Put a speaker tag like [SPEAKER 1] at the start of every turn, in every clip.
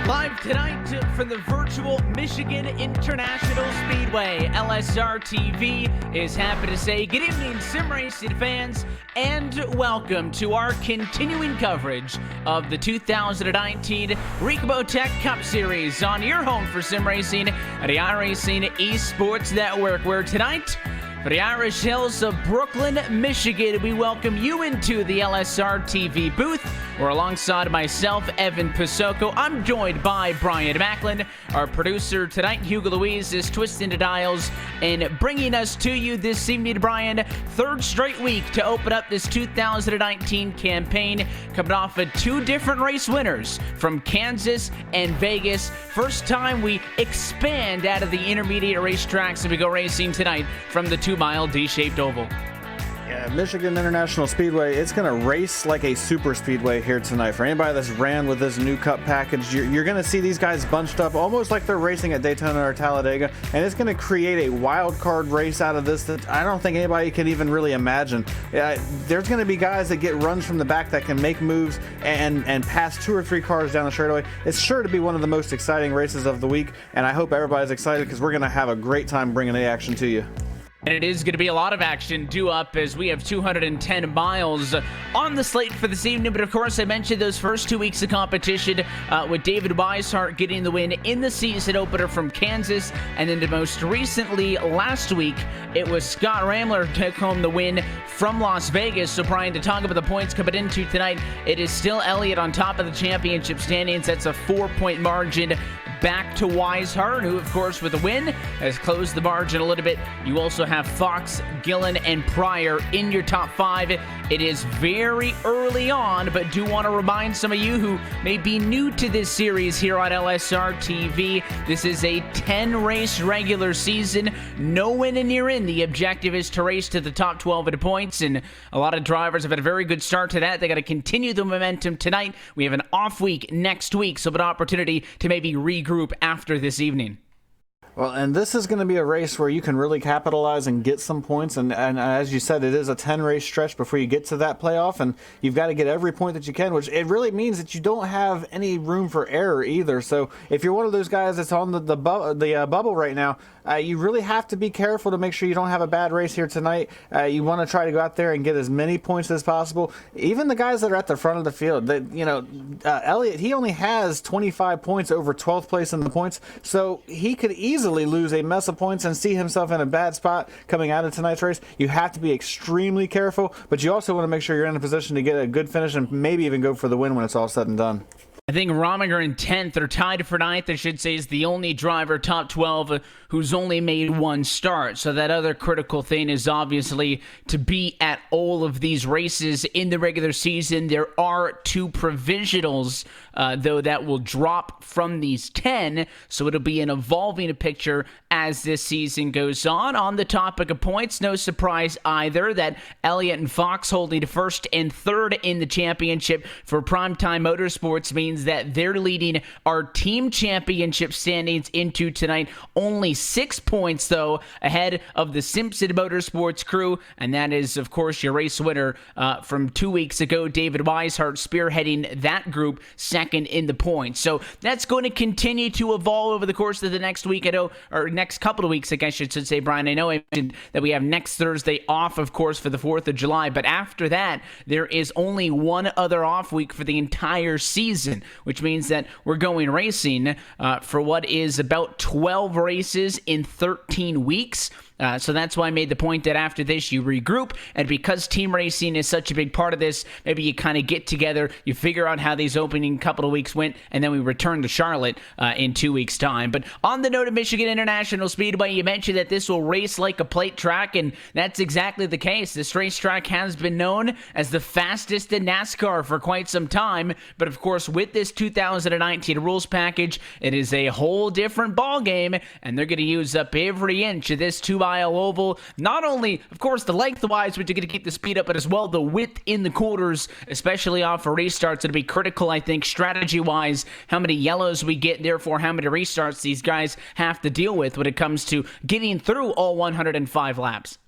[SPEAKER 1] Live tonight from the virtual Michigan International Speedway, LSR TV is happy to say good evening, sim racing fans, and welcome to our continuing coverage of the 2019 Ricmotech Cup Series on your home for sim racing at the iRacing Esports Network, where tonight, for the Irish Hills of Brooklyn, Michigan, we welcome you into the LSR TV booth. We're alongside myself, Evan Pisoko. I'm joined by Brian Macklin. Our producer tonight, Hugo Louise, is twisting the dials and bringing us to you this evening, Brian. Third straight week to open up this 2019 campaign, coming off of two different race winners from Kansas and Vegas. First time we expand out of the intermediate racetracks and we go racing tonight from the 2-mile D-shaped oval.
[SPEAKER 2] Yeah, Michigan International Speedway, it's going to race like a super speedway here tonight. For anybody that's ran with this new cup package, you're going to see these guys bunched up almost like they're racing at Daytona or Talladega, and it's going to create a wild card race out of this that I don't think anybody can even really imagine. There's going to be guys that get runs from the back that can make moves and pass 2 or 3 cars down the straightaway. It's sure to be one of the most exciting races of the week, and I hope everybody's excited because we're going to have a great time bringing the action to you.
[SPEAKER 1] And it is going to be a lot of action due up as we have 210 miles on the slate for this evening. But of course, I mentioned those first 2 weeks of competition with David Weishart getting the win in the season opener from Kansas. And then most recently, last week, it was Scott Ramler who took home the win from Las Vegas. So Brian, to talk about the points coming into tonight, it is still Elliott on top of the championship standings. That's a 4-point margin back to Weishart, who, of course, with the win, has closed the margin a little bit. You also have Fox, Gillen, and Pryor in your top 5. It is very early on, but do want to remind some of you who may be new to this series here on LSR TV, this is a 10-race regular season. No win and you're in. The objective is to race to the top 12 at points, and a lot of drivers have had a very good start to that. They got to continue the momentum tonight. We have an off week next week, so an opportunity to maybe regroup after this evening.
[SPEAKER 2] Well, and this is going to be a race where you can really capitalize and get some points. And as you said, it is a 10-race stretch before you get to that playoff. And you've got to get every point that you can, which it really means that you don't have any room for error either. So if you're one of those guys that's on the bubble right now, you really have to be careful to make sure you don't have a bad race here tonight. You want to try to go out there and get as many points as possible. Even the guys that are at the front of the field, Elliott, he only has 25 points over 12th place in the points. So he could easily lose a mess of points and see himself in a bad spot coming out of tonight's race. You have to be extremely careful, but you also want to make sure you're in a position to get a good finish and maybe even go for the win when it's all said and done.
[SPEAKER 1] I think Rominger in 10th, or tied for 9th, I should say, is the only driver top 12 who's only made one start. So that other critical thing is obviously to be at all of these races in the regular season. There are 2 provisionals, though, that will drop from these 10. So it'll be an evolving picture as this season goes on. On the topic of points, no surprise either that Elliott and Fox holding 1st and 3rd in the championship for Primetime Motorsports means that they're leading our team championship standings into tonight. Only 6 points, though, ahead of the Simpson Motorsports crew, and that is, of course, your race winner from 2 weeks ago, David Weishart, spearheading that group, 2nd in the points. So that's going to continue to evolve over the course of the next week, or next couple of weeks, I guess I should say, Brian. I know I mentioned that we have next Thursday off, of course, for the 4th of July, but after that, there is only one other off week for the entire season, which means that we're going racing for what is about 12 races in 13 weeks. So that's why I made the point that after this you regroup, and because team racing is such a big part of this, maybe you kind of get together, you figure out how these opening couple of weeks went, and then we return to Charlotte in 2 weeks' time. But on the note of Michigan International Speedway, you mentioned that this will race like a plate track, and that's exactly the case. This racetrack has been known as the fastest in NASCAR for quite some time, but of course with this 2019 rules package, it is a whole different ballgame, and they're going to use up every inch of this 2-mile oval. Not only, of course, the length-wise, which you're going to keep the speed up, but as well the width in the quarters, especially off of restarts. It'll be critical, I think, strategy-wise, how many yellows we get, therefore how many restarts these guys have to deal with when it comes to getting through all 105 laps.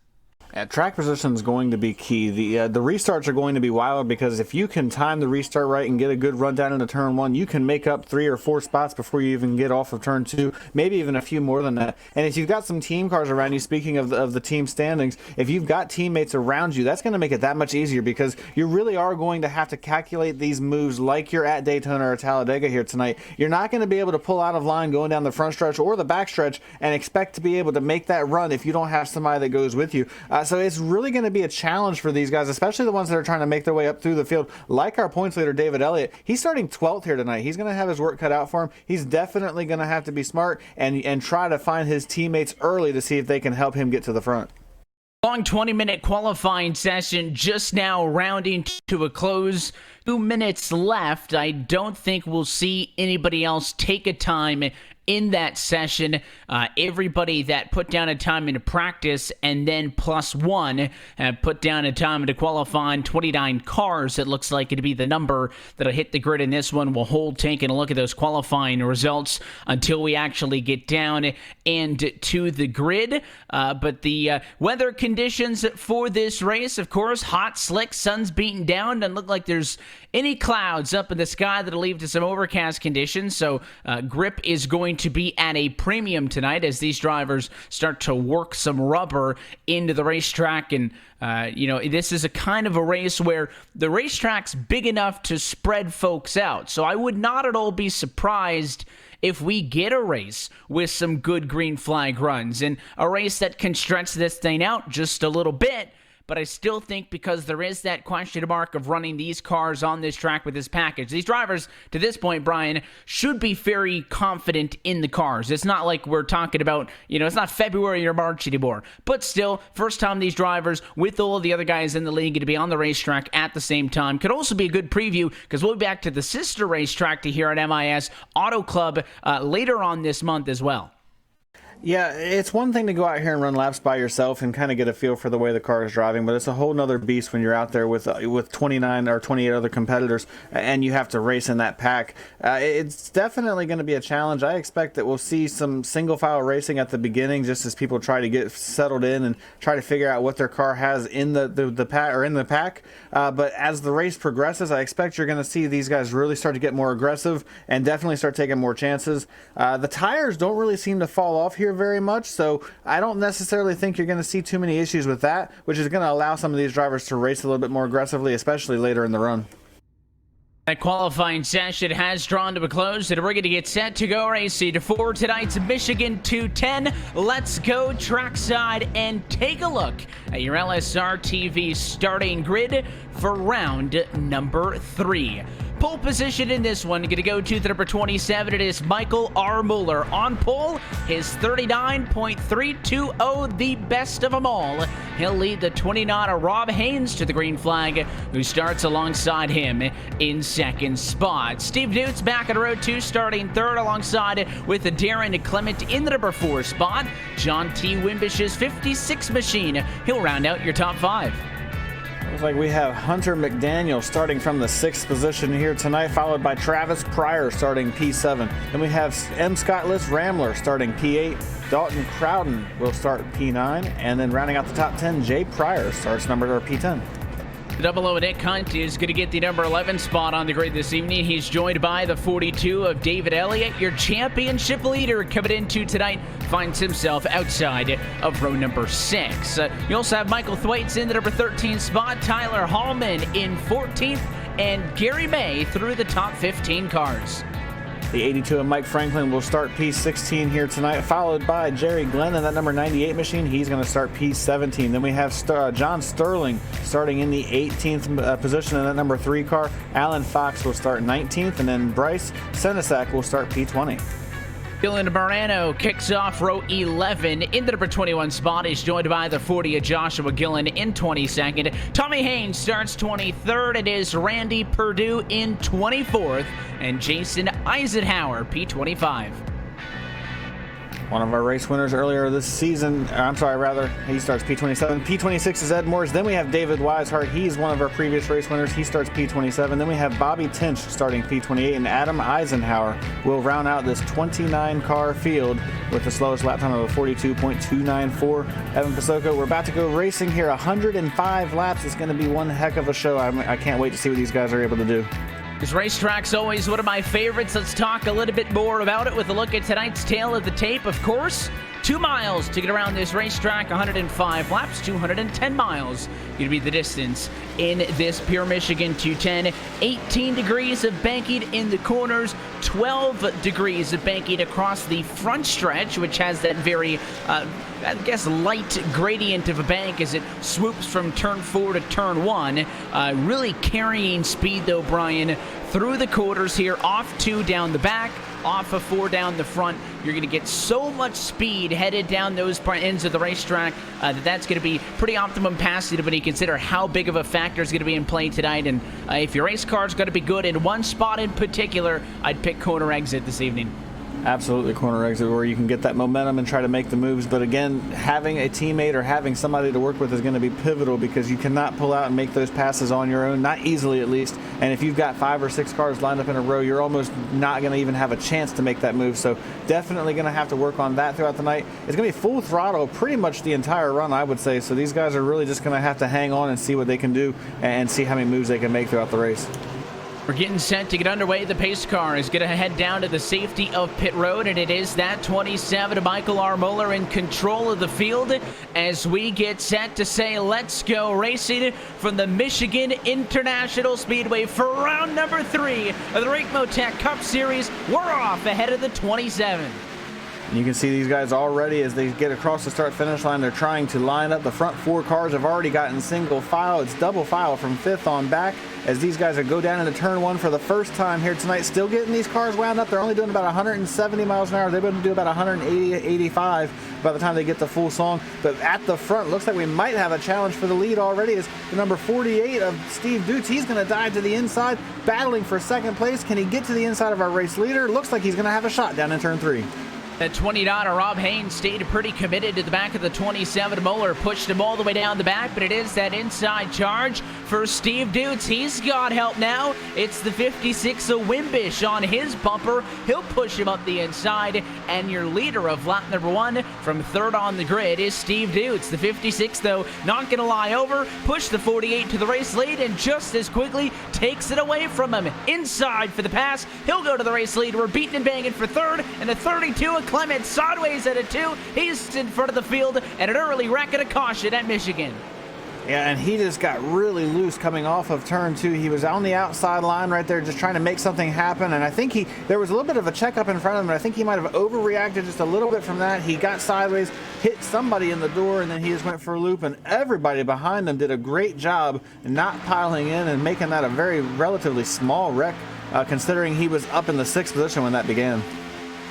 [SPEAKER 2] Track position is going to be key. The restarts are going to be wild because if you can time the restart right and get a good run down into turn 1, you can make up 3 or 4 spots before you even get off of turn 2, maybe even a few more than that. And if you've got some team cars around you, speaking of the team standings, if you've got teammates around you, that's going to make it that much easier because you really are going to have to calculate these moves like you're at Daytona or Talladega here tonight. You're not going to be able to pull out of line going down the front stretch or the back stretch and expect to be able to make that run if you don't have somebody that goes with you. So it's really going to be a challenge for these guys, especially the ones that are trying to make their way up through the field. Like our points leader, David Elliott, he's starting 12th here tonight. He's going to have his work cut out for him. He's definitely going to have to be smart and try to find his teammates early to see if they can help him get to the front.
[SPEAKER 1] Long 20-minute qualifying session just now rounding to a close. 2 minutes left. I don't think we'll see anybody else take a time in that session. Everybody that put down a time into practice and then +1 have put down a time into qualifying. 29 cars, it looks like it'd be the number that'll hit the grid in this one. We'll hold taking a look at those qualifying results until we actually get down and to the grid. But the weather conditions for this race, of course, hot, slick, sun's beating down. Doesn't look like there's any clouds up in the sky that'll lead to some overcast conditions. So grip is going to be at a premium tonight as these drivers start to work some rubber into the racetrack. And this is a kind of a race where the racetrack's big enough to spread folks out. So I would not at all be surprised if we get a race with some good green flag runs and a race that can stretch this thing out just a little bit. But I still think because there is that question mark of running these cars on this track with this package, these drivers, to this point, Brian, should be very confident in the cars. It's not like we're talking about, it's not February or March anymore. But still, first time these drivers, with all of the other guys in the league, to be on the racetrack at the same time. Could also be a good preview because we'll be back to the sister racetrack to here at MIS Auto Club later on this month as well.
[SPEAKER 2] Yeah, it's one thing to go out here and run laps by yourself and kind of get a feel for the way the car is driving, but it's a whole nother beast when you're out there with 29 or 28 other competitors and you have to race in that pack. It's definitely going to be a challenge. I expect that we'll see some single file racing at the beginning just as people try to get settled in and try to figure out what their car has in the pack or in the pack. But as the race progresses, I expect you're going to see these guys really start to get more aggressive and definitely start taking more chances. The tires don't really seem to fall off here very much, so I don't necessarily think you're going to see too many issues with that, which is going to allow some of these drivers to race a little bit more aggressively, especially later in the run.
[SPEAKER 1] That qualifying session has drawn to a close, and we're going to get set to go racing for tonight's Michigan 210. Let's go trackside and take a look at your LSR TV starting grid for round number 3. Pole position in this one, going to go to the number 27. It is Michael R. Mueller on pole. His 39.320, the best of them all. He'll lead the 29 Rob Haynes to the green flag, who starts alongside him in second spot. Steve Newt's back at row 2, starting third alongside with Darren Clement in the number 4 spot. John T. Wimbish's 56 machine. He'll round out your top 5.
[SPEAKER 2] Looks like we have Hunter McDaniel starting from the 6th position here tonight, followed by Travis Pryor starting P7. Then we have M. Scottless Ramler starting P8. Dalton Crowden will start P9. And then rounding out the top 10, Jay Pryor starts P10.
[SPEAKER 1] The 00 Nick Hunt is going to get the number 11 spot on the grid this evening. He's joined by the 42 of David Elliott. Your championship leader coming into tonight finds himself outside of row number 6. You also have Michael Thwaites in the number 13 spot, Tyler Hallman in 14th, and Gary May through the top 15 cars.
[SPEAKER 2] The 82 of Mike Franklin will start P16 here tonight, followed by Jerry Glenn in that number 98 machine. He's going to start P17. Then we have John Sterling starting in the 18th position in that number 3 car. Alan Fox will start 19th, and then Bryce Senesac will start P20.
[SPEAKER 1] Dylan Morano kicks off row 11. In the number 21 spot, he's joined by the 40 of Joshua Gillen in 22nd. Tommy Haynes starts 23rd. It is Randy Perdue in 24th. And Jason Eisenhower, P25.
[SPEAKER 2] One of our race winners earlier this season, I'm sorry, rather, he starts P27. P26 is Ed Morris. Then we have David Weishart. He's one of our previous race winners. He starts P27. Then we have Bobby Tinch starting P28, and Adam Eisenhower will round out this 29-car field with the slowest lap time of a 42.294. Evan Pasoko, we're about to go racing here. 105 laps. It's going to be one heck of a show. I can't wait to see what these guys are able to do.
[SPEAKER 1] This racetrack's always one of my favorites. Let's talk a little bit more about it with a look at tonight's tail of the tape. Of course, 2 miles to get around this racetrack, 105 laps, 210 miles. Going to be the distance in this pure Michigan 210. 18 degrees of banking in the corners, 12 degrees of banking across the front stretch, which has that very, light gradient of a bank as it swoops from turn 4 to turn 1. Really carrying speed, though, Brian, through the quarters here, off 2 down the back, off of 4 down the front. You're going to get so much speed headed down those ends of the racetrack that's going to be pretty optimum passing when you consider how big of a factor is going to be in play tonight. And if your race car is going to be good in one spot in particular, I'd pick corner exit this evening.
[SPEAKER 2] Absolutely, corner exit, where you can get that momentum and try to make the moves. But again, having a teammate or having somebody to work with is going to be pivotal, because you cannot pull out and make those passes on your own, not easily at least. And if you've got 5 or 6 cars lined up in a row, you're almost not going to even have a chance to make that move. So definitely going to have to work on that throughout the night. It's going to be full throttle pretty much the entire run, I would say. So these guys are really just going to have to hang on and see what they can do and see how many moves they can make throughout the race.
[SPEAKER 1] We're getting set to get underway. The pace car is going to head down to the safety of pit road, and it is that 27, Michael R. Muller, in control of the field as we get set to say let's go racing from the Michigan International Speedway for round number 3 of the Ricmotech Cup Series. We're off ahead of the 27.
[SPEAKER 2] You can see these guys already as they get across the start-finish line. They're trying to line up. The front 4 cars have already gotten single file. It's double file from 5th on back as these guys are go down into turn 1 for the first time here tonight. Still getting these cars wound up. They're only doing about 170 miles an hour. They're going to do about 180, 85 by the time they get the full song. But at the front, looks like we might have a challenge for the lead already as the number 48 of Steve Dutz. He's going to dive to the inside, battling for second place. Can he get to the inside of our race leader? Looks like he's going to have a shot down in turn 3.
[SPEAKER 1] That 20 Rob Haynes stayed pretty committed to the back of the 27. Muller pushed him all the way down the back, but it is that inside charge for Steve Dutz. He's got help now. It's the 56 of Wimbish on his bumper. He'll push him up the inside, and your leader of lap number 1 from 3rd on the grid is Steve Dutz. The 56, though, not going to lie over, push the 48 to the race lead, and just as quickly takes it away from him. Inside for the pass. He'll go to the race lead. We're beating and banging for 3rd, and the 32 of Clement sideways at a 2. He's in front of the field and an early wreck and a caution at Michigan.
[SPEAKER 2] Yeah, and he just got really loose coming off of turn 2. He was on the outside line right there just trying to make something happen, and I think there was a little bit of a checkup in front of him, and I think he might have overreacted just a little bit from that. He got sideways, hit somebody in the door, and then he just went for a loop, and everybody behind him did a great job not piling in and making that a very relatively small wreck, considering he was up in the 6th position when that began.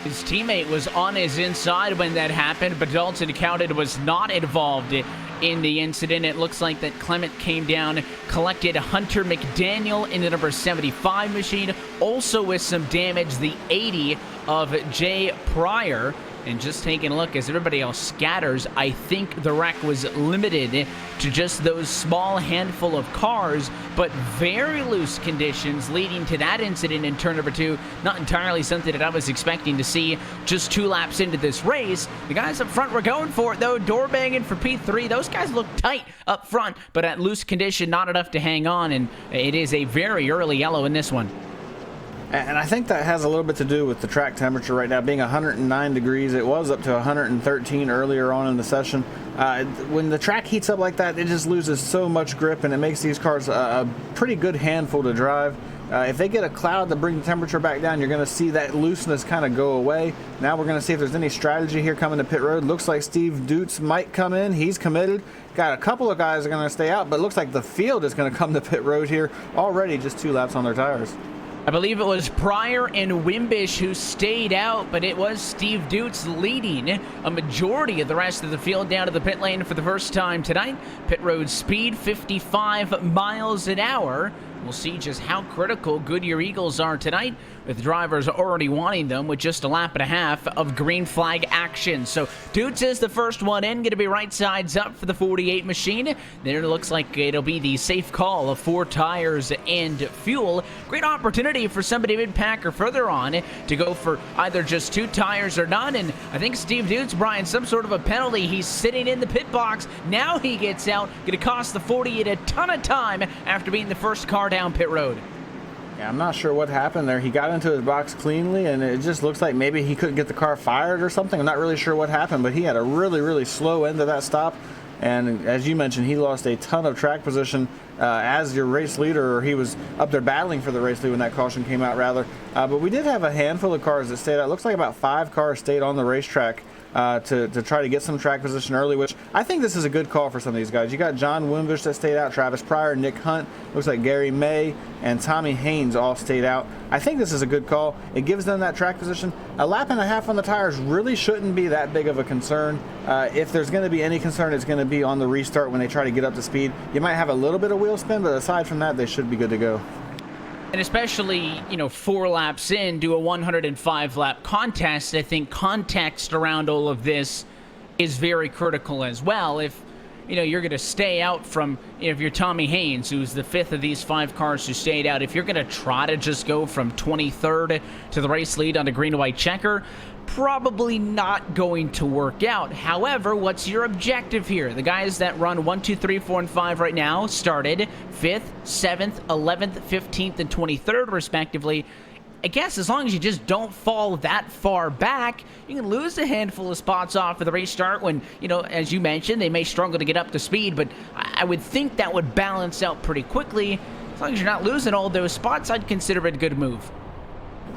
[SPEAKER 1] His teammate was on his inside when that happened, but Dalton Counted was not involved in the incident. It looks like that Clement came down, collected Hunter McDaniel in the number 75 machine, also with some damage, the 80 of Jay Pryor. And just taking a look as everybody else scatters, I think the wreck was limited to just those small handful of cars, but very loose conditions leading to that incident in turn number 2. Not entirely something that I was expecting to see just 2 laps into this race. The guys up front were going for it, though. Door banging for P3. Those guys look tight up front, but at loose condition, not enough to hang on, and it is a very early yellow in this one.
[SPEAKER 2] And I think that has a little bit to do with the track temperature right now being 109 degrees. It was up to 113 earlier on in the session. When the track heats up like that, it just loses so much grip, and it makes these cars a pretty good handful to drive. If they get a cloud to bring the temperature back down, you're going to see that looseness kind of go away. Now we're going to see if there's any strategy here coming to pit road. Looks like Steve Dutz might come in. He's committed. Got a couple of guys that are going to stay out, but looks like the field is going to come to pit road here. Already just 2 laps on their tires.
[SPEAKER 1] I believe it was Pryor and Wimbish who stayed out, but it was Steve Dutz leading a majority of the rest of the field down to the pit lane for the first time tonight. Pit road speed 55 miles an hour. We'll see just how critical Goodyear Eagles are tonight. with drivers already wanting them with just a lap and a half of green flag action. So Dutes is the first one in, going to be right sides up for the 48 machine. There it looks like it'll be the safe call of 4 tires and fuel. Great opportunity for somebody mid-pack or further on to go for either just 2 tires or none. And I think Steve Dutes, Brian, some sort of a penalty. He's sitting in the pit box. Now he gets out. Going to cost the 48 a ton of time after being the first car down pit road.
[SPEAKER 2] Yeah, I'm not sure what happened there. He got into his box cleanly, and it just looks like maybe he couldn't get the car fired or something. I'm not really sure what happened, but he had a really, really slow end of that stop. And as you mentioned, he lost a ton of track position as your race leader, or he was up there battling for the race lead when that caution came out, rather. But we did have a handful of cars that stayed out. It looks like about 5 cars stayed on the racetrack to try to get some track position early, which I think this is a good call for some of these guys. You got John Wimbish that stayed out, Travis Pryor, Nick Hunt, looks like Gary May, and Tommy Haynes all stayed out. I think this is a good call. It gives them that track position. A lap and a half on the tires really shouldn't be that big of a concern. If there's going to be any concern, it's going to be on the restart when they try to get up to speed. You might have a little bit of wheel spin, but aside from that, they should be good to go.
[SPEAKER 1] And especially, 4 laps in, do a 105-lap contest. I think context around all of this is very critical as well. If, you're going to stay out from, if you're Tommy Haynes, who's the 5th of these 5 cars who stayed out, if you're going to try to just go from 23rd to the race lead on a green-white checker, probably not going to work out. However, what's your objective here? The guys that run 1, 2, 3, 4, and 5 right now started 5th, 7th, 11th, 15th, and 23rd, respectively. I guess as long as you just don't fall that far back, you can lose a handful of spots off for the restart when, as you mentioned, they may struggle to get up to speed, but I would think that would balance out pretty quickly. As long as you're not losing all those spots, I'd consider it a good move.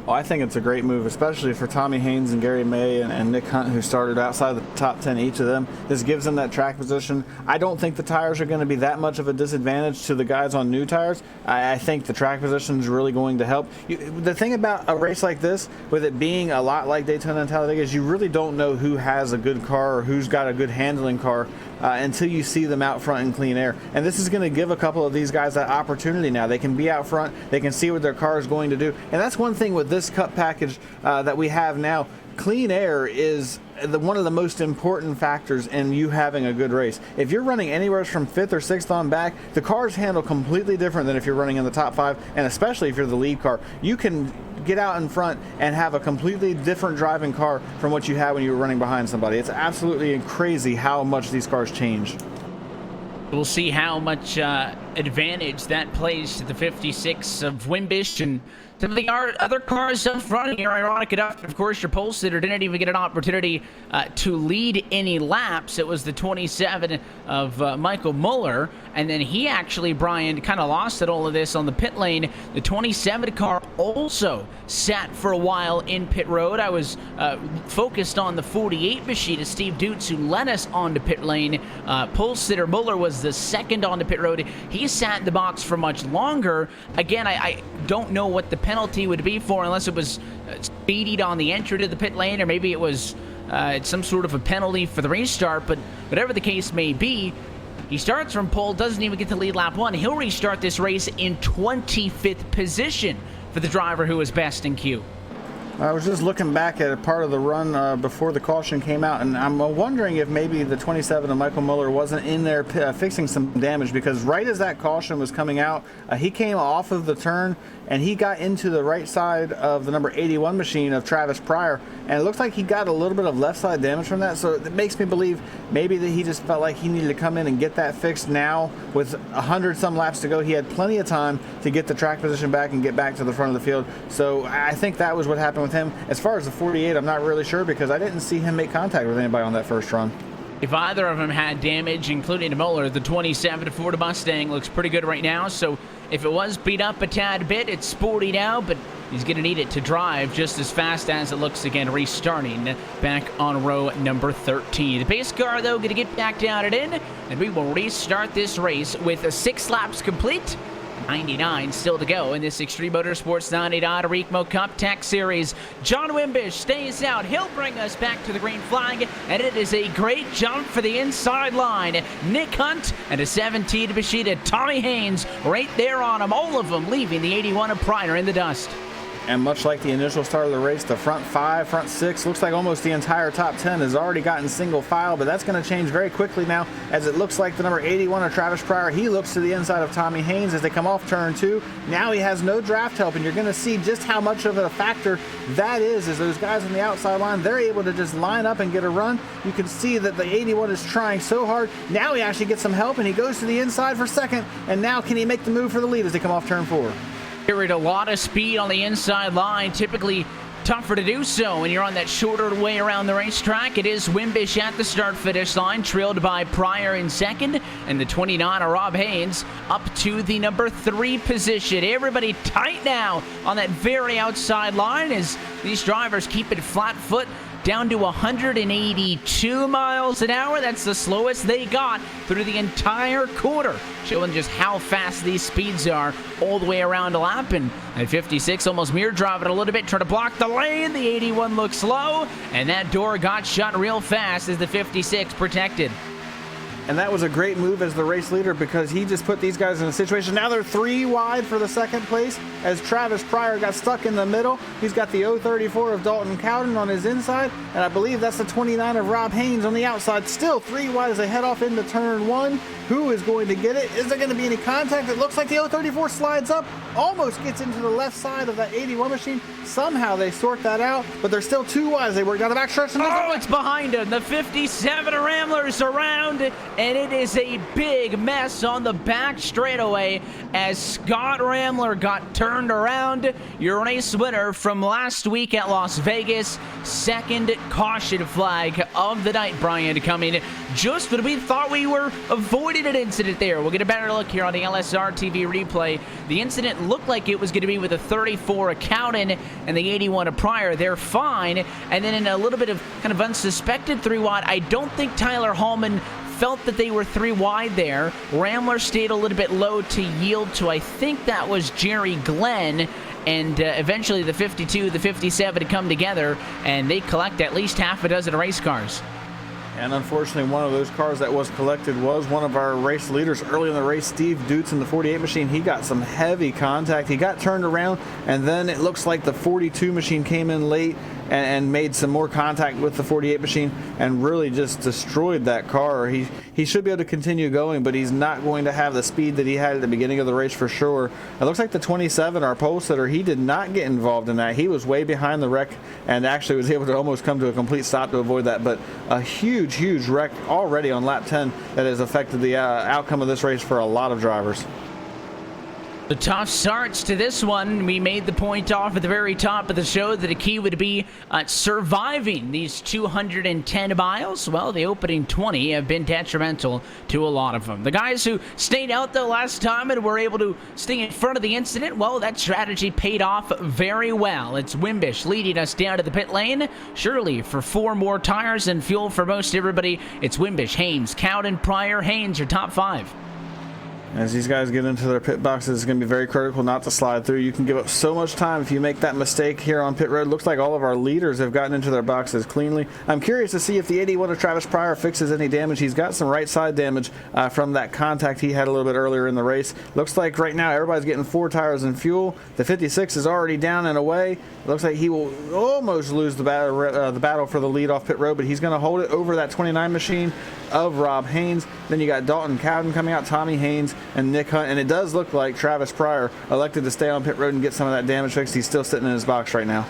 [SPEAKER 2] Well, I think it's a great move, especially for Tommy Haynes and Gary May and Nick Hunt, who started outside the top 10, each of them. This gives them that track position. I don't think the tires are going to be that much of a disadvantage to the guys on new tires. I think the track position is really going to help. The thing about a race like this, with it being a lot like Daytona and Talladega, is you really don't know who has a good car or who's got a good handling car until you see them out front in clean air. And this is going to give a couple of these guys that opportunity now. They can be out front. They can see what their car is going to do. And that's one thing with this Cup package that we have now. Clean air is one of the most important factors in you having a good race. If you're running anywhere from 5th or 6th on back, the cars handle completely different than if you're running in the top 5, and especially if you're the lead car. You can get out in front and have a completely different driving car from what you had when you were running behind somebody. It's absolutely crazy how much these cars change.
[SPEAKER 1] We'll see how much advantage that plays to the 56 of Wimbish and some of the other cars up front here. Ironic enough, of course, your pole sitter didn't even get an opportunity to lead any laps. It was the 27 of Michael Muller, and then he actually, Brian, kind of lost at all of this on the pit lane. The 27 car also sat for a while in pit road. I was focused on the 48 machine of Steve Dutes, who led us onto pit lane. Pole sitter Muller was the second onto pit road. He sat in the box for much longer. Again, I don't know what the penalty would be for, unless it was speedied on the entry to the pit lane, or maybe it was some sort of a penalty for the restart. But whatever the case may be, he starts from pole, doesn't even get to lead lap 1. He'll restart this race in 25th position for the driver who was best in queue.
[SPEAKER 2] I was just looking back at a part of the run before the caution came out, and I'm wondering if maybe the 27 of Michael Muller wasn't in there fixing some damage, because right as that caution was coming out, he came off of the turn and he got into the right side of the number 81 machine of Travis Pryor, and it looks like he got a little bit of left side damage from that. So it makes me believe maybe that he just felt like he needed to come in and get that fixed now. With 100 some laps to go, he had plenty of time to get the track position back and get back to the front of the field. So I think that was what happened with him. As far as the 48, I'm not really sure, because I didn't see him make contact with anybody on that first run.
[SPEAKER 1] If either of them had damage, including Muller, the 27 Ford Mustang looks pretty good right now. So if it was beat up a tad bit, it's sporty now, but he's going to need it to drive just as fast as it looks again, restarting back on row number 13. The pace car, though, going to get back down and in, and we will restart this race with 6 laps complete. 99 still to go in this Extreme Motorsports 99 Ricmotech Cup Tech Series. John Wimbish stays out. He'll bring us back to the green flag, and it is a great jump for the inside line. Nick Hunt and a 17 Bashida. Tommy Haynes right there on him. All of them leaving the 81 of Pryor in the dust.
[SPEAKER 2] And much like the initial start of the race, the front 5, front 6, looks like almost the entire top 10 has already gotten single file, but that's going to change very quickly now, as it looks like the number 81 of Travis Pryor, he looks to the inside of Tommy Haynes as they come off turn 2. Now he has no draft help, and you're going to see just how much of a factor that is, as those guys on the outside line, they're able to just line up and get a run. You can see that the 81 is trying so hard. Now he actually gets some help, and he goes to the inside for second, and now can he make the move for the lead as they come off turn 4?
[SPEAKER 1] Carried a lot of speed on the inside line, typically tougher to do so when you're on that shorter way around the racetrack. It is Wimbish at the start-finish line, trailed by Pryor in second, and the 29 of Rob Haynes up to the number 3 position. Everybody tight now on that very outside line as these drivers keep it flat foot down to 182 miles an hour. That's the slowest they got through the entire quarter, showing just how fast these speeds are all the way around a lap. And at 56, almost mirror driving a little bit, trying to block the lane. The 81 looks low, and that door got shut real fast as the 56 protected.
[SPEAKER 2] And that was a great move as the race leader, because he just put these guys in a situation. Now they're 3 wide for the second place as Travis Pryor got stuck in the middle. He's got the 034 of Dalton Cowden on his inside, and I believe that's the 29 of Rob Haynes on the outside. Still 3 wide as they head off into turn 1. Who is going to get it? Is there going to be any contact? It looks like the 034 slides up, almost gets into the left side of that 81 machine. Somehow they sort that out, but they're still 2 wide as they work down the backstretch.
[SPEAKER 1] Oh, it's behind him. The 57 Ramblers around, and it is a big mess on the back straightaway as Scott Ramler got turned around. Your race winner from last week at Las Vegas, second caution flag of the night, Brian, coming just when we thought we were avoiding an incident there. We'll get a better look here on the LSR TV replay. The incident looked like it was going to be with a 34 of Cowden and the 81 of Pryor. They're fine. And then in a little bit of kind of unsuspected 3 wide, I don't think Tyler Hallman felt that they were 3 wide there. Ramler stayed a little bit low to yield to, I think that was Jerry Glenn. And eventually the 52, the 57 come together, and they collect at least half a dozen race cars.
[SPEAKER 2] And unfortunately, one of those cars that was collected was one of our race leaders early in the race, Steve Dutz in the 48 machine. He got some heavy contact. He got turned around, and then it looks like the 42 machine came in late and made some more contact with the 48 machine and really just destroyed that car. He should be able to continue going, but he's not going to have the speed that he had at the beginning of the race for sure. It looks like the 27, our pole sitter, he did not get involved in that. He was way behind the wreck and actually was able to almost come to a complete stop to avoid that. But a huge wreck already on lap 10 that has affected the outcome of this race for a lot of drivers.
[SPEAKER 1] The tough starts to this one. We made the point off at the very top of the show that the key would be surviving these 210 miles. Well, the opening 20 have been detrimental to a lot of them. The guys who stayed out the last time and were able to stay in front of the incident, well, that strategy paid off very well. It's Wimbish leading us down to the pit lane. Surely for 4 more tires and fuel for most everybody, it's Wimbish, Haynes, Cowden, Pryor, Haynes, your top 5.
[SPEAKER 2] As these guys get into their pit boxes, it's going to be very critical not to slide through. You can give up so much time if you make that mistake here on pit road. Looks like all of our leaders have gotten into their boxes cleanly. I'm curious to see if the 81 of Travis Pryor fixes any damage. He's got some right side damage from that contact he had a little bit earlier in the race. Looks like right now everybody's getting 4 tires and fuel. The 56 is already down and away. It looks like he will almost lose the battle for the lead off pit road, but he's going to hold it over that 29 machine of Rob Haynes. Then you got Dalton Cowden coming out, Tommy Haynes, and Nick Hunt. And it does look like Travis Pryor elected to stay on pit road and get some of that damage fixed. He's still sitting in his box right now.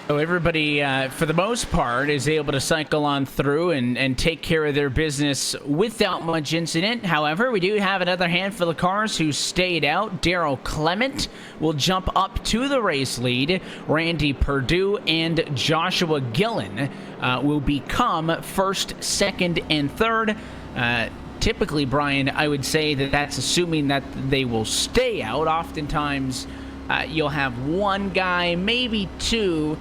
[SPEAKER 1] So everybody, for the most part, is able to cycle on through and take care of their business without much incident. However, we do have another handful of cars who stayed out. Daryl Clement will jump up to the race lead. Randy Perdue and Joshua Gillen will become first, second, and third. Typically, Brian, I would say that that's assuming that they will stay out. Oftentimes, you'll have one guy, maybe 2,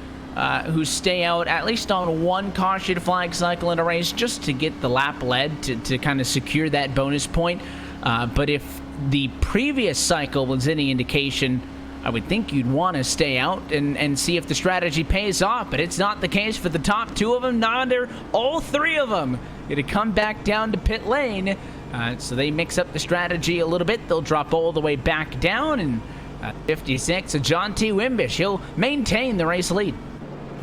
[SPEAKER 1] who stay out at least on 1 caution flag cycle in a race just to get the lap led to kind of secure that bonus point. But if the previous cycle was any indication, I would think you'd want to stay out and see if the strategy pays off. But it's not the case for the top 2 of them. Neither all 3 of them going to come back down to pit lane. So they mix up the strategy a little bit. They'll drop all the way back down and 56. So John T. Wimbish, he'll maintain the race lead.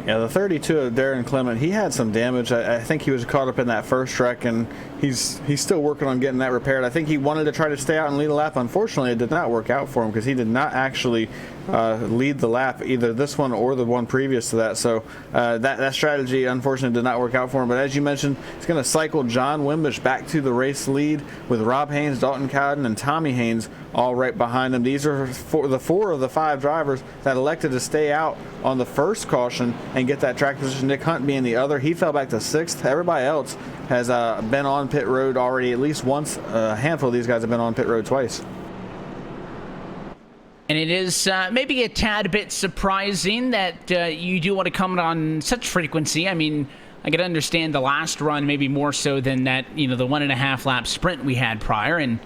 [SPEAKER 2] Yeah, the 32 of Darren Clement, he had some damage. I think he was caught up in that first wreck, and he's still working on getting that repaired. I think he wanted to try to stay out and lead a lap. Unfortunately, it did not work out for him because he did not actually lead the lap, either this one or the one previous to that. So that strategy, unfortunately, did not work out for him. But as you mentioned, it's going to cycle John Wimbish back to the race lead with Rob Haynes, Dalton Cowden, and Tommy Haynes all right behind him. These are the four of the five drivers that elected to stay out on the first caution and get that track position. Nick Hunt being the other. He fell back to sixth. Everybody else has been on pit road already at least once. A handful of these guys have been on pit road twice.
[SPEAKER 1] And it is maybe a tad bit surprising that you do want to come on such frequency. I mean, I could understand the last run maybe more so than that, the 1.5 lap sprint we had prior. And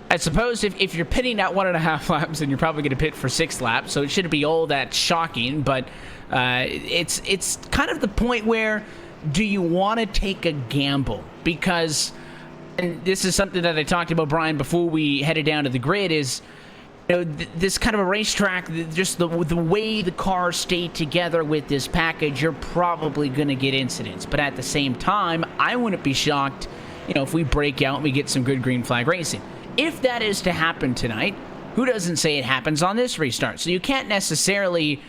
[SPEAKER 1] I suppose if you're pitting at 1.5 laps, then you're probably going to pit for 6 laps. So it shouldn't be all that shocking. But it's kind of the point where, do you want to take a gamble? Because, and this is something that I talked about, Brian, before we headed down to the grid, is this kind of a racetrack, just the way the cars stay together with this package, you're probably going to get incidents. But at the same time, I wouldn't be shocked, if we break out and we get some good green flag racing. If that is to happen tonight, who doesn't say it happens on this restart? So you can't necessarily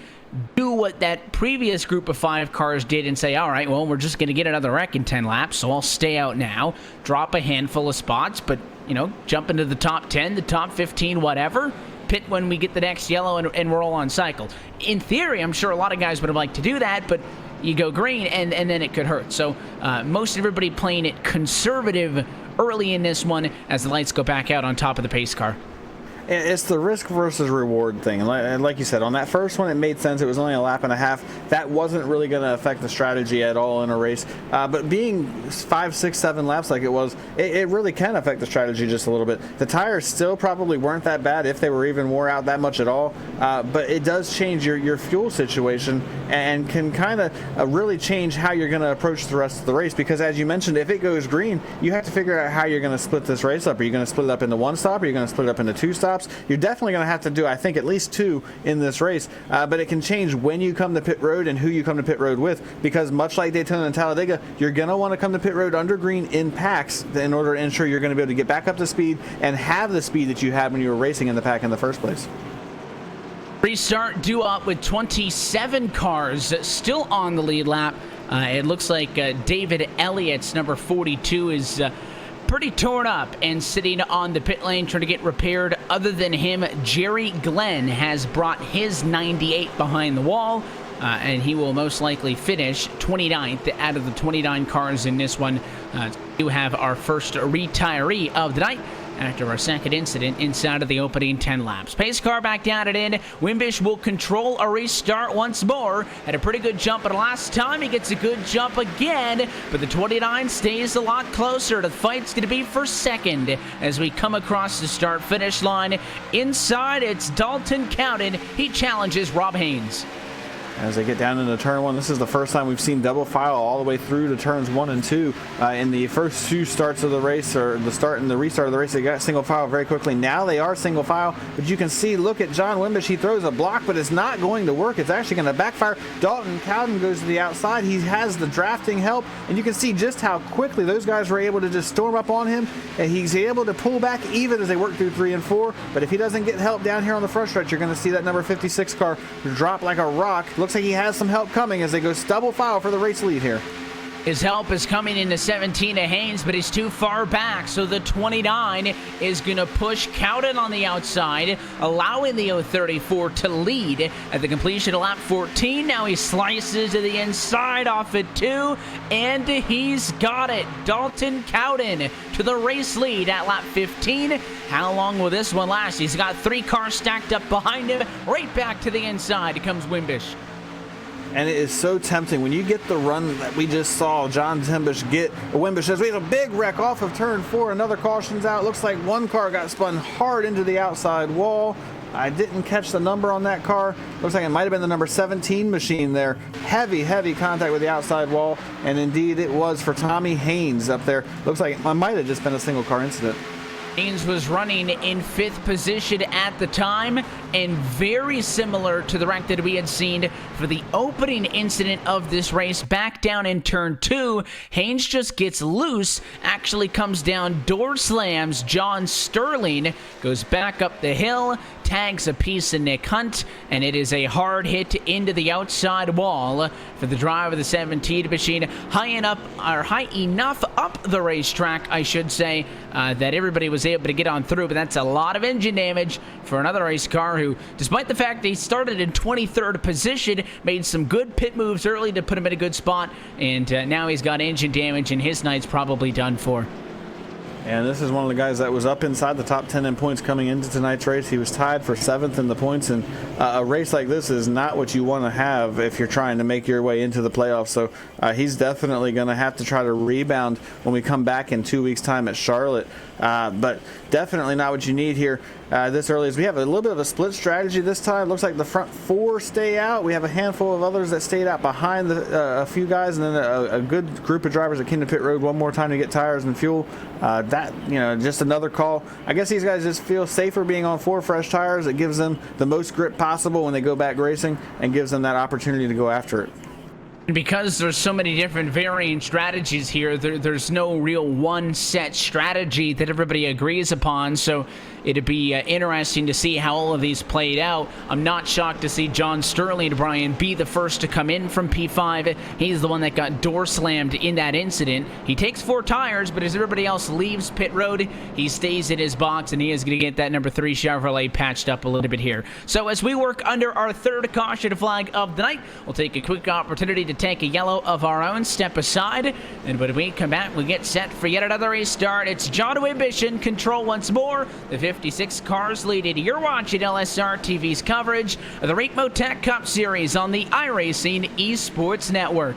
[SPEAKER 1] do what that previous group of 5 cars did and say, all right, well, we're just going to get another wreck in 10 laps, so I'll stay out now, drop a handful of spots, but, jump into the top 10, the top 15, whatever, pit when we get the next yellow and roll on cycle. In theory, I'm sure a lot of guys would have liked to do that, but you go green and then it could hurt. So most everybody playing it conservative early in this one as the lights go back out on top of the pace car.
[SPEAKER 2] It's the risk versus reward thing. And like you said, on that first one, it made sense. It was only a lap and a half. That wasn't really going to affect the strategy at all in a race. But being 5, 6, 7 laps like it was, it really can affect the strategy just a little bit. The tires still probably weren't that bad if they were even wore out that much at all. But it does change your fuel situation and can kind of really change how you're going to approach the rest of the race. Because as you mentioned, if it goes green, you have to figure out how you're going to split this race up. Are you going to split it up into 1 stop? Are you going to split it up into 2 stops? You're definitely going to have to do, I think, at least 2 in this race, but it can change when you come to pit road and who you come to pit road with, because much like Daytona and Talladega, you're going to want to come to pit road under green in packs in order to ensure you're going to be able to get back up to speed and have the speed that you had when you were racing in the pack in the first place.
[SPEAKER 1] Restart due up with 27 cars still on the lead lap. It looks like David Elliott's number 42 is pretty torn up and sitting on the pit lane trying to get repaired. Other than him, Jerry Glenn has brought his 98 behind the wall, and he will most likely finish 29th out of the 29 cars in this one. You have our first retiree of the night after our second incident inside of the opening 10 laps. Pace car back down and in. Wimbish will control a restart once more. Had a pretty good jump, but last time he gets a good jump again. But the 29 stays a lot closer. The fight's going to be for second as we come across the start-finish line. Inside, it's Dalton Cowden. He challenges Rob Haynes.
[SPEAKER 2] As they get down into turn 1, this is the first time we've seen double file all the way through to turns 1 and 2. In the first 2 starts of the race, or the start and the restart of the race, they got single file very quickly. Now they are single file, but you can see, look at John Wimbish. He throws a block, but it's not going to work. It's actually going to backfire. Dalton Cowden goes to the outside. He has the drafting help, and you can see just how quickly those guys were able to just storm up on him, and he's able to pull back even as they work through 3 and 4. But if he doesn't get help down here on the front stretch, you're going to see that number 56 car drop like a rock. Looks like he has some help coming as they go double file for the race lead here.
[SPEAKER 1] His help is coming into 17 to Haynes, but he's too far back, so the 29 is going to push Cowden on the outside, allowing the 034 to lead at the completion of lap 14. Now he slices to the inside off at 2, and he's got it. Dalton Cowden to the race lead at lap 15. How long will this one last? He's got 3 cars stacked up behind him. Right back to the inside comes Wimbish.
[SPEAKER 2] And it is so tempting when you get the run that we just saw John Wimbish get. Wimbish says we have a big wreck off of turn 4. Another caution's out. Looks like one car got spun hard into the outside wall. I didn't catch the number on that car. Looks like it might have been the number 17 machine there. Heavy contact with the outside wall. And indeed it was for Tommy Haynes up there. Looks like it might have just been a single car incident.
[SPEAKER 1] Haynes was running in 5th position at the time, and very similar to the wreck that we had seen for the opening incident of this race back down in turn 2. Haynes just gets loose, actually comes down, door slams John Sterling, goes back up the hill, tags a piece of Nick Hunt, and it is a hard hit into the outside wall for the driver of the 17 machine, high enough up the racetrack, I should say, that everybody was able to get on through. But that's a lot of engine damage for another race car who, despite the fact they started in 23rd position, made some good pit moves early to put him in a good spot, and now he's got engine damage and his night's probably done for.
[SPEAKER 2] And this is one of the guys that was up inside the top 10 in points coming into tonight's race. He was tied for 7th in the points, and a race like this is not what you want to have if you're trying to make your way into the playoffs. So he's definitely going to have to try to rebound when we come back in 2 weeks' time at Charlotte. But definitely not what you need here this early. As we have a little bit of a split strategy this time. Looks like the front 4 stay out. We have a handful of others that stayed out behind a few guys, and then a good group of drivers that came to pit road one more time to get tires and fuel. Just another call. I guess these guys just feel safer being on 4 fresh tires. It gives them the most grip possible when they go back racing and gives them that opportunity to go after it.
[SPEAKER 1] Because there's so many different varying strategies here, there's no real one set strategy that everybody agrees upon, so it'd be interesting to see how all of these played out. I'm not shocked to see John Sterling, Brian, be the first to come in from P5. He's the one that got door slammed in that incident. He takes 4 tires, but as everybody else leaves pit road, he stays in his box, and he is going to get that number 3 Chevrolet patched up a little bit here. So as we work under our 3rd caution flag of the night, we'll take a quick opportunity to take a yellow of our own, step aside, and when we come back, we get set for yet another race start. It's John Wimbish in control once more. The 56 cars leading. You're watching LSR TV's coverage of the Ricmotech Cup Series on the iRacing Esports Network.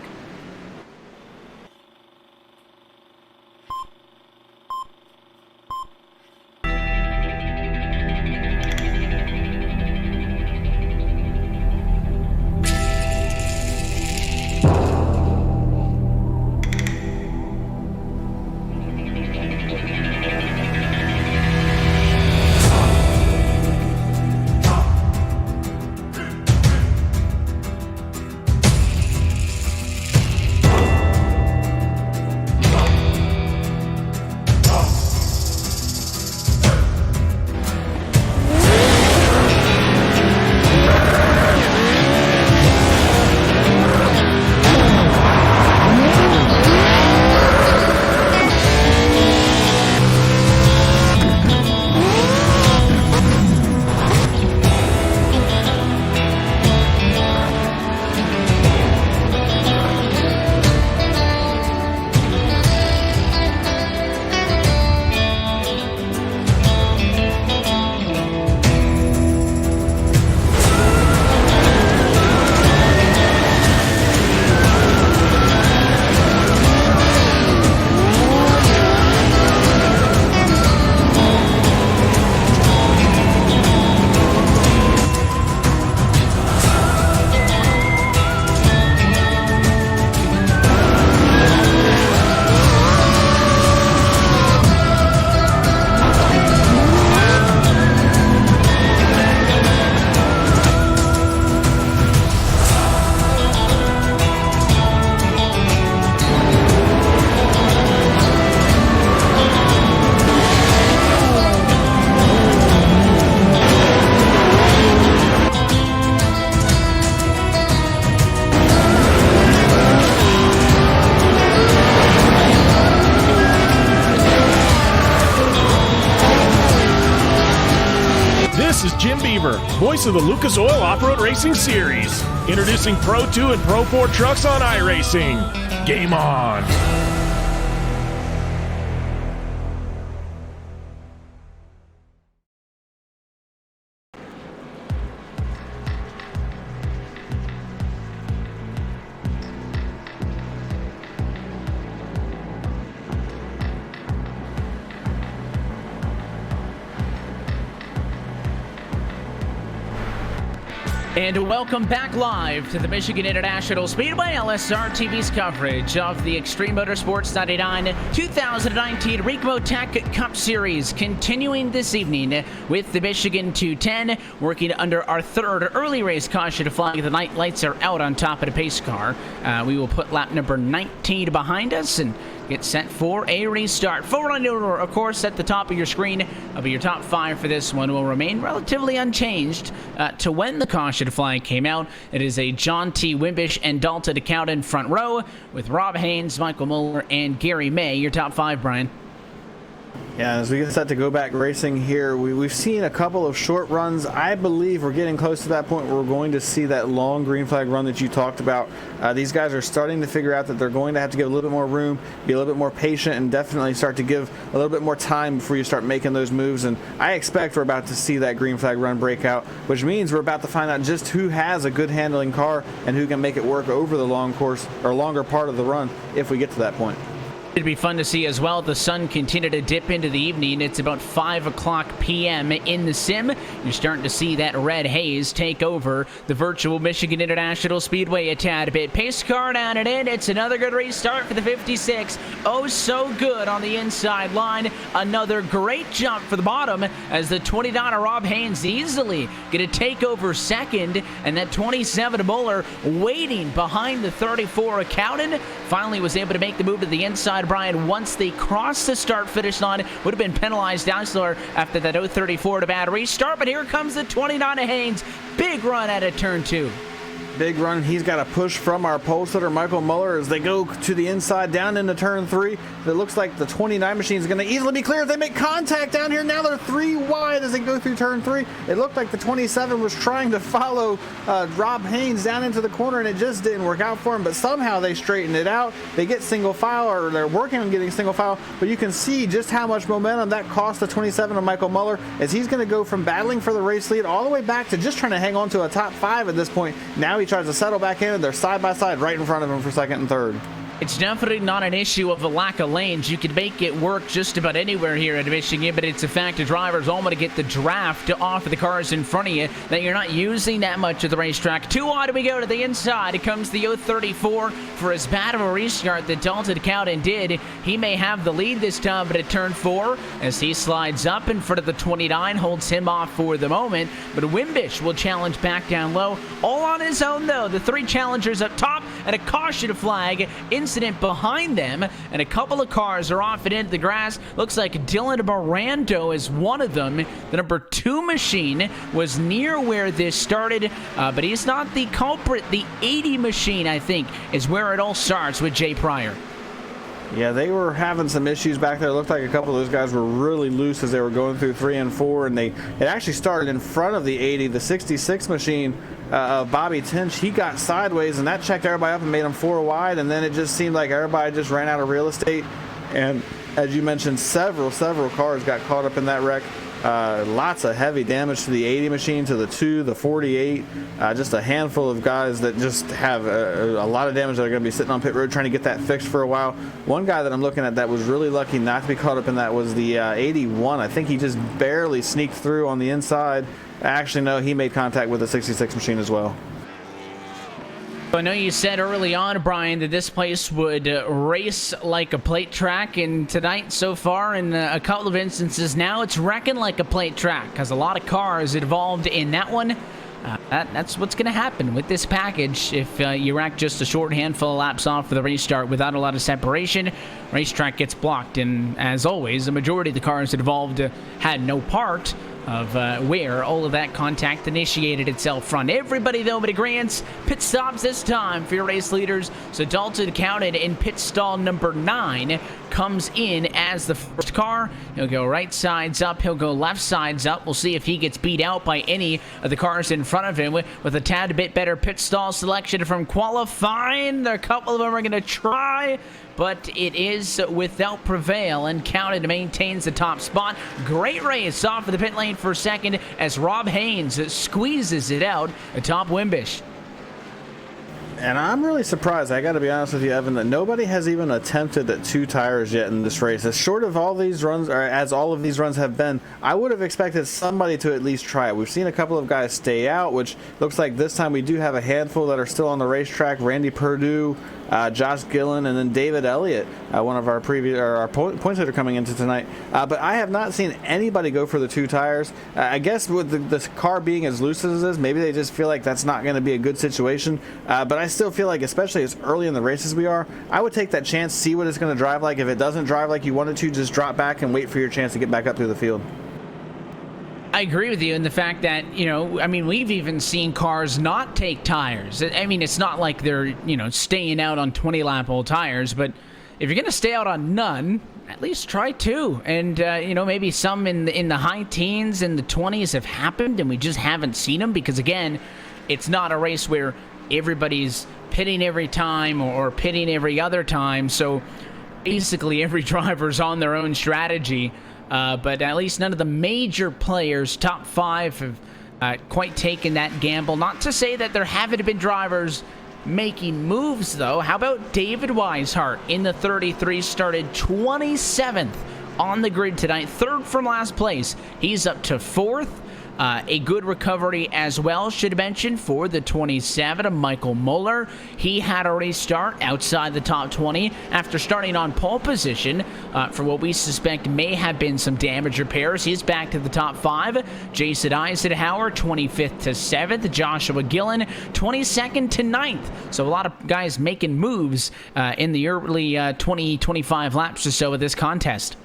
[SPEAKER 3] This is Jim Beaver, voice of the Lucas Oil Off-Road Racing Series, introducing Pro 2 and Pro 4 trucks on iRacing. Game on!
[SPEAKER 1] And welcome back live to the Michigan International Speedway LSR TV's coverage of the Extreme Motorsports 99 2019 Ricmotech Cup Series, continuing this evening with the Michigan 210 working under our third early race caution flag. The night lights are out on top of the pace car. We will put lap number 19 behind us and get set for a restart. Forward on order, of course, at the top of your screen. Your top 5 for this one will remain relatively unchanged to when the caution flag came out. It is a John T. Wimbish and Dalton DeCount in front row with Rob Haynes, Michael Muller, and Gary May. Your top 5, Brian.
[SPEAKER 2] Yeah, as we get set to go back racing here, we've seen a couple of short runs. I believe we're getting close to that point where we're going to see that long green flag run that you talked about. These guys are starting to figure out that they're going to have to give a little bit more room, be a little bit more patient, and definitely start to give a little bit more time before you start making those moves. And I expect we're about to see that green flag run break out, which means we're about to find out just who has a good handling car and who can make it work over the long course or longer part of the run if we get to that point.
[SPEAKER 1] It'd be fun to see as well. The sun continue to dip into the evening. It's about 5 o'clock p.m. in the sim. You're starting to see that red haze take over the virtual Michigan International Speedway a tad bit. Pace car down and in. It's another good restart for the 56. Oh, so good on the inside line. Another great jump for the bottom as the 29 of Rob Haynes easily going to take over second. And that 27 of Muller waiting behind the 34 of Cowden. Finally was able to make the move to the inside. Brian, once they crossed the start-finish line, would have been penalized down slower after that 034 to bad restart, but here comes the 29 of Haynes. Big run out of turn 2.
[SPEAKER 2] Big run. He's got a push from our pole sitter, Michael Muller, as they go to the inside down into turn 3. It looks like the 29 machine is going to easily be clear. They make contact down here. Now they're 3 wide as they go through turn 3. It looked like the 27 was trying to follow Rob Haynes down into the corner, and it just didn't work out for him. But somehow they straighten it out. They get single file, or they're working on getting single file. But you can see just how much momentum that cost the 27 of Michael Muller, as he's going to go from battling for the race lead all the way back to just trying to hang on to a top 5 at this point. Now he tries to settle back in, and they're side by side right in front of him for second and third.
[SPEAKER 1] It's definitely not an issue of a lack of lanes. You can make it work just about anywhere here at Michigan, but it's a fact that drivers all want to get the draft off of the cars in front of you, that you're not using that much of the racetrack. 2 wide we go to the inside. It comes the 034 for as bad of a restart that Dalton Cowden did. He may have the lead this time, but at turn 4, as he slides up in front of the 29, holds him off for the moment. But Wimbish will challenge back down low. All on his own, though. The 3 challengers up top and a caution flag incident behind them, and a couple of cars are off and into the grass. Looks like Dylan Morando is one of them. The number 2 machine was near where this started, but he's not the culprit. The 80 machine, I think, is where it all starts with Jay Pryor.
[SPEAKER 2] Yeah, they were having some issues back there. It looked like a couple of those guys were really loose as they were going through 3 and 4, and it actually started in front of the 80. The 66 machine of Bobby Tinch, he got sideways, and that checked everybody up and made them 4 wide, and then it just seemed like everybody just ran out of real estate. And as you mentioned, several cars got caught up in that wreck. Lots of heavy damage to the 80 machine, to the 2, the 48, just a handful of guys that just have a lot of damage that are going to be sitting on pit road trying to get that fixed for a while. One guy that I'm looking at that was really lucky not to be caught up in that was the 81. I think he just barely sneaked through on the inside. Actually, no, he made contact with the 66 machine as well.
[SPEAKER 1] I know you said early on, Brian, that this place would race like a plate track, and tonight so far in a couple of instances now it's wrecking like a plate track because a lot of cars involved in that one. That's what's going to happen with this package if you rack just a short handful of laps off for the restart without a lot of separation. Racetrack gets blocked, and as always, the majority of the cars involved had no part of where all of that contact initiated itself from. Everybody, though, but agreeance. Pit stops this time for your race leaders. So Dalton Cowden in pit stall number 9 comes in as the first car. He'll go right sides up. He'll go left sides up. We'll see if he gets beat out by any of the cars in front of him with a tad bit better pit stall selection from qualifying. A couple of them are going to try, but it is without prevail, and Cowden maintains the top spot. Great race off of the pit lane for second as Rob Haynes squeezes it out atop Wimbish.
[SPEAKER 2] And I'm really surprised, I got to be honest with you, Evan, that nobody has even attempted at 2 tires yet in this race. As short of all these runs, or as all of these runs have been, I would have expected somebody to at least try it. We've seen a couple of guys stay out, which looks like this time we do have a handful that are still on the racetrack. Randy Perdue, Josh Gillen, and then David Elliott, one of our points leader coming into tonight. But I have not seen anybody go for the 2 tires. I guess with the car being as loose as it is, maybe they just feel like that's not going to be a good situation. But I still feel like, especially as early in the race as we are, I would take that chance, see what it's going to drive like. If it doesn't drive like you wanted to, just drop back and wait for your chance to get back up through the field.
[SPEAKER 1] I agree with you in the fact that, I mean, we've even seen cars not take tires. I mean, it's not like they're, staying out on 20-lap old tires, but if you're going to stay out on none, at least try 2. And, maybe some in the high teens and the 20s have happened, and we just haven't seen them because, again, it's not a race where everybody's pitting every time or pitting every other time. So basically every driver's on their own strategy. But at least none of the major players, top 5, have quite taken that gamble. Not to say that there haven't been drivers making moves, though. How about David Weishart in the 33, started 27th on the grid tonight, 3rd from last place. He's up to 4th. A good recovery as well, should mention, for the 27 of Michael Muller. He had a restart outside the top 20 after starting on pole position for what we suspect may have been some damage repairs. He's back to the top 5. Jason Eisenhower, 25th to 7th. Joshua Gillen, 22nd to 9th. So a lot of guys making moves in the early 20-25 laps or so of this contest.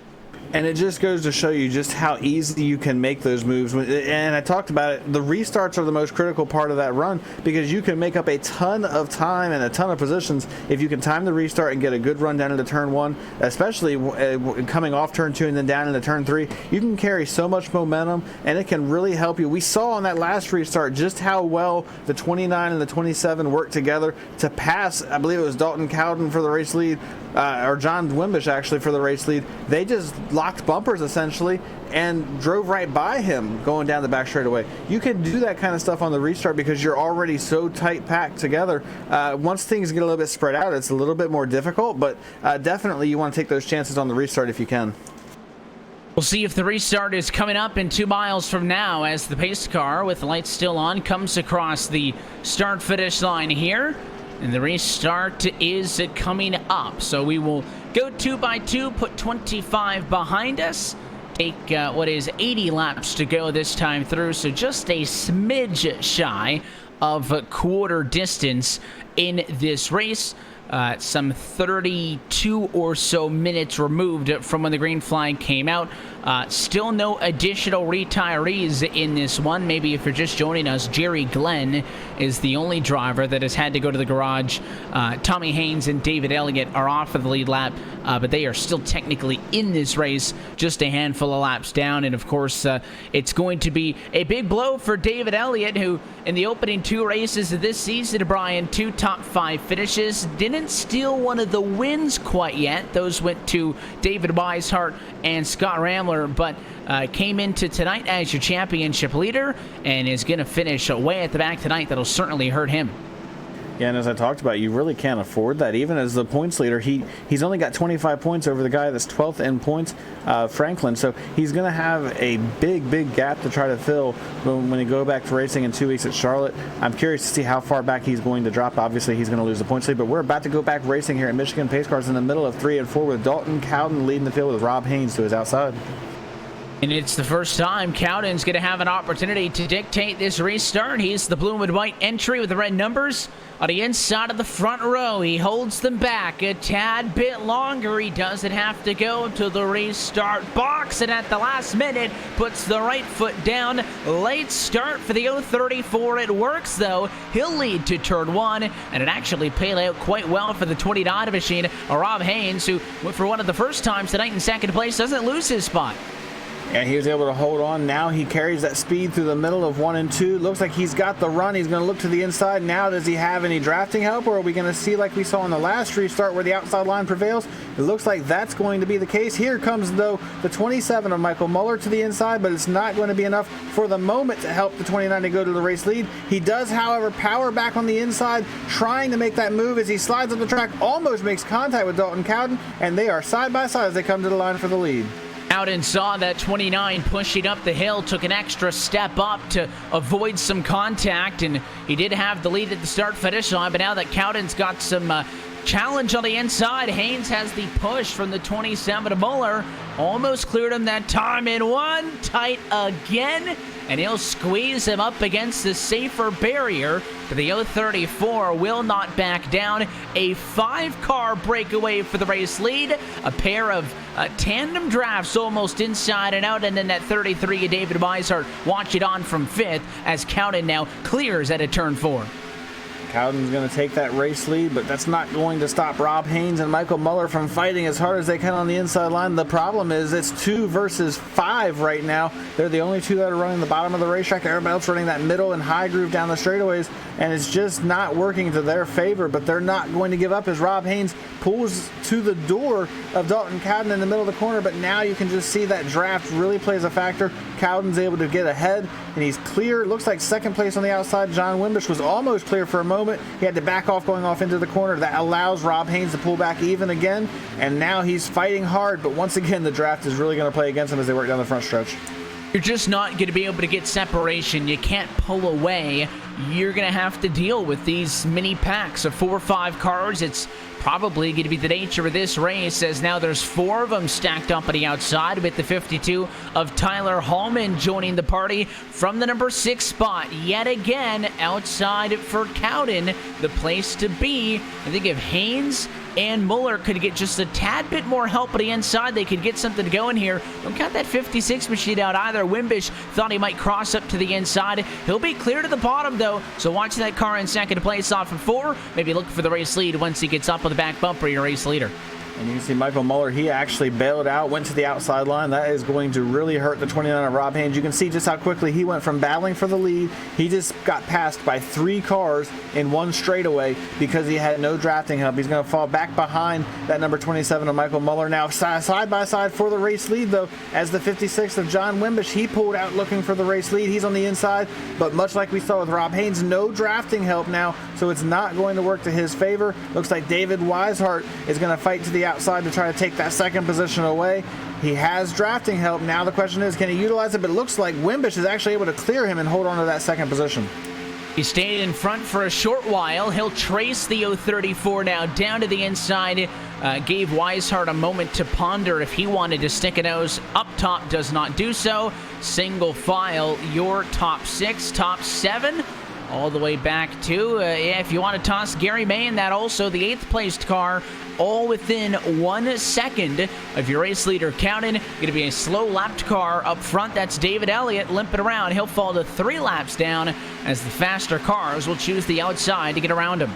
[SPEAKER 2] And it just goes to show you just how easy you can make those moves. And I talked about it, the restarts are the most critical part of that run because you can make up a ton of time and a ton of positions if you can time the restart and get a good run down into turn 1, especially coming off turn 2 and then down into turn 3. You can carry so much momentum, and it can really help you. We saw on that last restart just how well the 29 and the 27 worked together to pass, I believe it was Dalton Cowden for the race lead, or John Wimbish actually for the race lead. They just locked bumpers essentially and drove right by him going down the back straightaway. You can do that kind of stuff on the restart because you're already so tight packed together. Once things get a little bit spread out, it's a little bit more difficult, but definitely you want to take those chances on the restart if you can.
[SPEAKER 1] We'll see if the restart is coming up in 2 miles from now as the pace car, with the lights still on, comes across the start-finish line here. And the restart is coming up. So we will go 2 by 2, put 25 behind us. Take what is 80 laps to go this time through. So just a smidge shy of quarter distance in this race. Some 32 or so minutes removed from when the green flag came out. Still no additional retirees in this one. Maybe if you're just joining us, Jerry Glenn is the only driver that has had to go to the garage. Tommy Haynes and David Elliott are off of the lead lap, but they are still technically in this race, just a handful of laps down. And of course, it's going to be a big blow for David Elliott, who in the opening 2 races of this season, Brian, 2 top 5 finishes, didn't steal one of the wins quite yet. Those went to David Weishart and Scott Ramler, but came into tonight as your championship leader and is going to finish way at the back tonight. That'll certainly hurt him.
[SPEAKER 2] Yeah, and as I talked about, you really can't afford that. Even as the points leader, he's only got 25 points over the guy that's 12th in points, Franklin. So he's going to have a big gap to try to fill when they go back to racing in 2 weeks at Charlotte. I'm curious to see how far back he's going to drop. Obviously, he's going to lose the points lead, but we're about to go back racing here at Michigan. Pace cars in the middle of 3 and 4 with Dalton Cowden leading the field with Rob Haynes to his outside.
[SPEAKER 1] And it's the first time Cowden's going to have an opportunity to dictate this restart. He's the blue and white entry with the red numbers on the inside of the front row. He holds them back a tad bit longer. He doesn't have to go to the restart box, and at the last minute puts the right foot down. Late start for the 034. It works, though. He'll lead to turn 1, and it actually played out quite well for the 29 machine. Rob Haynes, who for one of the first times tonight in second place, doesn't lose his spot.
[SPEAKER 2] And he was able to hold on. Now he carries that speed through the middle of 1 and 2. Looks like he's got the run. He's going to look to the inside. Now, does he have any drafting help, or are we going to see like we saw in the last restart where the outside line prevails? It looks like that's going to be the case. Here comes, though, the 27 of Michael Muller to the inside, but it's not going to be enough for the moment to help the 29 to go to the race lead. He does, however, power back on the inside, trying to make that move as he slides up the track, almost makes contact with Dalton Cowden, and they are side by side as they come to the line for the lead.
[SPEAKER 1] Cowden saw that 29 pushing up the hill, took an extra step up to avoid some contact, and he did have the lead at the start-finish line, but now that Cowden's got some challenge on the inside, Haynes has the push from the 27 of Muller, almost cleared him that time in one, tight again, and he'll squeeze him up against the safer barrier. But the 034 will not back down. A 5-car breakaway for the race lead. A pair of tandem drafts almost inside and out. And then that 33 of David Weishart watch it on from 5th as Cowden now clears at a turn 4.
[SPEAKER 2] Cowden's going to take that race lead, but that's not going to stop Rob Haynes and Michael Muller from fighting as hard as they can on the inside line. The problem is it's 2 versus 5 right now. They're the only 2 that are running the bottom of the racetrack. Everybody else running that middle and high groove down the straightaways, and it's just not working to their favor, but they're not going to give up as Rob Haynes pulls to the door of Dalton Cowden in the middle of the corner, but now you can just see that draft really plays a factor. Cowden's able to get ahead, and he's clear. It looks like second place on the outside. John Wimbish was almost clear for a moment. He had to back off going off into the corner. That allows Rob Haynes to pull back even again, and now he's fighting hard, but once again the draft is really going to play against him as they work down the front stretch.
[SPEAKER 1] You're just not going to be able to get separation. You can't pull away. You're going to have to deal with these mini packs of 4 or 5 cars. It's probably going to be the nature of this race, as now there's 4 of them stacked up on the outside, with the 52 of Tyler Hallman joining the party from the number 6 spot. Yet again, outside for Cowden, the place to be. I think if Haynes and Muller could get just a tad bit more help on the inside, they could get something going here. Don't count that 56 machine out either. Wimbish thought he might cross up to the inside. He'll be clear to the bottom, though, so watch that car in second place off of 4. Maybe look for the race lead once he gets up on the back bumper, your race leader.
[SPEAKER 2] And you can see Michael Muller, he actually bailed out, went to the outside line. That is going to really hurt the 29 of Rob Haynes. You can see just how quickly he went from battling for the lead. He just got passed by 3 cars in one straightaway because he had no drafting help. He's going to fall back behind that number 27 of Michael Muller. Now side by side for the race lead, though, as the 56 of John Wimbish, he pulled out looking for the race lead. He's on the inside, but much like we saw with Rob Haynes, no drafting help now, so it's not going to work to his favor. Looks like David Weishart is going to fight to the outside to try to take that second position away. He has drafting help. Now the question is, can he utilize it? But it looks like Wimbish is actually able to clear him and hold on to that second position.
[SPEAKER 1] He stayed in front for a short while. He'll trace the 034 now down to the inside. Gave Weishart a moment to ponder if he wanted to stick a nose up top. Does not do so. Single file, your top 6, top 7. All the way back to, if you want to toss Gary May in that also, the 8th placed car, all within 1 second of your race leader Cowden. Going to be a slow lapped car up front. That's David Elliott limping around. He'll fall to 3 laps down as the faster cars will choose the outside to get around him.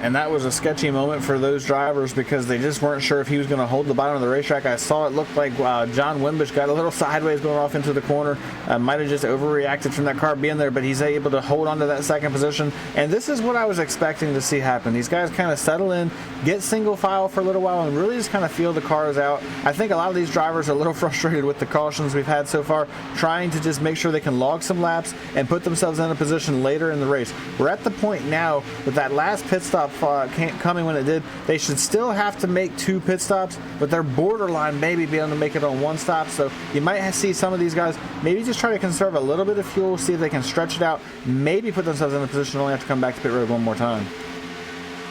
[SPEAKER 2] And that was a sketchy moment for those drivers because they just weren't sure if he was going to hold the bottom of the racetrack. I saw it looked like John Wimbish got a little sideways going off into the corner. Might have just overreacted from that car being there, but he's able to hold on to that second position. And this is what I was expecting to see happen. These guys kind of settle in, get single file for a little while, and really just kind of feel the cars out. I think a lot of these drivers are a little frustrated with the cautions we've had so far, trying to just make sure they can log some laps and put themselves in a position later in the race. We're at the point now with that last pit stop coming when it did, they should still have to make 2 pit stops, but they're borderline maybe being able to make it on 1 stop. So you might see some of these guys maybe just try to conserve a little bit of fuel, see if they can stretch it out, maybe put themselves in a position to only have to come back to pit road one more time.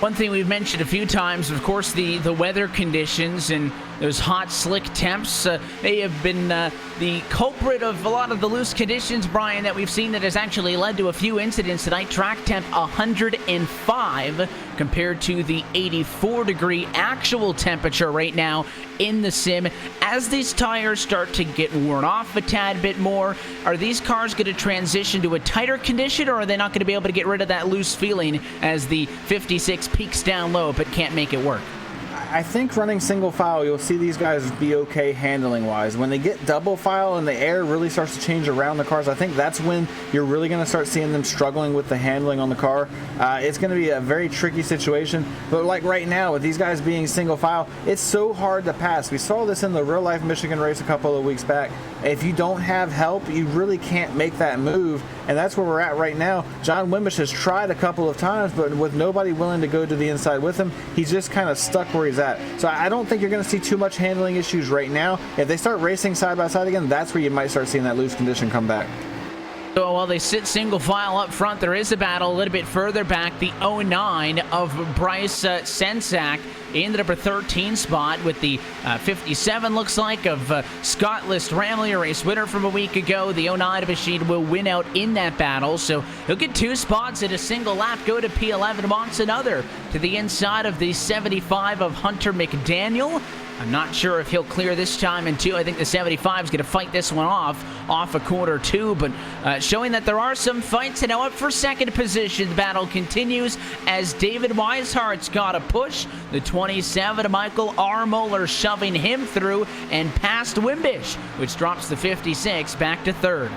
[SPEAKER 1] One thing we've mentioned a few times, of course, the weather conditions and those hot, slick temps. They have been the culprit of a lot of the loose conditions, Brian, that we've seen that has actually led to a few incidents tonight. Track temp 105 compared to the 84-degree actual temperature right now in the sim. As these tires start to get worn off a tad bit more, are these cars going to transition to a tighter condition, or are they not going to be able to get rid of that loose feeling as the 56 peaks down low but can't make it work?
[SPEAKER 2] I think running single file, you'll see these guys be okay handling wise. When they get double file and the air really starts to change around the cars, I think that's when you're really going to start seeing them struggling with the handling on the car. It's going to be a very tricky situation, but like right now with these guys being single file, it's so hard to pass. We saw this in the real life Michigan race a couple of weeks back. If you don't have help, you really can't make that move, and that's where we're at right now. John Wimbish has tried a couple of times, but with nobody willing to go to the inside with him, he's just kind of stuck where he's at. So I don't think you're going to see too much handling issues right now. If they start racing side by side again, that's where you might start seeing that loose condition come back.
[SPEAKER 1] So while they sit single file up front, there is a battle a little bit further back. The 09 of Bryce Sensak in the number 13 spot with the 57, looks like, of Scott List-Ramley, a race winner from a week ago. The 09 of Rashid will win out in that battle, so he'll get 2 spots in a single lap, go to P11, wants another to the inside of the 75 of Hunter McDaniel. I'm not sure if he'll clear this time in 2. I think the 75 is going to fight this one off a corner 2, but showing that there are some fights. And now up for second position. The battle continues as David Weishart's got a push. The 27, Michael R. Moeller, shoving him through and past Wimbish, which drops the 56 back to third.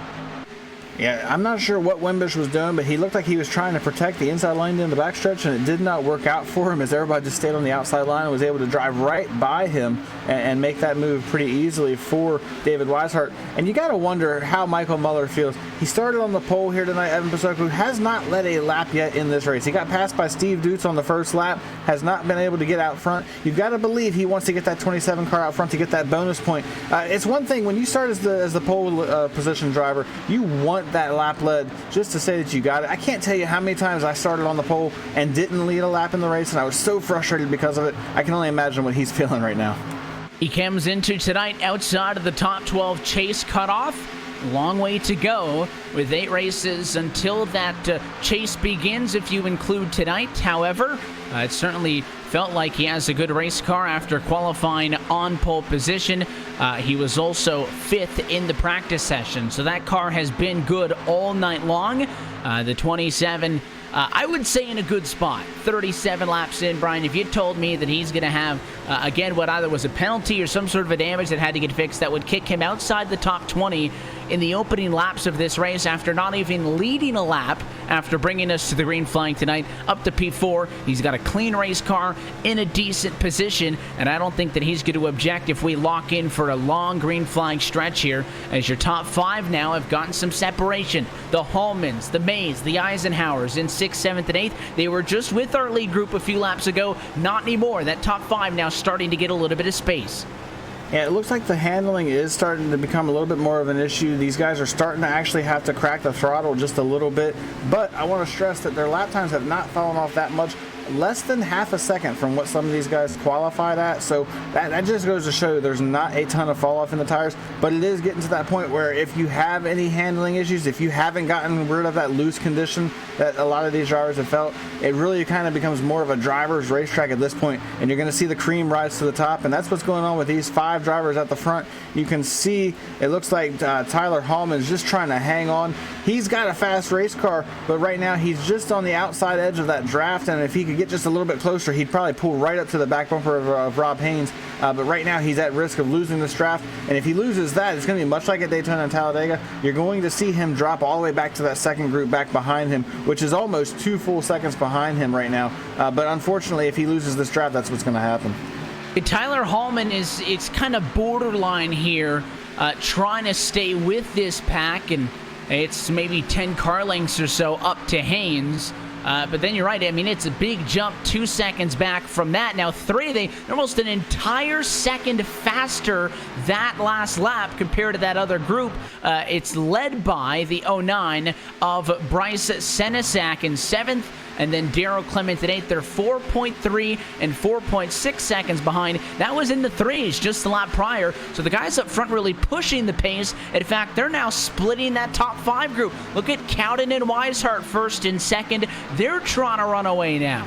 [SPEAKER 2] Yeah, I'm not sure what Wimbish was doing, but he looked like he was trying to protect the inside line in the backstretch, and it did not work out for him as everybody just stayed on the outside line and was able to drive right by him and make that move pretty easily for David Weishart. And you got to wonder how Michael Muller feels. He started on the pole here tonight. Evan Pasoku has not led a lap yet in this race. He got passed by Steve Dutz on the first lap, has not been able to get out front. You've got to believe he wants to get that 27 car out front to get that bonus point. It's one thing when you start as the pole position driver, you want that lap led just to say that you got it. I can't tell you how many times I started on the pole and didn't lead a lap in the race, and I was so frustrated because of it. I can only imagine what he's feeling right now.
[SPEAKER 1] He comes into tonight outside of the top 12 chase cutoff. Long way to go with 8 races until that chase begins, if you include tonight. However, it certainly felt like he has a good race car after qualifying on pole position. He was also 5th in the practice session, so that car has been good all night long. The 27, I would say in a good spot. 37 laps in, Brian. If you told me that he's going to have, again, what either was a penalty or some sort of a damage that had to get fixed that would kick him outside the top 20 in the opening laps of this race after not even leading a lap after bringing us to the green flag tonight up to P4. He's got a clean race car in a decent position, and I don't think that he's going to object if we lock in for a long green flag stretch here, as your top 5 now have gotten some separation. The Hallmans, the Mays, the Eisenhowers in 6th, 7th, and 8th. They were just with our lead group a few laps ago. Not anymore. That top 5 now starting to get a little bit of space.
[SPEAKER 2] Yeah, it looks like the handling is starting to become a little bit more of an issue. These guys are starting to actually have to crack the throttle just a little bit, but I want to stress that their lap times have not fallen off that much. Less than half a second from what some of these guys qualified at, so that just goes to show there's not a ton of fall off in the tires, but it is getting to that point where if you have any handling issues, if you haven't gotten rid of that loose condition that a lot of these drivers have felt, it really kind of becomes more of a driver's racetrack at this point, and you're going to see the cream rise to the top, and that's what's going on with these 5 drivers at the front. You can see it looks like Tyler Hallman is just trying to hang on. He's got a fast race car, but right now he's just on the outside edge of that draft, and if he could get just a little bit closer, he'd probably pull right up to the back bumper of Rob Haynes. But right now he's at risk of losing this draft, and if he loses that, it's going to be much like at Daytona and Talladega. You're going to see him drop all the way back to that second group back behind him, which is almost 2 full seconds behind him right now. But unfortunately, if he loses this draft, that's what's going to happen.
[SPEAKER 1] Tyler Hallman it's kind of borderline here, trying to stay with this pack, and it's maybe 10 car lengths or so up to Haynes. But then you're right. I mean, it's a big jump, 2 seconds back from that. Now, they're almost an entire second faster that last lap compared to that other group. It's led by the 09 of Bryce Senesac in 7th, and then Darrell Clement at 8th. They're 4.3 and 4.6 seconds behind. That was in the 3s just the lap prior. So the guys up front really pushing the pace. In fact, they're now splitting that top 5 group. Look at Cowden and Weishart first and second. They're trying to run away now.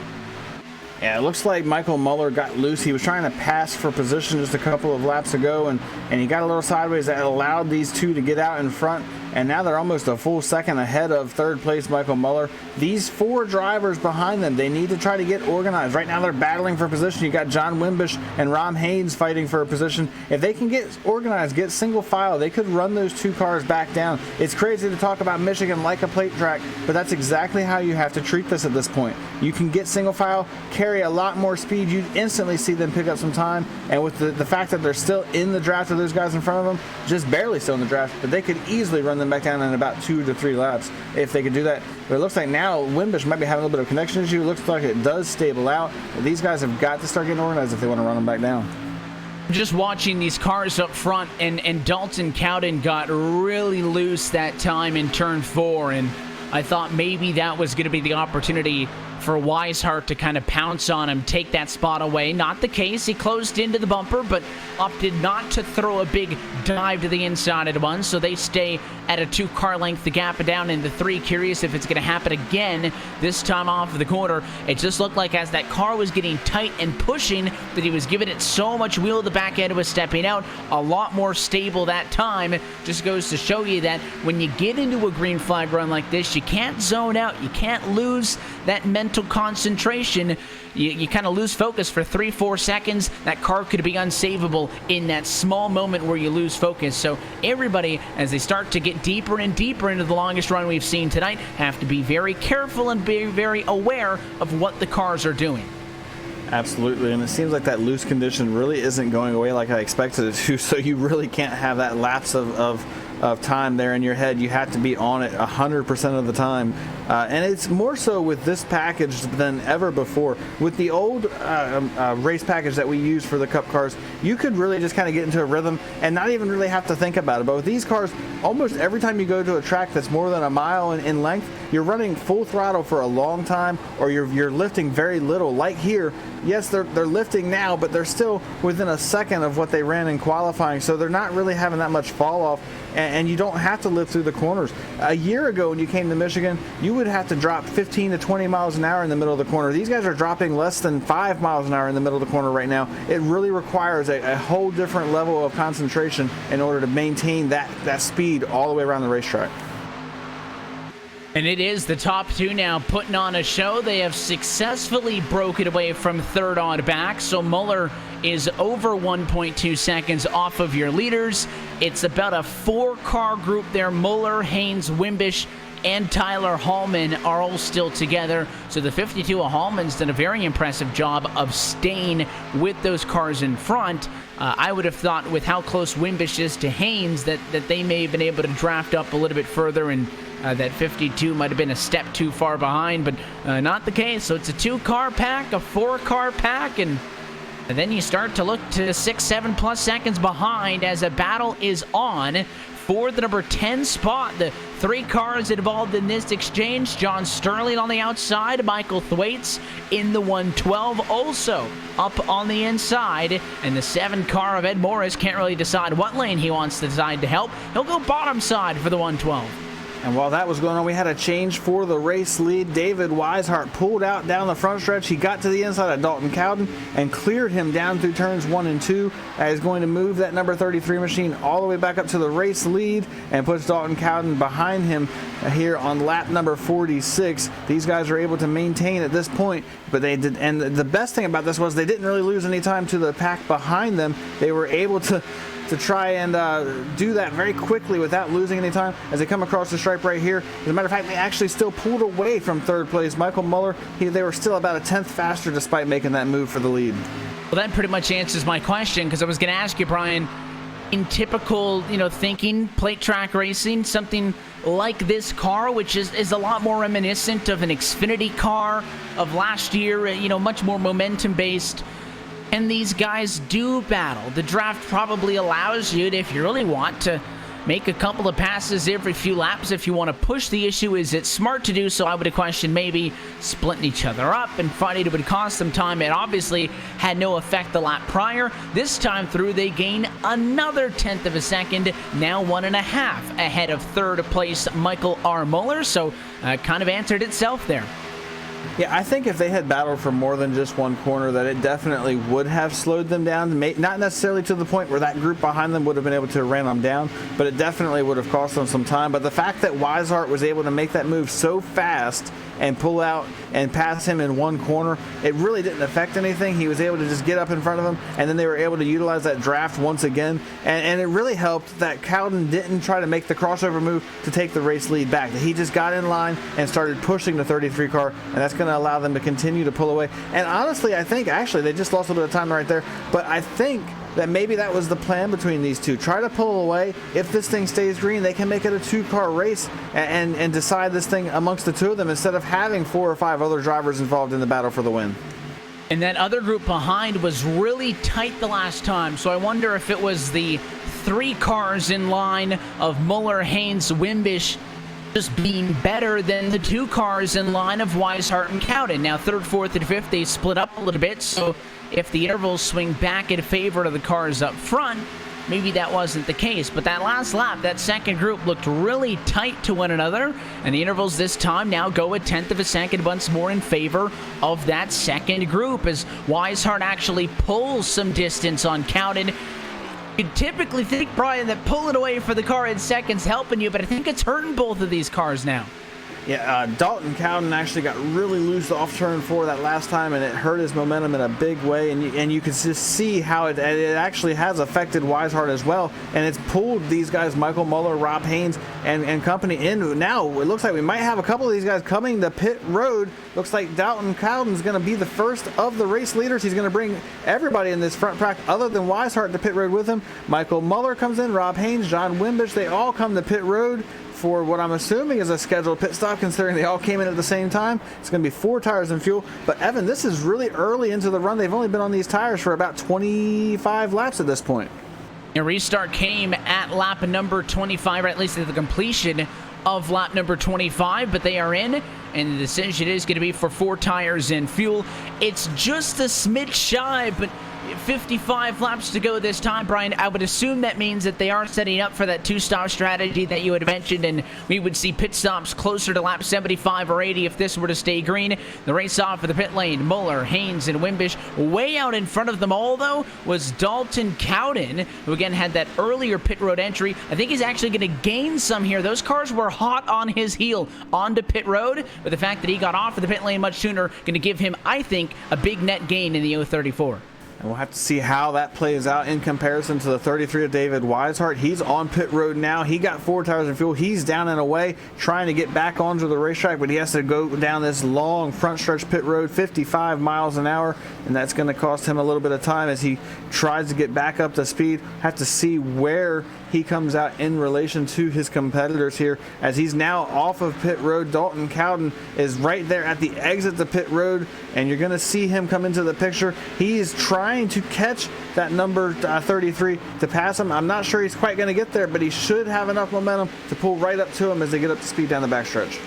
[SPEAKER 2] Yeah, it looks like Michael Muller got loose. He was trying to pass for position just a couple of laps ago, and he got a little sideways that allowed these 2 to get out in front. and now they're almost a full second ahead of third place Michael Muller. These 4 drivers behind them, they need to try to get organized. Right now they're battling for position. You got John Wimbish and Rom Haynes fighting for a position. If they can get organized, get single file, they could run those 2 cars back down. It's crazy to talk about Michigan like a plate track, but that's exactly how you have to treat this at this point. You can get single file, carry a lot more speed, you instantly see them pick up some time, and with the fact that they're still in the draft of those guys in front of them, just barely still in the draft, but they could easily run them back down in about 2 to 3 laps if they could do that. But it looks like now Wimbish might be having a little bit of connection issue. It looks like it does stable out. These guys have got to start getting organized if they want to run them back down.
[SPEAKER 1] Just watching these cars up front, and Dalton Cowden got really loose that time in turn 4, and I thought maybe that was going to be the opportunity for Weishart to kind of pounce on him, take that spot away. Not the case. He closed into the bumper, but opted not to throw a big dive to the inside at once, so they stay at a 2-car length to gap it down into 3. Curious if it's going to happen again, this time off of the corner. It just looked like as that car was getting tight and pushing that he was giving it so much wheel the back end was stepping out. A lot more stable that time. Just goes to show you that when you get into a green flag run like this, you can't zone out. You can't lose that mental concentration. You kind of lose focus for 3-4 seconds. That car could be unsavable in that small moment where you lose focus. So everybody, as they start to get deeper and deeper into the longest run we've seen tonight, have to be very careful and be very aware of what the cars are doing.
[SPEAKER 2] Absolutely, and it seems like that loose condition really isn't going away like I expected it to, so you really can't have that lapse of time there in your head. You have to be on it 100% of the time. And it's more so with this package than ever before. With the old race package that we use for the Cup cars, you could really just kind of get into a rhythm and not even really have to think about it. But with these cars, almost every time you go to a track that's more than a mile in length, you're running full throttle for a long time, or you're lifting very little. Like here, yes, they're lifting now, but they're still within a second of what they ran in qualifying, so they're not really having that much fall off, and you don't have to lift through the corners. A year ago when you came to Michigan, you would have to drop 15 to 20 miles an hour in the middle of the corner. These guys are dropping less than 5 miles an hour in the middle of the corner right now. It really requires a whole different level of concentration in order to maintain that speed all the way around the racetrack.
[SPEAKER 1] And it is the top 2 now putting on a show. They have successfully broken away from third on back. So Muller is over 1.2 seconds off of your leaders. It's about a 4-car group there. Muller, Haynes, Wimbish, and Tyler Hallman are all still together. So the 52 of Hallman's done a very impressive job of staying with those cars in front. I would have thought with how close Wimbish is to Haynes that they may have been able to draft up a little bit further, and that 52 might have been a step too far behind, but not the case. So it's a 2-car pack, a 4-car pack, and then you start to look to 6-7 plus seconds behind as a battle is on for the number 10 spot. The 3 cars involved in this exchange: John Sterling on the outside, Michael Thwaites in the 112 also up on the inside, and the 7 car of Ed Morris can't really decide what lane he wants to decide to help. He'll go bottom side for the 112.
[SPEAKER 2] And while that was going on, we had a change for the race lead. David Weishart pulled out down the front stretch. He got to the inside of Dalton Cowden and cleared him down through turns 1 and 2. That is going to move that number 33 machine all the way back up to the race lead and puts Dalton Cowden behind him here on lap number 46. These guys are able to maintain at this point, but they did. And the best thing about this was they didn't really lose any time to the pack behind them. They were able to try and do that very quickly without losing any time as they come across the stripe right here. As a matter of fact, they actually still pulled away from third place. Michael Muller, they were still about a 10th faster despite making that move for the lead.
[SPEAKER 1] Well, that pretty much answers my question, because I was going to ask you, Brian, in typical, thinking, plate track racing, something like this car, which is a lot more reminiscent of an Xfinity car of last year, much more momentum-based, and these guys do battle. The draft probably allows you to, if you really want to, make a couple of passes every few laps if you want to push the issue. Is it smart to do so? I would have questioned maybe splitting each other up and finding it would cost them time. It obviously had no effect the lap prior. This time through, they gain another 1/10 of a second, now 1.5 ahead of third place Michael R. Muller. So kind of answered itself there.
[SPEAKER 2] Yeah, I think if they had battled for more than just one corner, that it definitely would have slowed them down. Not necessarily to the point where that group behind them would have been able to ran them down, but it definitely would have cost them some time. But the fact that Weishart was able to make that move so fast and pull out and pass him in one corner, it really didn't affect anything. He was able to just get up in front of him, and then they were able to utilize that draft once again. And it really helped that Cowden didn't try to make the crossover move to take the race lead back. He just got in line and started pushing the 33 car, and that's going to allow them to continue to pull away. And honestly, I think actually they just lost a little bit of time right there, but I think that maybe that was the plan between these two. Try to pull away. If this thing stays green, they can make it a 2-car race and decide this thing amongst the two of them instead of having 4 or 5 other drivers involved in the battle for the win.
[SPEAKER 1] And that other group behind was really tight the last time, so I wonder if it was the 3 cars in line of Muller, Haynes, Wimbish just being better than the 2 cars in line of Weishart and Cowden. Now, 3rd, 4th, and 5th, they split up a little bit, so if the intervals swing back in favor of the cars up front, maybe that wasn't the case. But that last lap, that second group looked really tight to one another, and the intervals this time now go a 1/10 of a second once more in favor of that second group as Weishart actually pulls some distance on Cowden. You'd typically think, Brian, that pulling away for the car in second's helping you, but I think it's hurting both of these cars now.
[SPEAKER 2] Yeah, Dalton Cowden actually got really loose off turn 4 that last time, and it hurt his momentum in a big way. And you can just see how it actually has affected Weishart as well. And it's pulled these guys, Michael Muller, Rob Haynes, and company in. Now it looks like we might have a couple of these guys coming to pit road. Looks like Dalton Cowden's going to be the first of the race leaders. He's going to bring everybody in this front pack other than Weishart to pit road with him. Michael Muller comes in, Rob Haynes, John Wimbish. They all come to pit road for what I'm assuming is a scheduled pit stop, considering they all came in at the same time. It's going to be 4 tires and fuel. But Evan, this is really early into the run. They've only been on these tires for about 25 laps at this point.
[SPEAKER 1] A restart came at lap number 25, or at least at the completion of lap number 25, but they are in, and the decision is going to be for 4 tires and fuel. It's just a smidge shy, but 55 laps to go this time, Brian. I would assume that means that they are setting up for that 2-stop strategy that you had mentioned, and we would see pit stops closer to lap 75 or 80 if this were to stay green. The race off of the pit lane, Muller, Haynes, and Wimbish. Way out in front of them all, though, was Dalton Cowden, who again had that earlier pit road entry. I think he's actually going to gain some here. Those cars were hot on his heel onto pit road, but the fact that he got off of the pit lane much sooner going to give him, I think, a big net gain in the 034.
[SPEAKER 2] And we'll have to see how that plays out in comparison to the 33 of David Weishart. He's on pit road now. He got 4 tires and fuel. He's down and away trying to get back onto the racetrack, but he has to go down this long front stretch pit road, 55 miles an hour, and that's going to cost him a little bit of time as he tries to get back up to speed. Have to see where he comes out in relation to his competitors here as he's now off of pit road. Dalton Cowden is right there at the exit to pit road, and you're going to see him come into the picture. He is trying to catch that number 33 to pass him. I'm not sure he's quite going to get there, but he should have enough momentum to pull right up to him as they get up to speed down the backstretch.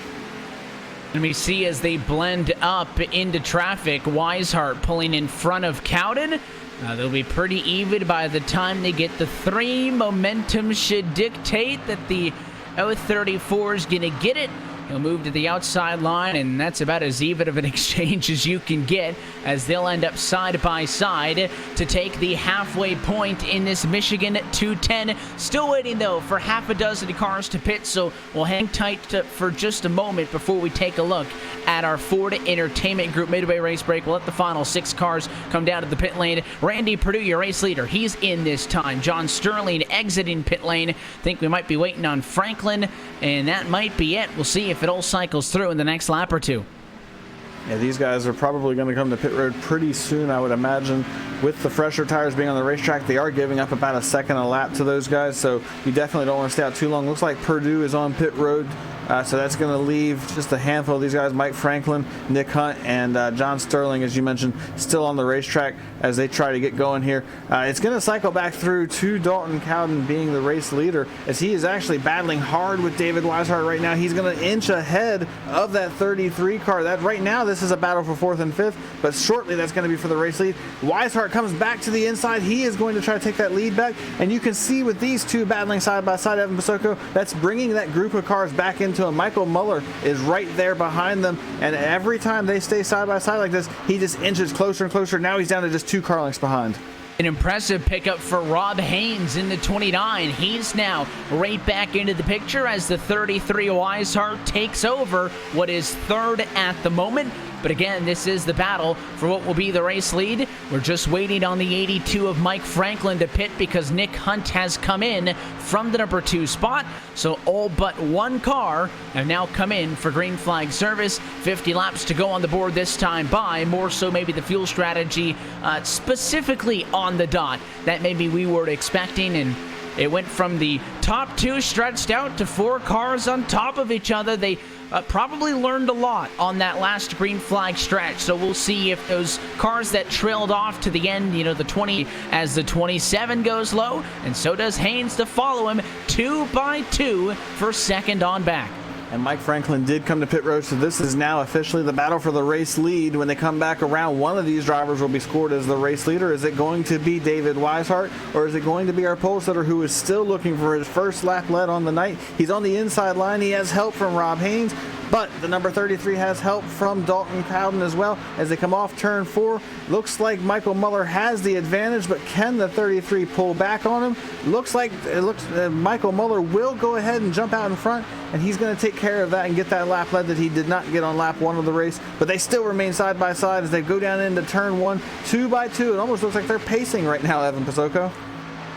[SPEAKER 1] And we see as they blend up into traffic, Weishart pulling in front of Cowden. They'll be pretty even by the time they get the 3. Momentum should dictate that the 034 is going to get it. He'll move to the outside line, and that's about as even of an exchange as you can get as they'll end up side by side to take the halfway point in this Michigan 210. Still waiting, though, for half a dozen cars to pit, so we'll hang tight for just a moment before we take a look at our Ford Entertainment Group midway race break. We'll let the final 6 cars come down to the pit lane. Randy Perdue, your race leader, he's in this time. John Sterling exiting pit lane. Think we might be waiting on Franklin, and that might be it. We'll see if it all cycles through in the next lap or 2.
[SPEAKER 2] Yeah, these guys are probably going to come to pit road pretty soon, I would imagine. With the fresher tires being on the racetrack, they are giving up about a second a lap to those guys, so you definitely don't want to stay out too long. Looks like Perdue is on pit road, so that's going to leave just a handful of these guys. Mike Franklin, Nick Hunt, and John Sterling, as you mentioned, still on the racetrack as they try to get going here. It's going to cycle back through to Dalton Cowden being the race leader, as he is actually battling hard with David Weishart right now. He's going to inch ahead of that 33 car. That right now, this is a battle for 4th and 5th, but shortly that's going to be for the race lead. Weishart comes back to the inside. He is going to try to take that lead back, and you can see with these two battling side by side, Evan Basoko, that's bringing that group of cars back into to him. Michael Muller is right there behind them, and every time they stay side by side like this, he just inches closer and closer. Now he's down to just 2 car lengths behind.
[SPEAKER 1] An impressive pickup for Rob Haynes in the 29. He's now right back into the picture as the 33 Weishart takes over what is third at the moment. But again, this is the battle for what will be the race lead. We're just waiting on the 82 of Mike Franklin to pit because Nick Hunt has come in from the number 2 spot. So all but 1 car have now come in for green flag service. 50 laps to go on the board this time by. More so maybe the fuel strategy specifically on the dot that maybe we were expecting. And it went from the top 2 stretched out to 4 cars on top of each other. They probably learned a lot on that last green flag stretch. So we'll see if those cars that trailed off to the end, the 20 as the 27 goes low, and so does Haynes to follow him 2 by 2 for second on back.
[SPEAKER 2] And Mike Franklin did come to pit road, so this is now officially the battle for the race lead. When they come back around, one of these drivers will be scored as the race leader. Is it going to be David Weishart, or is it going to be our pole sitter who is still looking for his first lap led on the night? He's on the inside line. He has help from Rob Haynes, but the number 33 has help from Dalton Cowden as well. As they come off turn 4, looks like Michael Muller has the advantage, but can the 33 pull back on him? Looks like Michael Muller will go ahead and jump out in front, and he's going to take care of that and get that lap led that he did not get on lap 1 of the race. But they still remain side by side as they go down into turn 1, 2 by 2. It almost looks like they're pacing right now, Evan Pasoko.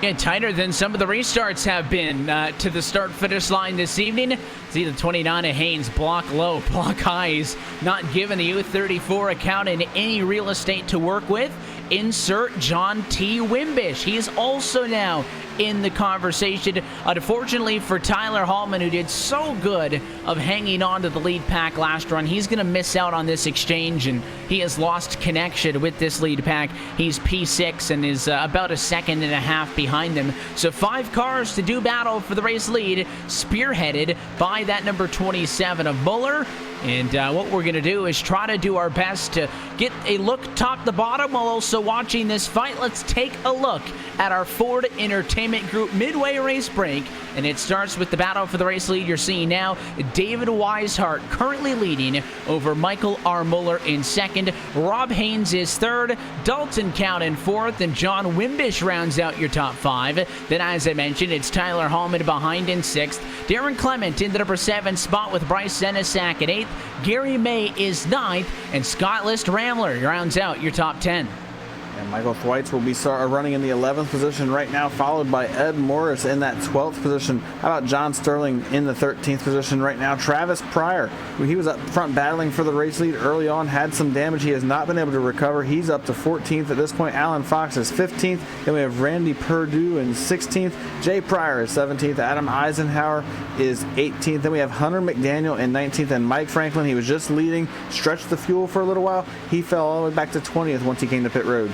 [SPEAKER 1] Yeah, tighter than some of the restarts have been to the start-finish line this evening. See the 29 of Haynes, block low, block high. He's not given the U34 account in any real estate to work with. Insert John T. Wimbish. He's also now in the conversation. Unfortunately for Tyler Hallman, who did so good of hanging on to the lead pack last run, he's going to miss out on this exchange, and he has lost connection with this lead pack. He's P6 and is about a second and a half behind them. So 5 cars to do battle for the race lead, spearheaded by that number 27 of Muller. And what we're going to do is try to do our best to get a look top to bottom while also watching this fight. Let's take a look at our Ford Entertainment Group midway race break. And it starts with the battle for the race lead you're seeing now. David Weishart currently leading over Michael R. Muller in second. Rob Haynes is third. Dalton Cowden fourth. And John Wimbish rounds out your top 5. Then, as I mentioned, it's Tyler Hallman behind in 6th. Darren Clement in the number 7 spot with Bryce Zenesack at 8th. Gary May is 9th. And Scott List Ramler rounds out your top 10.
[SPEAKER 2] And Michael Thwaites will be running in the 11th position right now, followed by Ed Morris in that 12th position. How about John Sterling in the 13th position right now? Travis Pryor, he was up front battling for the race lead early on, had some damage. He has not been able to recover. He's up to 14th at this point. Alan Fox is 15th. Then we have Randy Perdue in 16th. Jay Pryor is 17th. Adam Eisenhower is 18th. Then we have Hunter McDaniel in 19th. And Mike Franklin, he was just leading, stretched the fuel for a little while. He fell all the way back to 20th once he came to pit road.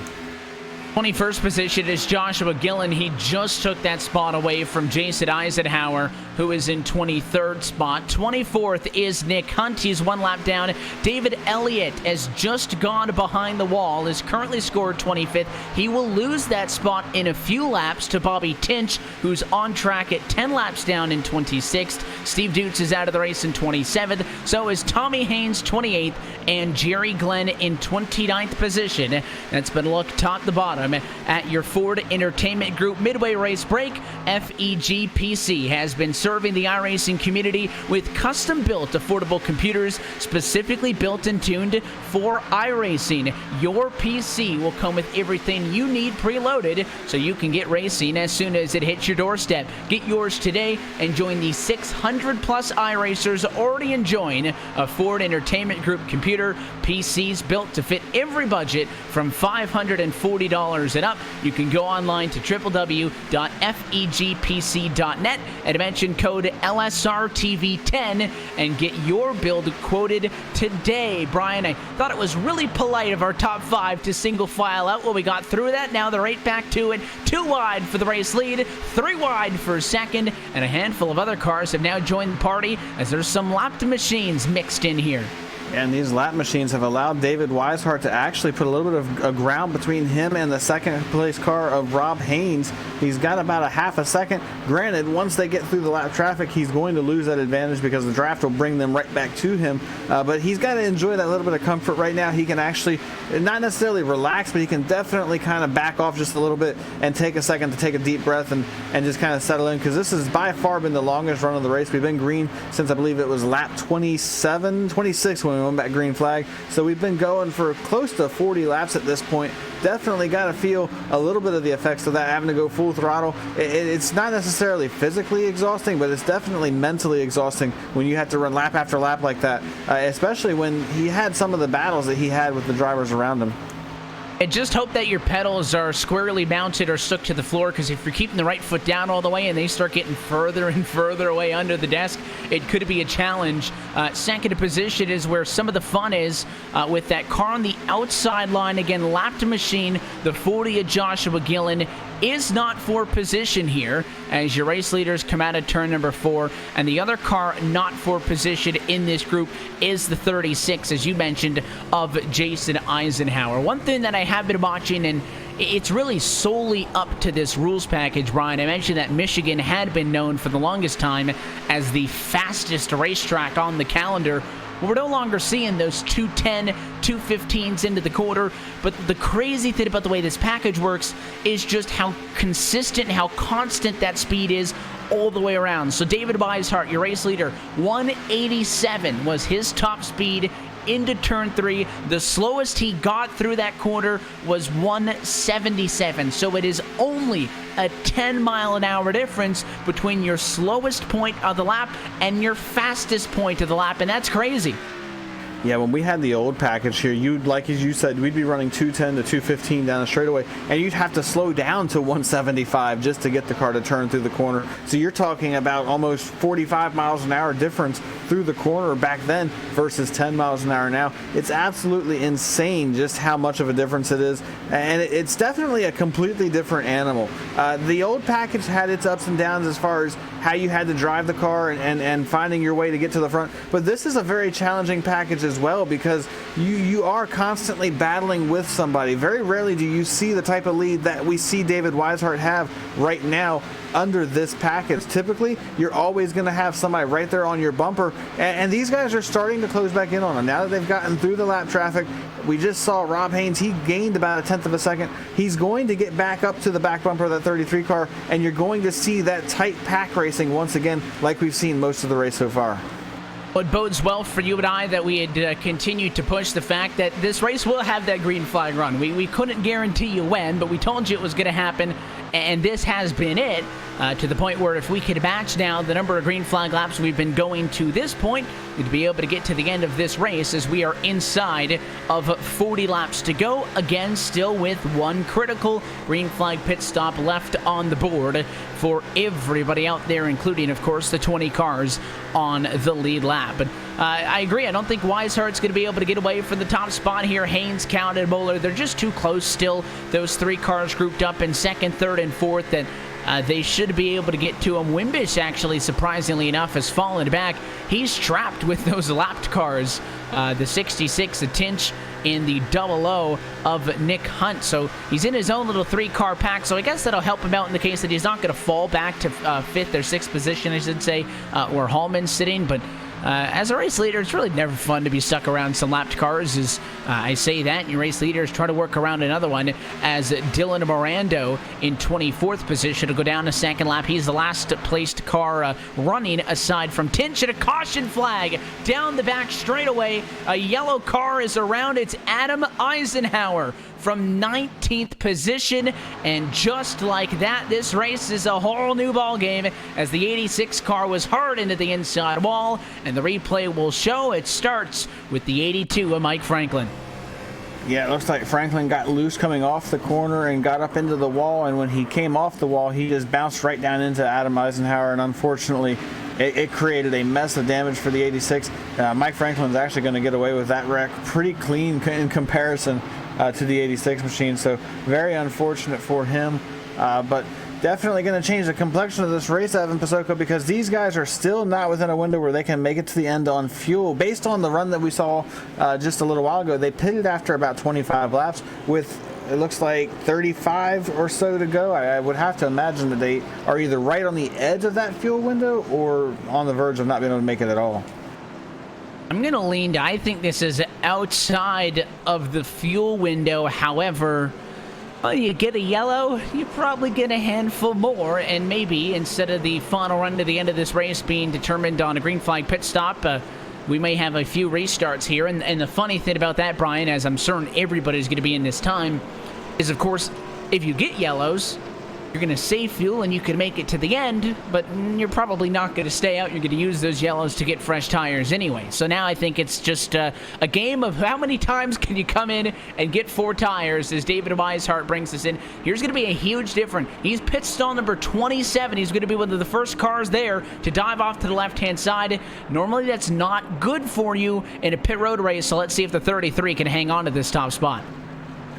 [SPEAKER 1] 21st position is Joshua Gillen. He just took that spot away from Jason Eisenhower, who is in 23rd spot. 24th is Nick Hunt. He's 1 lap down. David Elliott has just gone behind the wall, is currently scored 25th. He will lose that spot in a few laps to Bobby Tinch, who's on track at 10 laps down in 26th. Steve Dutz is out of the race in 27th. So is Tommy Haynes, 28th, and Jerry Glenn in 29th position. That's been a look top to bottom at your Ford Entertainment Group midway race break. FEGPC has been serving the iRacing community with custom-built affordable computers specifically built and tuned for iRacing. Your PC will come with everything you need preloaded so you can get racing as soon as it hits your doorstep. Get yours today and join the 600-plus iRacers already enjoying a Ford Entertainment Group computer. PCs built to fit every budget from $540 and up. You can go online to www.fegpc.net and mention code LSRTV10 and get your build quoted today. Brian, I thought it was really polite of our top 5 to single file out. Well, we got through that. Now they're right back to it. 2 wide for the race lead, 3 wide for second, and a handful of other cars have now joined the party as there's some lapped machines mixed in here.
[SPEAKER 2] And these lap machines have allowed David Weishart to actually put a little bit of a ground between him and the second place car of Rob Haynes. He's got about a half a second. Granted, once they get through the lap traffic, he's going to lose that advantage because the draft will bring them right back to him. But he's got to enjoy that little bit of comfort right now. He can actually, not necessarily relax, but he can definitely kind of back off just a little bit and take a second to take a deep breath and just kind of settle in, because this has by far been the longest run of the race. We've been green since I believe it was lap 26 when we went back green flag. So we've been going for close to 40 laps at this point. Definitely got to feel a little bit of the effects of that, having to go full throttle. It's not necessarily physically exhausting, but it's definitely mentally exhausting when you have to run lap after lap like that, especially when he had some of the battles that he had with the drivers around him.
[SPEAKER 1] And just hope that your pedals are squarely mounted or stuck to the floor, because if you're keeping the right foot down all the way and they start getting further and further away under the desk, it could be a challenge. Second position is where some of the fun is with that car on the outside line. Again, lapped machine, the 40 of Joshua Gillen is not for position here as your race leaders come out of turn number 4, and the other car not for position in this group is the 36, as you mentioned, of Jason Eisenhower. One thing that I have been watching, and it's really solely up to this rules package, Brian. I mentioned that Michigan had been known for the longest time as the fastest racetrack on the calendar. We're no longer seeing those 210, 215s into the quarter, but the crazy thing about the way this package works is just how consistent, how constant that speed is all the way around. So David Weishart, your race leader, 187 was his top speed into turn 3. The slowest he got through that corner was 177. So it is only a 10-mile-an-hour difference between your slowest point of the lap and your fastest point of the lap, and that's crazy.
[SPEAKER 2] Yeah, when we had the old package here, like as you said, we'd be running 210 to 215 down the straightaway, and you'd have to slow down to 175 just to get the car to turn through the corner. So you're talking about almost 45 miles an hour difference through the corner back then versus 10 miles an hour now. It's absolutely insane just how much of a difference it is, and it's definitely a completely different animal. The old package had its ups and downs as far as how you had to drive the car and finding your way to get to the front, but this is a very challenging package as well, because you are constantly battling with somebody. Very rarely do you see the type of lead that we see David Weishart have right now under this package. Typically, you're always going to have somebody right there on your bumper, and these guys are starting to close back in on them. Now that they've gotten through the lap traffic, we just saw Rob Haynes, he gained about a tenth of a second. He's going to get back up to the back bumper of that 33 car, and you're going to see that tight pack racing once again like we've seen most of the race so far.
[SPEAKER 1] It bodes well for you and I that we had continued to push the fact that this race will have that green flag run. We couldn't guarantee you when, but we told you it was going to happen, and this has been it, to the point where if we could match now the number of green flag laps we've been going to this point, we'd be able to get to the end of this race as we are inside of 40 laps to go. Again, still with one critical green flag pit stop left on the board for everybody out there, including, of course, the 20 cars on the lead lap. But I agree. I don't think Weishart's going to be able to get away from the top spot here. Haynes, Count, and Moeller, they're just too close still. Those 3 cars grouped up in second, third, and fourth, that they should be able to get to him. Wimbish, actually, surprisingly enough, has fallen back. He's trapped with those lapped cars, the 66, the Tinch, in the 00 of Nick Hunt. So he's in his own little 3-car pack, so I guess that'll help him out in the case that he's not going to fall back to 5th or 6th position, I should say, where Hallman's sitting. But as a race leader, it's really never fun to be stuck around some lapped cars. As I say that, and your race leaders try to work around another one, as Dylan Morando in 24th position to go down a second lap. He's the last placed car running aside from Tinch, and a caution flag down the back straightaway. A yellow car is around. It's Adam Eisenhower from 19th position, and just like that, this race is a whole new ball game as the 86 car was hard into the inside wall, and the replay will show it starts with the 82 of Mike Franklin.
[SPEAKER 2] Yeah, it looks like Franklin got loose coming off the corner and got up into the wall, and when he came off the wall, he just bounced right down into Adam Eisenhower, and unfortunately, it created a mess of damage for the 86. Mike Franklin's actually going to get away with that wreck pretty clean in comparison to the 86 machine, so very unfortunate for him. But definitely going to change the complexion of this race, Evan Pasoko, because these guys are still not within a window where they can make it to the end on fuel. Based on the run that we saw just a little while ago, they pitted after about 25 laps with, it looks like, 35 or so to go. I would have to imagine that they are either right on the edge of that fuel window or on the verge of not being able to make it at all.
[SPEAKER 1] I'm going to lean to, I think this is outside of the fuel window. However, well, you get a yellow, you probably get a handful more, and maybe instead of the final run to the end of this race being determined on a green flag pit stop, we may have a few restarts here. And the funny thing about that, Brian, as I'm certain everybody's going to be in this time, is, of course, if you get yellows, you're going to save fuel and you can make it to the end, but you're probably not going to stay out. You're going to use those yellows to get fresh tires anyway. So now I think it's just a game of how many times can you come in and get 4 tires as David Weishart brings us in. Here's going to be a huge difference. He's pit stall number 27. He's going to be one of the first cars there to dive off to the left-hand side. Normally that's not good for you in a pit road race, so let's see if the 33 can hang on to this top spot.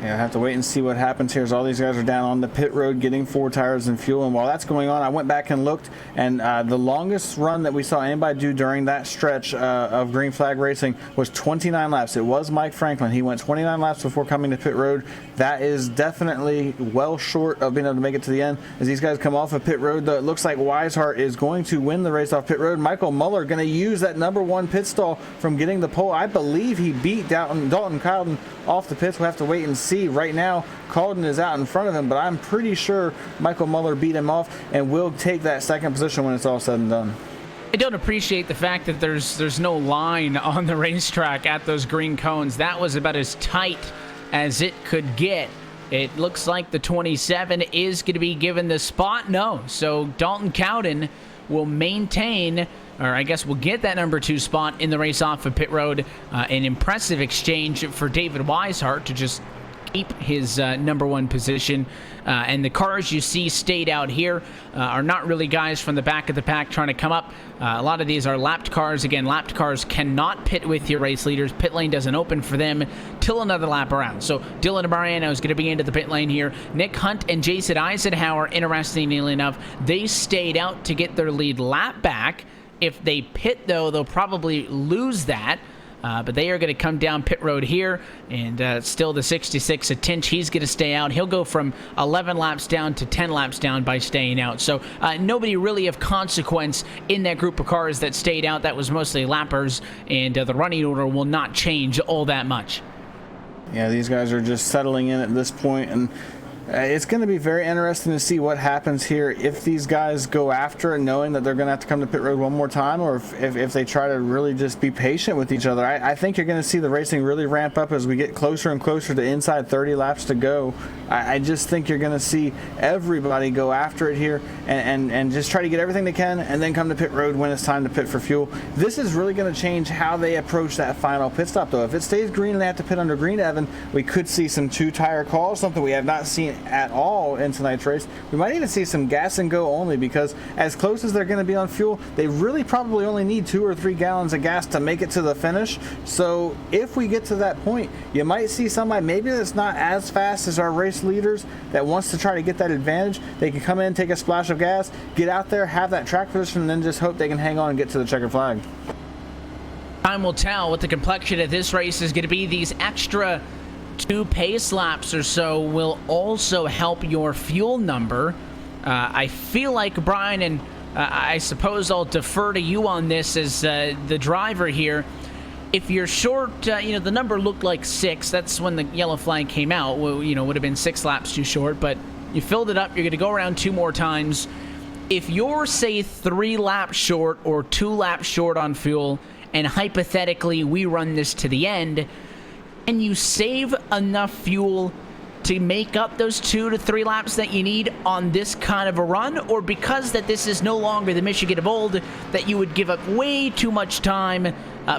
[SPEAKER 2] Yeah, I have to wait and see what happens here as all these guys are down on the pit road getting 4 tires and fuel. And while that's going on, I went back and looked, and the longest run that we saw anybody do during that stretch of green flag racing was 29 laps. It was Mike Franklin. He went 29 laps before coming to pit road. That is definitely well short of being able to make it to the end. As these guys come off of pit road, though, it looks like Weishart is going to win the race off pit road. Michael Muller going to use that #1 pit stall from getting the pole. I believe he beat Dalton Cowden off the pits. We'll have to wait and see. Right now, Caldon is out in front of him, but I'm pretty sure Michael Muller beat him off and will take that second position when it's all said and done.
[SPEAKER 1] I don't appreciate the fact that there's no line on the racetrack at those green cones. That was about as tight as it could get. It looks like the 27 is going to be given the spot. No, so Dalton Cowden will maintain, or I guess we'll get that #2 spot in the race off of pit road. An impressive exchange for David Weishart to just keep his #1 position. And the cars you see stayed out here are not really guys from the back of the pack trying to come up. A lot of these are lapped cars. Again, lapped cars cannot pit with your race leaders. Pit lane doesn't open for them till another lap around. So Dylan Mariano is going to be into the pit lane here. Nick Hunt and Jason Eisenhower, interestingly enough, they stayed out to get their lead lap back. If they pit, though, they'll probably lose that. But they are going to come down pit road here, and still the 66 at Tinch. He's going to stay out. He'll go from 11 laps down to 10 laps down by staying out. So nobody really of consequence in that group of cars that stayed out. That was mostly lappers, and the running order will not change all that much.
[SPEAKER 2] Yeah, these guys are just settling in at this point, and it's going to be very interesting to see what happens here if these guys go after it knowing that they're going to have to come to pit road one more time, or if they try to really just be patient with each other. I think you're going to see the racing really ramp up as we get closer and closer to inside 30 laps to go. I just think you're going to see everybody go after it here and just try to get everything they can and then come to pit road when it's time to pit for fuel. This is really going to change how they approach that final pit stop, though. If it stays green and they have to pit under green, Evan, we could see some 2-tire calls, something we have not seen at all in tonight's race. We might even see some gas and go only, because as close as they're going to be on fuel, they really probably only need 2 or 3 gallons of gas to make it to the finish. So if we get to that point, you might see somebody maybe that's not as fast as our race leaders that wants to try to get that advantage. They can come in, take a splash of gas, get out there, have that track position, and then just hope they can hang on and get to the checkered flag.
[SPEAKER 1] Time will tell what the complexion of this race is going to be. These extra 2 pace laps or so will also help your fuel number. I feel like, Brian, and I suppose I'll defer to you on this as the driver here. If you're short, the number looked like 6. That's when the yellow flag came out. Well, would have been 6 laps too short, but you filled it up. You're going to go around 2 more times. If you're, say, 3 laps short or 2 laps short on fuel, and hypothetically we run this to the end, and you save enough fuel to make up those 2 to 3 laps that you need on this kind of a run, or because that this is no longer the Michigan of old, that you would give up way too much time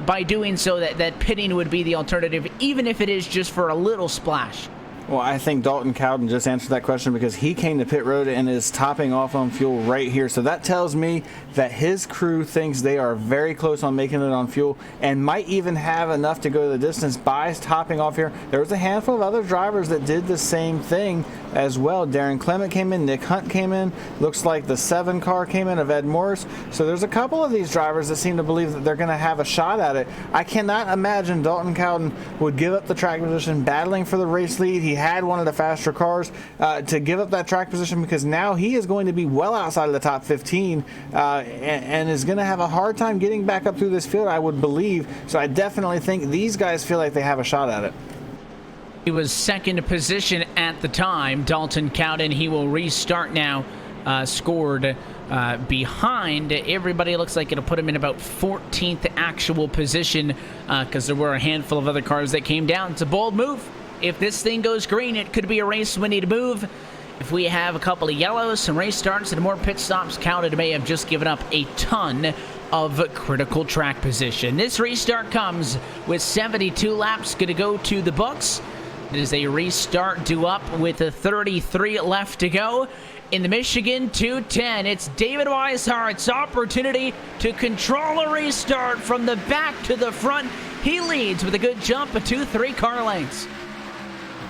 [SPEAKER 1] by doing so, that pitting would be the alternative, even if it is just for a little splash?
[SPEAKER 2] Well, I think Dalton Cowden just answered that question because he came to pit road and is topping off on fuel right here. So that tells me that his crew thinks they are very close on making it on fuel and might even have enough to go the distance by topping off here. There was a handful of other drivers that did the same thing as well. Darren Clement came in, Nick Hunt came in, looks like the 7 car came in of Ed Morris. So there's a couple of these drivers that seem to believe that they're going to have a shot at it. I cannot imagine Dalton Cowden would give up the track position battling for the race lead. He had one of the faster cars to give up that track position because now he is going to be well outside of the top 15 and is going to have a hard time getting back up through this field, I would believe. So I definitely think these guys feel like they have a shot at it.
[SPEAKER 1] He was second position at the time. Dalton Cowden, he will restart now, scored behind everybody. Looks like it'll put him in about 14th actual position because there were a handful of other cars that came down. It's a bold move. If this thing goes green, it could be a race-winning move. If we have a couple of yellows, some race starts, and more pit stops, Cowden may have just given up a ton of critical track position. This restart comes with 72 laps going to go to the books. It is a restart due up with a 33 left to go. In the Michigan 210, it's David Weishart's opportunity to control a restart from the back to the front. He leads with a good jump of 2-3 car lengths.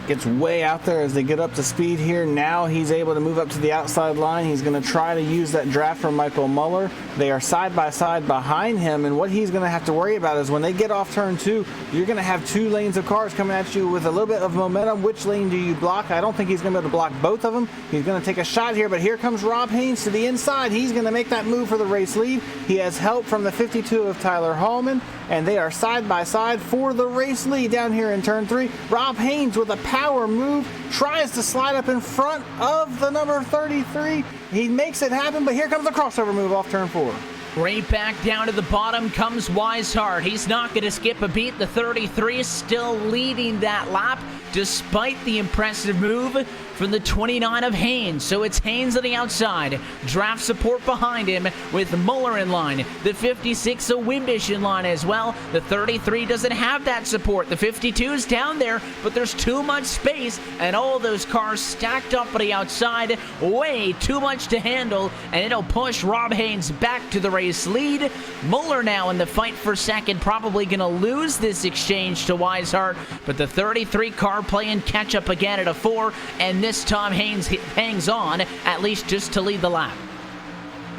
[SPEAKER 2] Gets way out there as they get up to speed here. Now he's able to move up to the outside line. He's going to try to use that draft from Michael Muller. They are side by side behind him, and what he's going to have to worry about is when they get off turn 2, you're going to have 2 lanes of cars coming at you with a little bit of momentum. Which lane do you block? I don't think he's going to be able to block both of them. He's going to take a shot here, but here comes Rob Haynes to the inside. He's going to make that move for the race lead. He has help from the 52 of Tyler Hallman, and they are side by side for the race lead down here in turn 3. Rob Haynes with a power move tries to slide up in front of the number 33. He makes it happen, but here comes the crossover move off turn 4.
[SPEAKER 1] Right back down to the bottom comes Weishart. He's not going to skip a beat. The 33 is still leading that lap despite the impressive move from the 29 of Haynes. So it's Haynes on the outside. Draft support behind him with Muller in line. The 56 of Wimbish in line as well. The 33 doesn't have that support. The 52 is down there, but there's too much space, and all those cars stacked up on the outside. Way too much to handle, and it'll push Rob Haynes back to the race lead. Muller now in the fight for second, probably going to lose this exchange to Weishart, but the 33 car playing catch up again at a 4, and this time Haynes hangs on, at least just to lead the lap.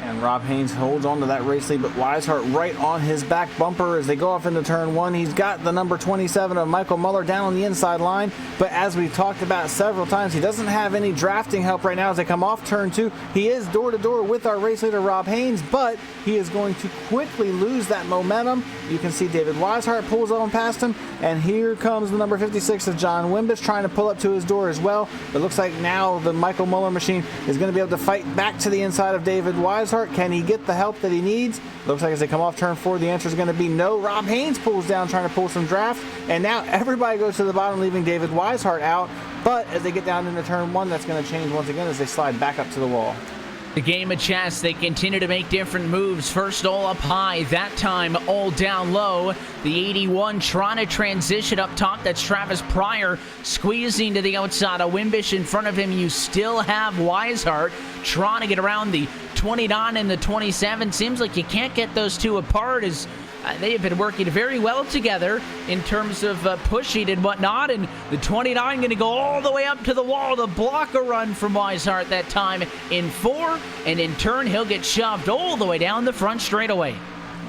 [SPEAKER 2] And Rob Haynes holds on to that race lead, but Weishart right on his back bumper as they go off into turn 1. He's got the number 27 of Michael Muller down on the inside line, but as we've talked about several times, he doesn't have any drafting help right now as they come off turn 2. He is door-to-door with our race leader, Rob Haynes, but he is going to quickly lose that momentum. You can see David Weishart pulls on past him, and here comes the number 56 of John Wimbish trying to pull up to his door as well. It looks like now the Michael Muller machine is going to be able to fight back to the inside of David Weishart. Can he get the help that he needs? Looks like as they come off turn 4, the answer is going to be no. Rob Haynes pulls down trying to pull some draft, and now everybody goes to the bottom, leaving David Weishart out. But as they get down into turn 1, that's going to change once again as they slide back up to the wall.
[SPEAKER 1] The game of chess, they continue to make different moves. First all up high, that time all down low. The 81 trying to transition up top. That's Travis Pryor squeezing to the outside of Wimbish. In front of him, you still have Weishart trying to get around the 29 and the 27. Seems like you can't get those two apart as they have been working very well together in terms of pushing and whatnot, and the 29 going to go all the way up to the wall to block a run from Weishart that time in 4, and in turn he'll get shoved all the way down the front straightaway.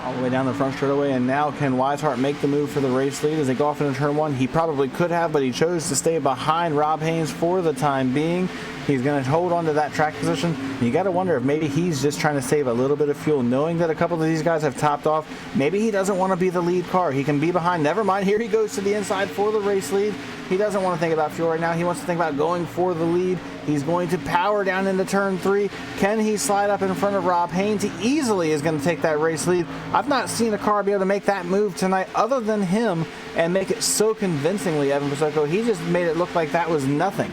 [SPEAKER 2] All the way down the front straightaway, and now can Weishart make the move for the race lead as they go off into turn 1? He probably could have, but he chose to stay behind Rob Haynes for the time being. He's going to hold on to that track position. You got to wonder if maybe he's just trying to save a little bit of fuel, knowing that a couple of these guys have topped off. Maybe he doesn't want to be the lead car. He can be behind. Never mind. Here he goes to the inside for the race lead. He doesn't want to think about fuel right now. He wants to think about going for the lead. He's going to power down into turn 3. Can he slide up in front of Rob Haynes? He easily is going to take that race lead. I've not seen a car be able to make that move tonight other than him and make it so convincingly, Evan Pasocco. He just made it look like that was nothing.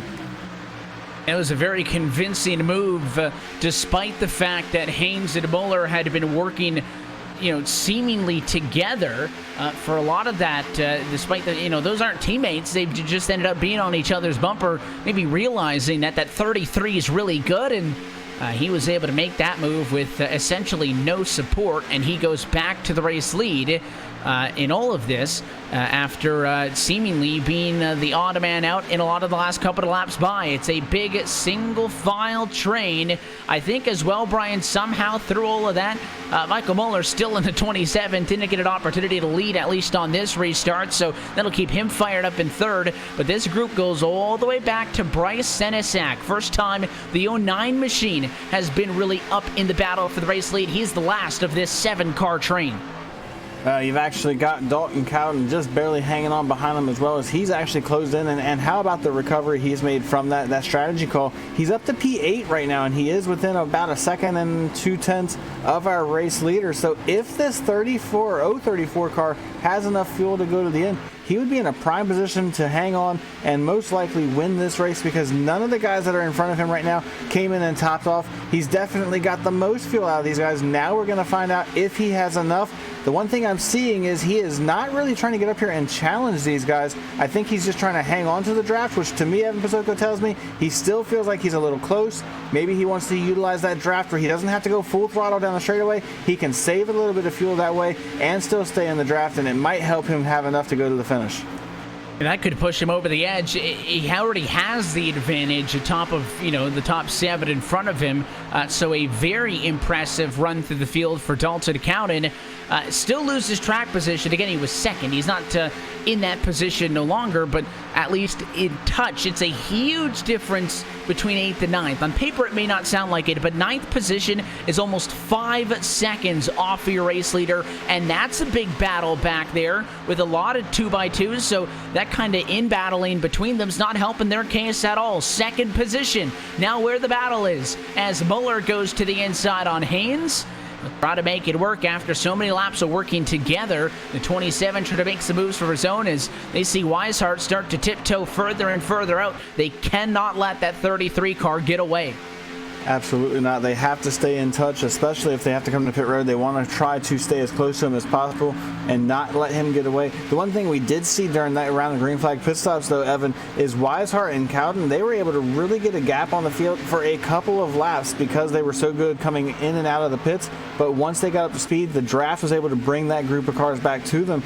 [SPEAKER 1] It was a very convincing move, despite the fact that Haynes and Muller had been working seemingly together for a lot of that, despite the, those aren't teammates. They've just ended up being on each other's bumper, maybe realizing that 33 is really good, and he was able to make that move with essentially no support, and he goes back to the race lead in all of this after seemingly being the odd man out in a lot of the last couple of laps by. It's a big single file train. I think as well, Brian, somehow through all of that, Michael Muller still in the 27, didn't get an opportunity to lead at least on this restart, so that'll keep him fired up in third. But this group goes all the way back to Bryce Senesac. First time the 09 machine has been really up in the battle for the race lead. He's the last of this 7-car train.
[SPEAKER 2] You've actually got Dalton Cowden just barely hanging on behind him, as well as he's actually closed in. And how about the recovery he's made from that strategy call? He's up to P8 right now, and he is within about a second and 2/10 of our race leader. So if this 034 car has enough fuel to go to the end, he would be in a prime position to hang on and most likely win this race, because none of the guys that are in front of him right now came in and topped off. He's definitely got the most fuel out of these guys. Now we're going to find out if he has enough. The one thing I'm seeing is he is not really trying to get up here and challenge these guys. I think he's just trying to hang on to the draft, which to me, Evan Pasoko tells me, he still feels like he's a little close. Maybe he wants to utilize that draft where he doesn't have to go full throttle down the straightaway. He can save a little bit of fuel that way and still stay in the draft, and it might help him have enough to go to the finish.
[SPEAKER 1] And that could push him over the edge. He already has the advantage atop of, the top 7 in front of him. So a very impressive run through the field for Dalton Cowden. Still loses track position. Again, he was second. He's not in that position no longer, but at least in touch. It's a huge difference between 8th and 9th. On paper, it may not sound like it, but 9th position is almost 5 seconds off of your race leader, and that's a big battle back there with a lot of 2x2s, so that kind of in-battling between them's not helping their case at all. Second position, now where the battle is, as Muller goes to the inside on Haynes. Try to make it work after so many laps of working together. The 27 trying to make some moves for his own as they see Weishart start to tiptoe further and further out. They cannot let that 33 car get away.
[SPEAKER 2] Absolutely not. They have to stay in touch, especially if they have to come to pit road. They want to try to stay as close to him as possible and not let him get away. The one thing we did see during that round of green flag pit stops, though, Evan, is Weishart and Cowden, they were able to really get a gap on the field for a couple of laps because they were so good coming in and out of the pits. But once they got up to speed, the draft was able to bring that group of cars back to them.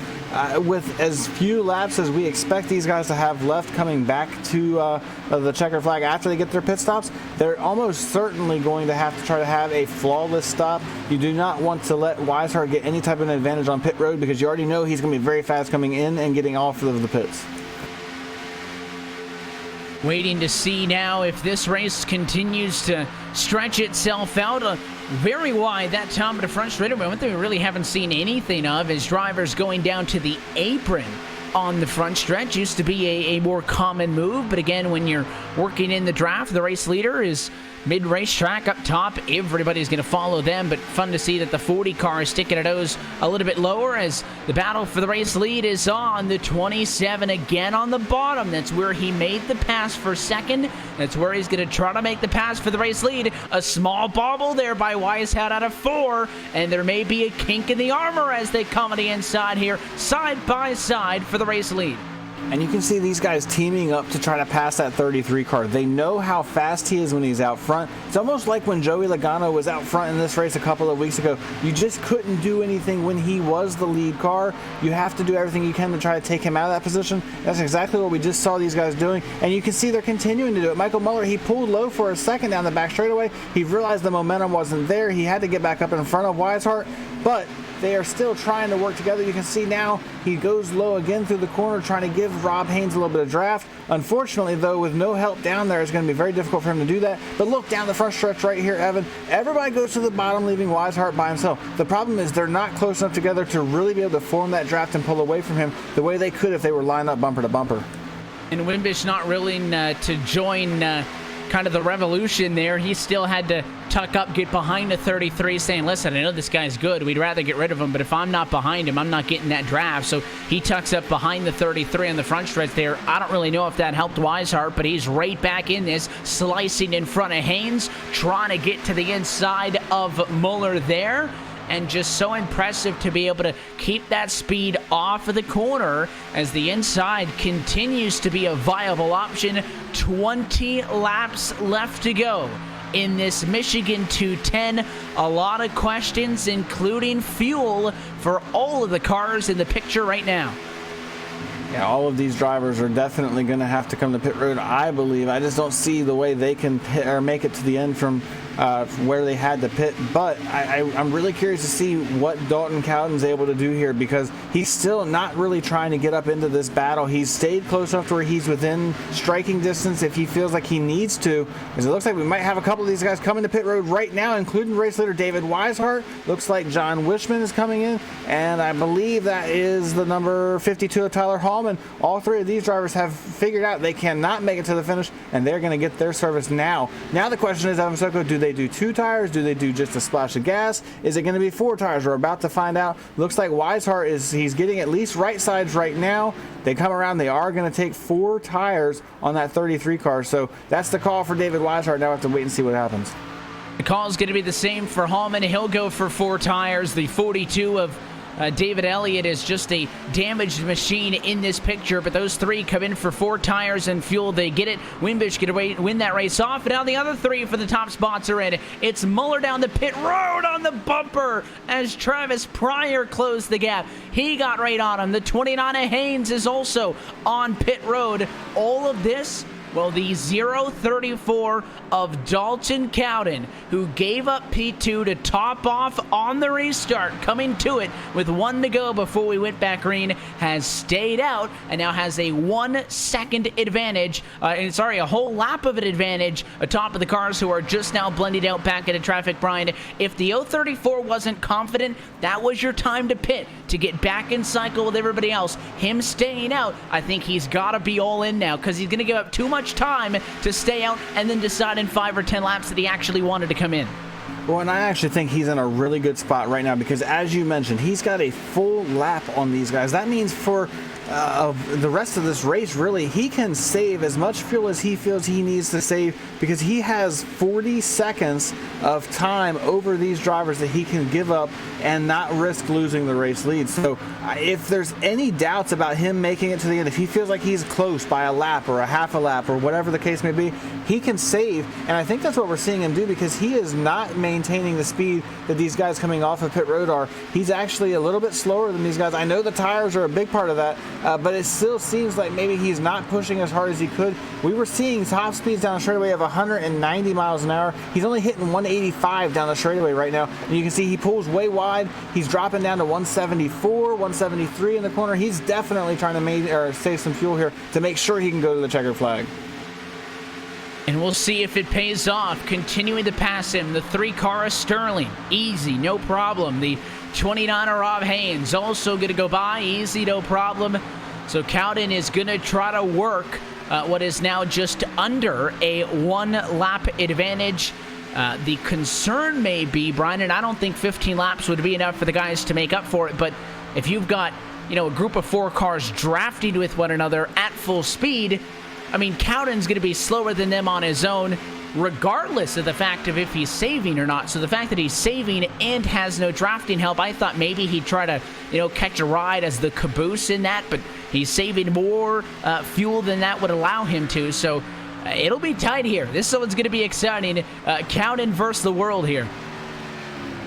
[SPEAKER 2] With as few laps as we expect these guys to have left coming back to the checker flag after they get their pit stops, they're almost certainly going to have to try to have a flawless stop. You do not want to let Weishart get any type of an advantage on pit road because you already know he's going to be very fast coming in and getting off of the pits.
[SPEAKER 1] Waiting to see now if this race continues to stretch itself out. Very wide that top of the front straightaway. One thing we really haven't seen anything of is drivers going down to the apron on the front stretch. Used to be a more common move, but again, when you're working in the draft, the race leader is mid-race track up top. Everybody's going to follow them, but fun to see that the 40 car is sticking at nose a little bit lower as the battle for the race lead is on. The 27 again on the bottom. That's where he made the pass for second. That's where he's going to try to make the pass for the race lead. A small bobble there by Weishart out of 4, and there may be a kink in the armor as they come on the inside here, side by side for the race lead.
[SPEAKER 2] And you can see these guys teaming up to try to pass that 33 car. They know how fast he is when he's out front. It's almost like when Joey Logano was out front in this race a couple of weeks ago. You just couldn't do anything when he was the lead car. You have to do everything you can to try to take him out of that position. That's exactly what we just saw these guys doing. And you can see they're continuing to do it. Michael Muller, he pulled low for a second down the back straightaway. He realized the momentum wasn't there. He had to get back up in front of Weishart, but they are still trying to work together. You can see now he goes low again through the corner, trying to give Rob Haynes a little bit of draft. Unfortunately, though, with no help down there, it's going to be very difficult for him to do that. But look down the front stretch right here, Evan. Everybody goes to the bottom, leaving Weishart by himself. The problem is they're not close enough together to really be able to form that draft and pull away from him the way they could if they were lined up bumper to bumper.
[SPEAKER 1] And Wimbish not willing to join kind of the revolution there. He still had to tuck up, get behind the 33, saying, listen, I know this guy's good. We'd rather get rid of him, but if I'm not behind him, I'm not getting that draft. So he tucks up behind the 33 on the front stretch there. I don't really know if that helped Weishart, but he's right back in this, slicing in front of Haynes, trying to get to the inside of Muller there. and just so impressive to be able to keep that speed off of the corner as the inside continues to be a viable option. 20 laps left to go in this Michigan 210. A lot of questions, including fuel, for all of the cars in the picture right now.
[SPEAKER 2] Yeah, all of these drivers are definitely going to have to come to pit road, I believe. I just don't see the way they can pit or make it to the end from where they had to pit. But I'm really curious to see what Dalton Cowden's able to do here, because he's still not really trying to get up into this battle. He's stayed close enough to where he's within striking distance if he feels like he needs to, because it looks like we might have a couple of these guys coming to pit road right now, including race leader David Weishart. Looks like John Wishman is coming in, and I believe that is the number 52 of Tyler Hallman. All three of these drivers have figured out they cannot make it to the finish, and they're going to get their service now. Now the question is, Evan Soko, do they do 2 tires? Do they do just a splash of gas? Is it going to be 4 tires? We're about to find out. Looks like Weishart he's getting at least right sides right now. They come around, they are going to take 4 tires on that 33 car. So that's the call for David Weishart. Now we have to wait and see what happens.
[SPEAKER 1] The call is going to be the same for Hallman. He'll go for 4 tires. The 42 of David Elliott is just a damaged machine in this picture, but those 3 come in for 4 tires and fuel. They get it. Wimbish get away, win that race off, and now the other 3 for the top spots are in. It's Muller down the pit road on the bumper as Travis Pryor closed the gap. He got right on him. The 29 of Haynes is also on pit road. All of this, well, the 034 of Dalton Cowden, who gave up P2 to top off on the restart, coming to it with 1 to go before we went back green, has stayed out and now has a 1 second advantage, a whole lap of an advantage atop of the cars who are just now blending out back into traffic. Brian, if the 034 wasn't confident, that was your time to pit, to get back in cycle with everybody else. Him staying out, I think he's got to be all in now, because he's going to give up too much time to stay out and then decide in 5 or 10 laps that he actually wanted to come in.
[SPEAKER 2] Well, and I actually think he's in a really good spot right now, because as you mentioned, he's got a full lap on these guys. That means for the rest of this race, really, he can save as much fuel as he feels he needs to save, because he has 40 seconds of time over these drivers that he can give up and not risk losing the race lead. So if there's any doubts about him making it to the end, if he feels like he's close by a lap or a half a lap or whatever the case may be, he can save. And I think that's what we're seeing him do, because he is not maintaining the speed that these guys coming off of pit road are. He's actually a little bit slower than these guys. I know the tires are a big part of that, but it still seems like maybe he's not pushing as hard as he could. We were seeing top speeds down the straightaway of 190 miles an hour. He's only hitting 185 down the straightaway right now. And you can see he pulls way wide. He's dropping down to 174, 173 in the corner. He's definitely trying to save some fuel here to make sure he can go to the checkered flag.
[SPEAKER 1] And we'll see if it pays off. Continuing to pass him, the 3 car of Sterling, easy, no problem. The 29er Rob Haynes also going to go by, easy, no problem. So Cowden is going to try to work what is now just under a 1 lap advantage. The concern may be, Brian, and I don't think 15 laps would be enough for the guys to make up for it, but if you've got, a group of 4 cars drafting with one another at full speed, I mean, Cowden's going to be slower than them on his own, regardless of the fact of if he's saving or not. So the fact that he's saving and has no drafting help, I thought maybe he'd try to, catch a ride as the caboose in that, but he's saving more fuel than that would allow him to. So it'll be tight here. This one's going to be exciting. Cowden versus the world here.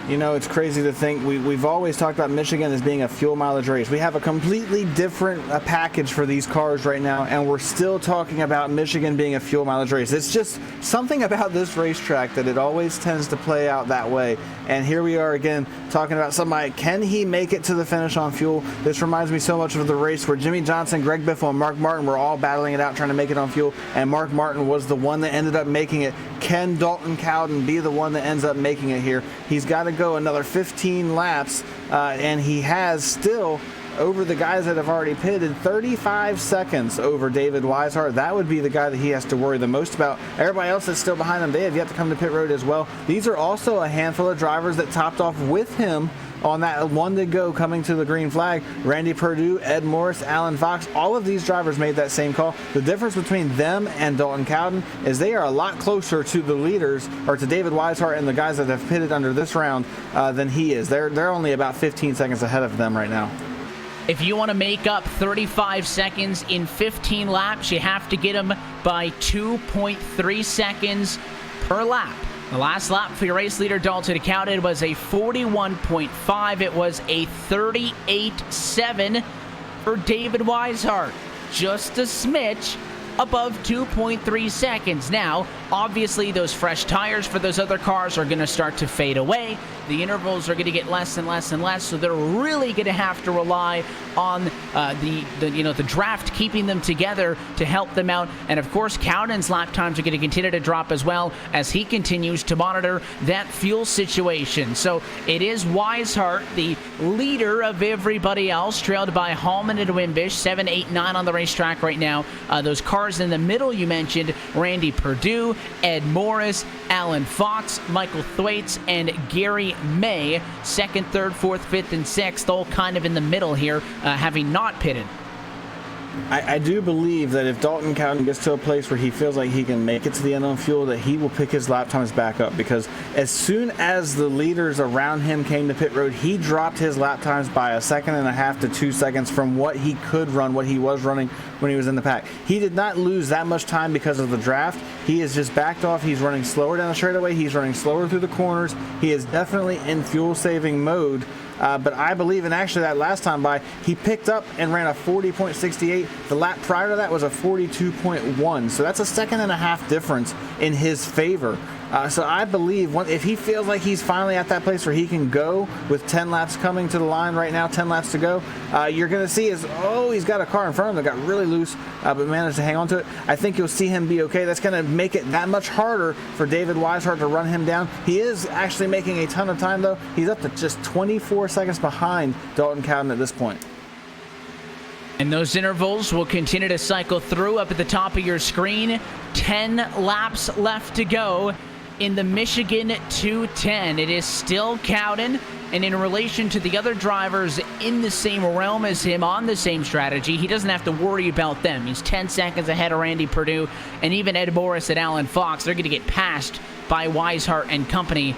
[SPEAKER 2] It's crazy to think we've always talked about Michigan as being a fuel mileage race. We have a completely different package for these cars right now, and we're still talking about Michigan being a fuel mileage race. It's just something about this racetrack that it always tends to play out that way. And here we are again talking about somebody, can he make it to the finish on fuel? This reminds me so much of the race where Jimmy Johnson, Greg Biffle, and Mark Martin were all battling it out trying to make it on fuel, and Mark Martin was the one that ended up making it. Can Dalton Cowden be the one that ends up making it here? He's got to go another 15 laps, and he has still, over the guys that have already pitted, 35 seconds over David Weishart. That would be the guy that he has to worry the most about. Everybody else that's still behind him, they have yet to come to pit road as well. These are also a handful of drivers that topped off with him on that one to go coming to the green flag. Randy Perdue, Ed Morris, Alan Fox, all of these drivers made that same call. The difference between them and Dalton Cowden is they are a lot closer to the leaders, or to David Weishart and the guys that have pitted under this round than he is. They're only about 15 seconds ahead of them right now.
[SPEAKER 1] If you want to make up 35 seconds in 15 laps, you have to get them by 2.3 seconds per lap. The last lap for your race leader, Dalton Cowden, was a 41.5. It was a 38.7 for David Weishart. Just a smidge above 2.3 seconds. Now, obviously, those fresh tires for those other cars are going to start to fade away. The intervals are going to get less and less and less, so they're really going to have to rely on the draft keeping them together to help them out. And of course, Cowden's lap times are going to continue to drop as well as he continues to monitor that fuel situation. So it is Weishart, the leader of everybody else, trailed by Hallman and Wimbish, 7, 8, 9 on the racetrack right now. Those cars in the middle you mentioned, Randy Perdue, Ed Morris, Alan Fox, Michael Thwaites, and Gary May, 2nd, 3rd, 4th, 5th, and 6th, all kind of in the middle here, having not pitted.
[SPEAKER 2] I do believe that if Dalton Cowden gets to a place where he feels like he can make it to the end on fuel, that he will pick his lap times back up, because as soon as the leaders around him came to pit road, he dropped his lap times by 1.5 seconds to 2 seconds from what he could run, what he was running when he was in the pack. He did not lose that much time because of the draft. He has just backed off. He's running slower down the straightaway. He's running slower through the corners. He is definitely in fuel-saving mode. But I believe, and actually that last time by, he picked up and ran a 40.68. The lap prior to that was a 42.1. So that's a 1.5 seconds difference in his favor. So I believe if he feels like he's finally at that place where he can go with 10 laps coming to the line right now, 10 laps to go, you're going to see he's got a car in front of him that got really loose, but managed to hang on to it. I think you'll see him be okay. That's going to make it that much harder for David Weishart to run him down. He is actually making a ton of time, though. He's up to just 24 seconds behind Dalton Cowden at this point.
[SPEAKER 1] And those intervals will continue to cycle through up at the top of your screen. 10 laps left to go in the Michigan 210. It is still Cowden, and in relation to the other drivers in the same realm as him on the same strategy, he doesn't have to worry about them. He's 10 seconds ahead of Randy Perdue, and even Ed Morris and Alan Fox. They're going to get passed by Weishart and company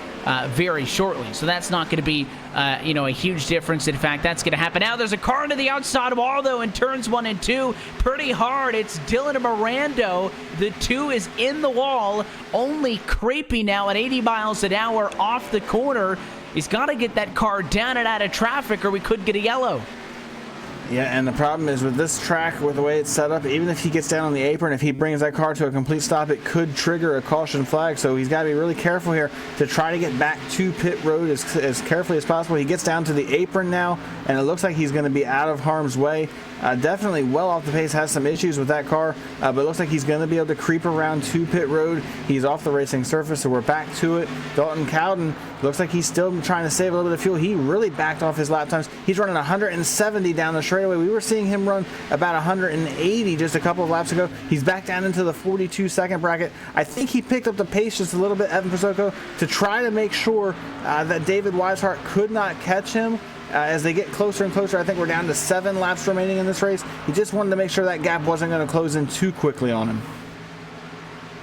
[SPEAKER 1] very shortly. So that's not going to be a huge difference. In fact, that's going to happen. Now there's a car to the outside wall, though, in turns 1 and 2. Pretty hard. It's Dylan Mirando. The 2 is in the wall, only creepy now at 80 miles an hour off the corner. He's got to get that car down and out of traffic, or we could get a yellow.
[SPEAKER 2] Yeah, and the problem is with this track, with the way it's set up, even if he gets down on the apron, if he brings that car to a complete stop, it could trigger a caution flag. So he's got to be really careful here to try to get back to pit road as carefully as possible. He gets down to the apron now, and it looks like he's going to be out of harm's way. Definitely well off the pace, has some issues with that car, but it looks like he's going to be able to creep around to pit road. He's off the racing surface, so we're back to it. Dalton Cowden looks like he's still trying to save a little bit of fuel. He really backed off his lap times. He's running 170 down the straightaway. We were seeing him run about 180 just a couple of laps ago. He's back down into the 42-second bracket. I think he picked up the pace just a little bit, Evan Pasoko, to try to make sure that David Weishart could not catch him. As they get closer and closer, I think we're down to 7 laps remaining in this race. He just wanted to make sure that gap wasn't going to close in too quickly on him.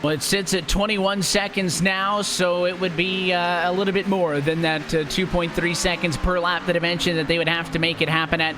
[SPEAKER 1] Well, it sits at 21 seconds now, so it would be a little bit more than that 2.3 seconds per lap that I mentioned that they would have to make it happen at.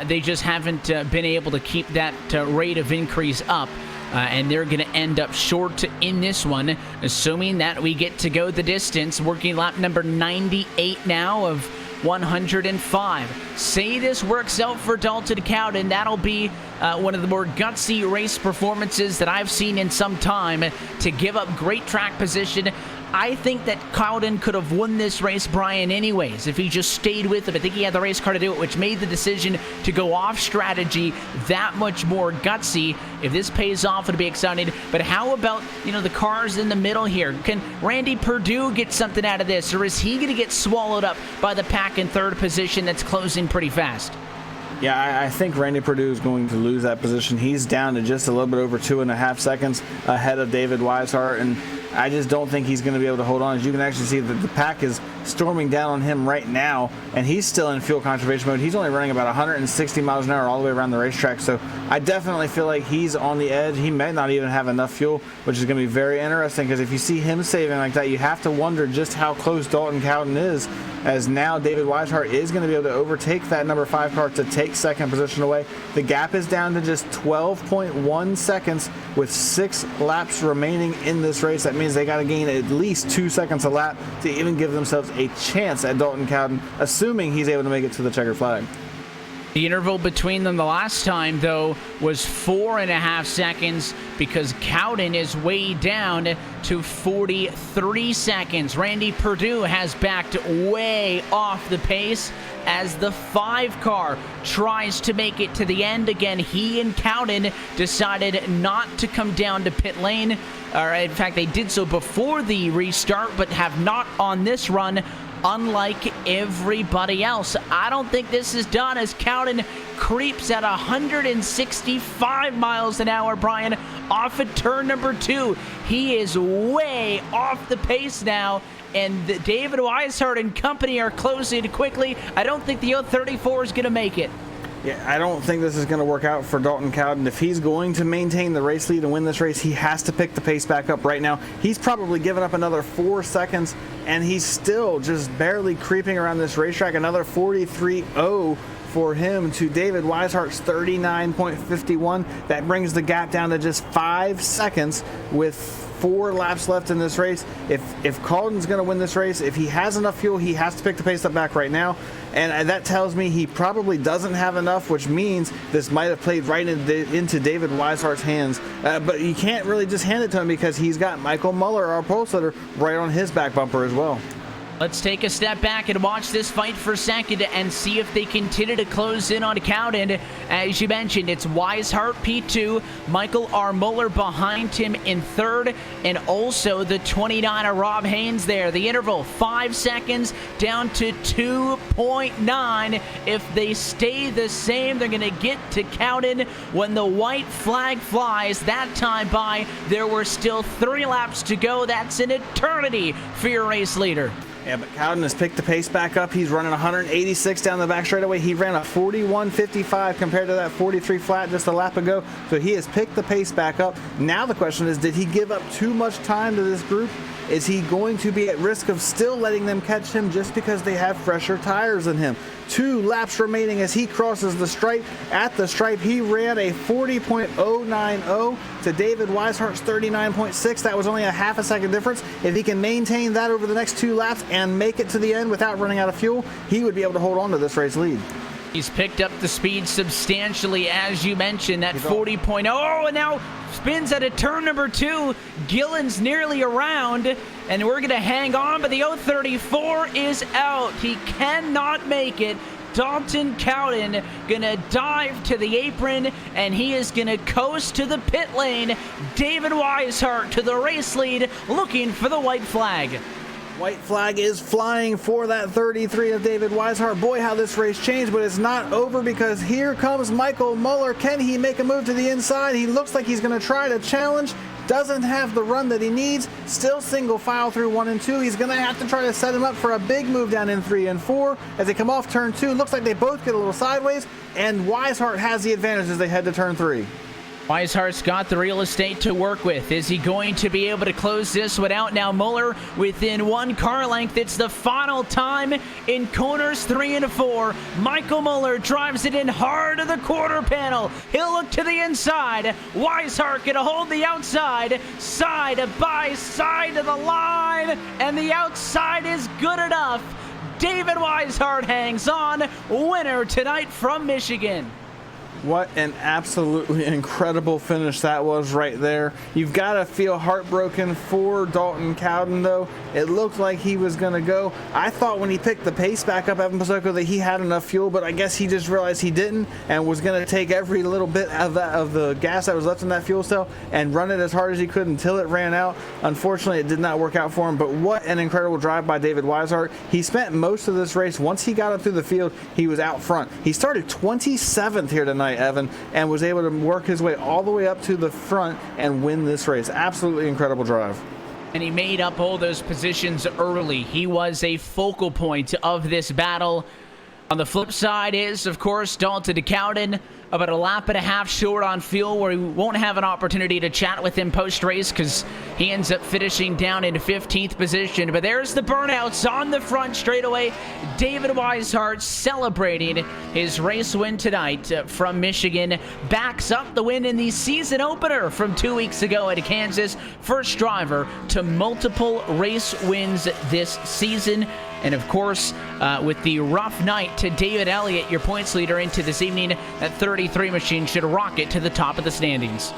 [SPEAKER 1] They just haven't been able to keep that rate of increase up. And they're going to end up short in this one, assuming that we get to go the distance. Working lap number 98 now of 105. Say this works out for Dalton Cowden, that'll be one of the more gutsy race performances that I've seen in some time to give up great track position. I think that Cowden could have won this race, Brian, anyways, if he just stayed with it. I think he had the race car to do it, which made the decision to go off strategy that much more gutsy. If this pays off, it'll be exciting. But how about, the cars in the middle here? Can Randy Perdue get something out of this, or is he going to get swallowed up by the pack in third position that's closing pretty fast?
[SPEAKER 2] Yeah, I think Randy Perdue is going to lose that position. He's down to just a little bit over 2.5 seconds ahead of David Weishart, and I just don't think he's going to be able to hold on. As you can actually see that the pack is storming down on him right now, and he's still in fuel conservation mode. He's only running about 160 miles an hour all the way around the racetrack, so I definitely feel like he's on the edge. He may not even have enough fuel, which is going to be very interesting, because if you see him saving like that, you have to wonder just how close Dalton Cowden is, as now David Weishart is going to be able to overtake that number 5 car to take second position away. The gap is down to just 12.1 seconds with 6 laps remaining in this race. That means they got to gain at least 2 seconds a lap to even give themselves a chance at Dalton Cowden, assuming he's able to make it to the checkered flag.
[SPEAKER 1] The interval between them the last time, though, was 4.5 seconds, because Cowden is way down to 43 seconds. Randy Perdue has backed way off the pace as the 5 car tries to make it to the end. Again, he and Cowden decided not to come down to pit lane. In fact, they did so before the restart, but have not on this run, unlike everybody else. I don't think this is done, as Cowden creeps at 165 miles an hour, Brian, off at turn number 2. He is way off the pace now, and David Weishart and company are closing quickly. I don't think the 034 is going to make it.
[SPEAKER 2] Yeah, I don't think this is going to work out for Dalton Cowden. If he's going to maintain the race lead and win this race, he has to pick the pace back up right now. He's probably given up another 4 seconds, and he's still just barely creeping around this racetrack. Another 43.0 for him to David Weishart's 39.51. That brings the gap down to just 5 seconds with 4 laps left in this race. If Cowden's going to win this race, if he has enough fuel, he has to pick the pace up back right now. And that tells me he probably doesn't have enough, which means this might have played right into David Weishart's hands. But you can't really just hand it to him, because he's got Michael Muller, our pole sitter, right on his back bumper as well.
[SPEAKER 1] Let's take a step back and watch this fight for second and see if they continue to close in on Cowden. As you mentioned, it's Weishart P2, Michael R. Muller behind him in third, and also the 29er Rob Haynes there. The interval, 5 seconds down to 2.9. If they stay the same, they're going to get to Cowden when the white flag flies. That time by, there were still 3 laps to go. That's an eternity for your race leader.
[SPEAKER 2] Yeah, but Cowden has picked the pace back up. He's running 186 down the back straightaway. He ran a 41.55 compared to that 43 flat just a lap ago. So he has picked the pace back up. Now the question is, did he give up too much time to this group? Is he going to be at risk of still letting them catch him just because they have fresher tires than him? 2 laps remaining as he crosses the stripe. At the stripe, he ran a 40.090 to David Weishart's 39.6. That was only a half a second difference. If he can maintain that over the next 2 laps and make it to the end without running out of fuel, he would be able to hold on to this race lead.
[SPEAKER 1] He's picked up the speed substantially, as you mentioned, that 40.0, and now spins at a turn number 2. Gillen's nearly around, and we're going to hang on, but the 034 is out. He cannot make it. Dalton Cowden gonna dive to the apron, and he is gonna coast to the pit lane. David Weishart to the race lead, looking for the white flag.
[SPEAKER 2] White flag is flying for that 33 of David Weishart. Boy, how this race changed, but it's not over, because here comes Michael Muller. Can he make a move to the inside? He looks like he's going to try to challenge. Doesn't have the run that he needs. Still single file through 1 and 2. He's going to have to try to set him up for a big move down in 3 and 4. As they come off turn 2, looks like they both get a little sideways, and Weishart has the advantage as they head to turn 3.
[SPEAKER 1] Weishart's got the real estate to work with. Is he going to be able to close this one out? Now Muller within 1 car length. It's the final time in corners 3 and 4. Michael Muller drives it in hard to the quarter panel. He'll look to the inside. Weishart gonna hold the outside. Side by side of the line. And the outside is good enough. David Weishart hangs on. Winner tonight from Michigan.
[SPEAKER 2] What an absolutely incredible finish that was right there. You've got to feel heartbroken for Dalton Cowden, though. It looked like he was going to go. I thought when he picked the pace back up, Evan Pasoko, that he had enough fuel, but I guess he just realized he didn't and was going to take every little bit of the gas that was left in that fuel cell and run it as hard as he could until it ran out. Unfortunately, it did not work out for him, but what an incredible drive by David Weishart. He spent most of this race, once he got up through the field, he was out front. He started 27th here tonight, Evan, and was able to work his way all the way up to the front and win this race. Absolutely incredible drive.
[SPEAKER 1] and he made up all those positions early. He was a focal point of this battle. On the flip side is, of course, Dalton DeCowden, about a lap and a half short on fuel, where we won't have an opportunity to chat with him post-race because he ends up finishing down in 15th position. But there's the burnouts on the front straightaway. David Weishart celebrating his race win tonight from Michigan. Backs up the win in the season opener from 2 weeks ago at Kansas. First driver to multiple race wins this season. And of course, with the rough night to David Elliott, your points leader into this evening, that 33 machine should rocket to the top of the standings.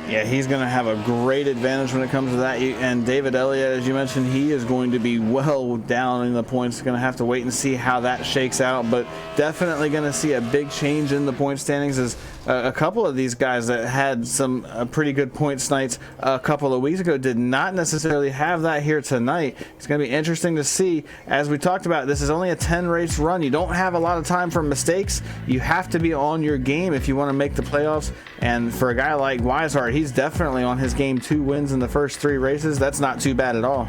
[SPEAKER 2] Yeah, he's going to have a great advantage when it comes to that. And David Elliott, as you mentioned, he is going to be well down in the points. Going to have to wait and see how that shakes out. But definitely going to see a big change in the point standings as a couple of these guys that had some pretty good points nights a couple of weeks ago did not necessarily have that here tonight. It's going to be interesting to see. As we talked about, this is only a 10-race run. You don't have a lot of time for mistakes. You have to be on your game if you want to make the playoffs. And for a guy like Weishart, he's definitely on his game. 2 wins in the first 3 races. That's not too bad at all.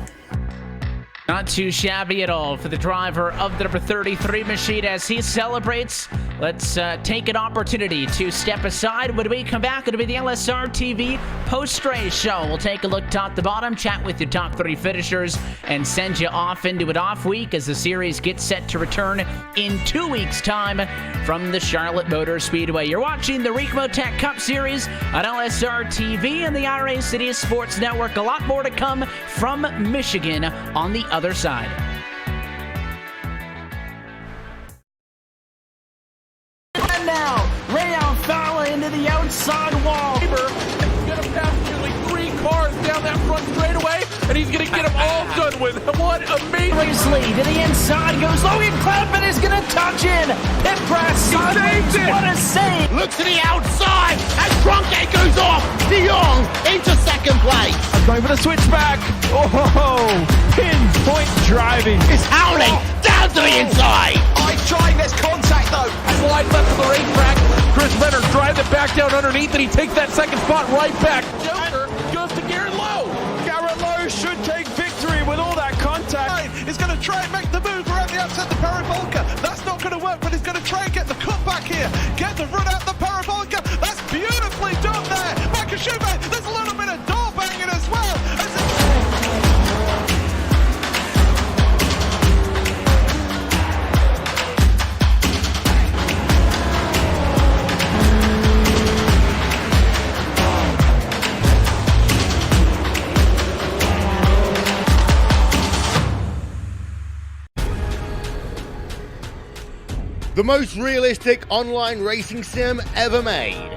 [SPEAKER 1] Not too shabby at all for the driver of the number 33 machine as he celebrates. Let's take an opportunity to step aside. When we come back, it'll be the LSR TV post-race show. We'll take a look top to bottom, chat with your top 3 finishers, and send you off into an off week as the series gets set to return in 2 weeks' time from the Charlotte Motor Speedway. You're watching the Ricmotech Cup Series on LSR TV and the iRacing Sports Network. A lot more to come from Michigan on the other side. And now, Rayon Fowler into the outside wall.
[SPEAKER 4] He's going to pass nearly 3 cars down that front straightaway, and he's going to get them all done with. What amazing!
[SPEAKER 1] Lee to the inside goes Logan Clapton is going to touch in. Pit press.
[SPEAKER 4] Saved it.
[SPEAKER 1] What a save!
[SPEAKER 5] Looks to the outside as Cronkite goes off. De Jong into second place.
[SPEAKER 3] Going for the switchback. Oh, pinpoint driving.
[SPEAKER 5] It's howling down to the inside.
[SPEAKER 6] I'm trying this contact though.
[SPEAKER 4] Slide left to the racetrack. Chris Renner drives it back down underneath, and he takes that second spot right back. Joker goes to Garrett Lowe.
[SPEAKER 3] Garrett Lowe should take victory with all that contact.
[SPEAKER 6] He's going to try and make the move around the outside the parabolica. That's not going to work, but he's going to try and get the cut back here. Get the run out the parabolica. That's beautifully done there. Makashube, there's a little bit of door banging as well.
[SPEAKER 5] The most realistic online racing sim ever made.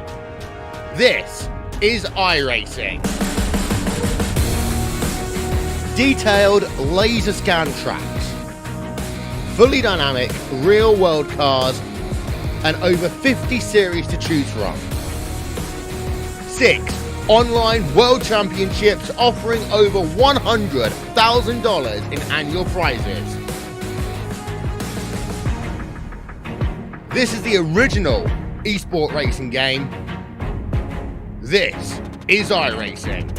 [SPEAKER 5] This is iRacing. Detailed laser scan tracks, fully dynamic real world cars, and over 50 series to choose from. 6 online world championships offering over $100,000 in annual prizes. This is the original esport racing game. This is iRacing.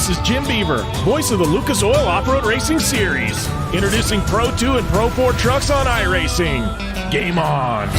[SPEAKER 3] This is Jim Beaver, voice of the Lucas Oil Off-Road Racing Series. Introducing Pro 2 and Pro 4 trucks on iRacing. Game on!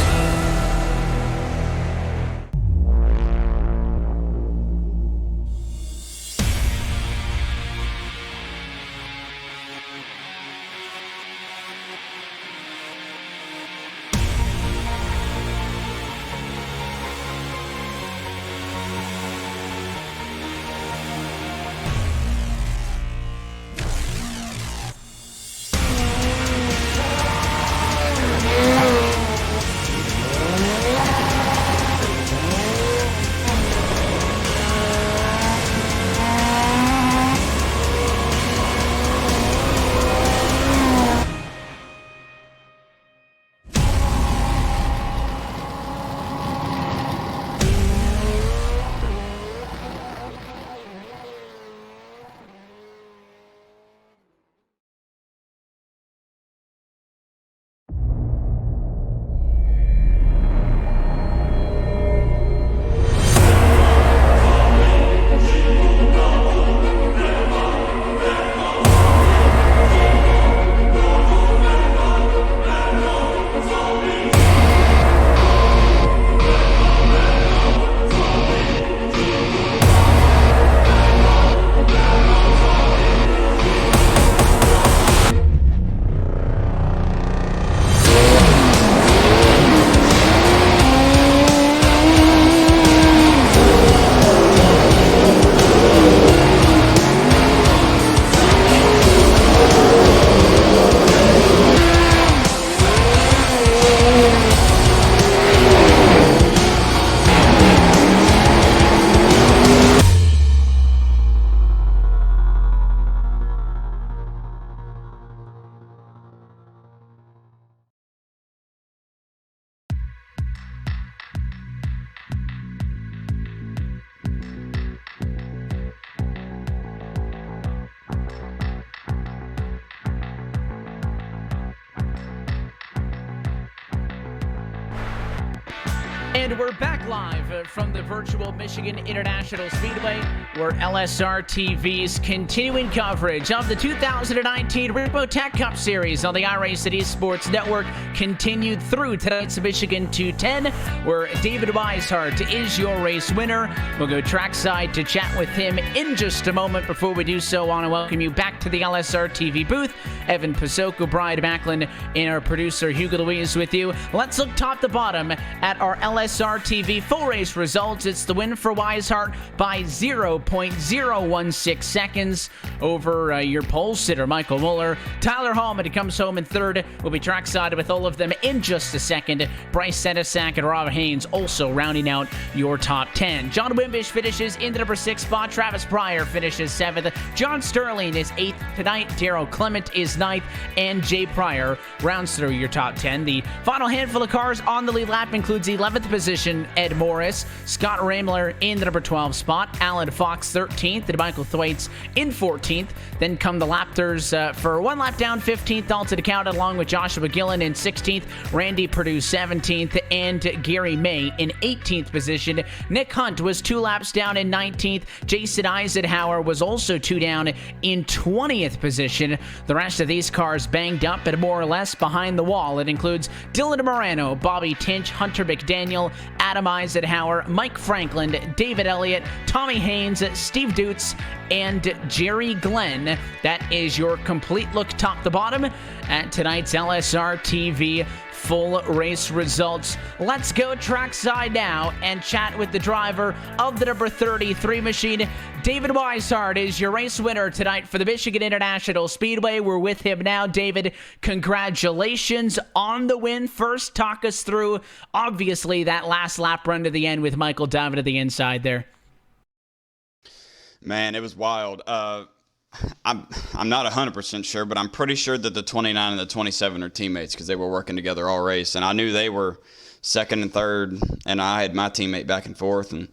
[SPEAKER 1] And we're back live from the virtual Michigan International Speedway, where LSR TV's continuing coverage of the 2019 Ricmotech Cup Series on the iRacing Esports Network continued through tonight's Michigan 210, where David Weishart is your race winner. We'll go trackside to chat with him in just a moment. Before we do so, I want to welcome you back to the LSR TV booth. Evan Pasoko, Brian Macklin, and our producer Hugo Louise with you. Let's look top to bottom at our LSR TV full race results. It's the win for Weishart by 0.016 seconds over your pole sitter, Michael Muller. Tyler Hallman comes home in third. We'll be trackside with all of them in just a second. Bryce Senesack and Rob Haynes also rounding out your top 10. John Wimbish finishes in the number 6 spot. Travis Pryor finishes 7th. John Sterling is 8th tonight. Darrell Clement is 9th. And Jay Pryor rounds through your top 10. The final handful of cars on the lead lap includes 11th position Ed Morris, Scott Ramler in the number 12 spot, Alan Fox 13th, and Michael Thwaites in 14th. Then come the Laptors for one lap down, 15th, Dalton DeCount, along with Joshua Gillen in 16th, Randy Perdue 17th, and Gary May in 18th position. Nick Hunt was 2 laps down in 19th. Jason Eisenhower was also 2 down in 20th position. The rest of these cars banged up and more or less behind the wall. It includes Dylan Morano, Bobby Tinch, Hunter McDaniel, Adam Eisenhower, Mike Franklin, David Elliott, Tommy Haynes, Steve Dutz, and Jerry Glenn. That is your complete look top to bottom at tonight's LSR TV full race results. Let's go trackside now and chat with the driver of the number 33 machine. David Weishart is your race winner tonight for the Michigan International Speedway. We're with him now. David, congratulations on the win. First, talk us through, obviously, that last lap run to the end with Michael David at the inside there.
[SPEAKER 7] Man, it was wild. I'm not 100% sure, but I'm pretty sure that the 29 and the 27 are teammates because they were working together all race. And I knew they were second and third, and I had my teammate back and forth. And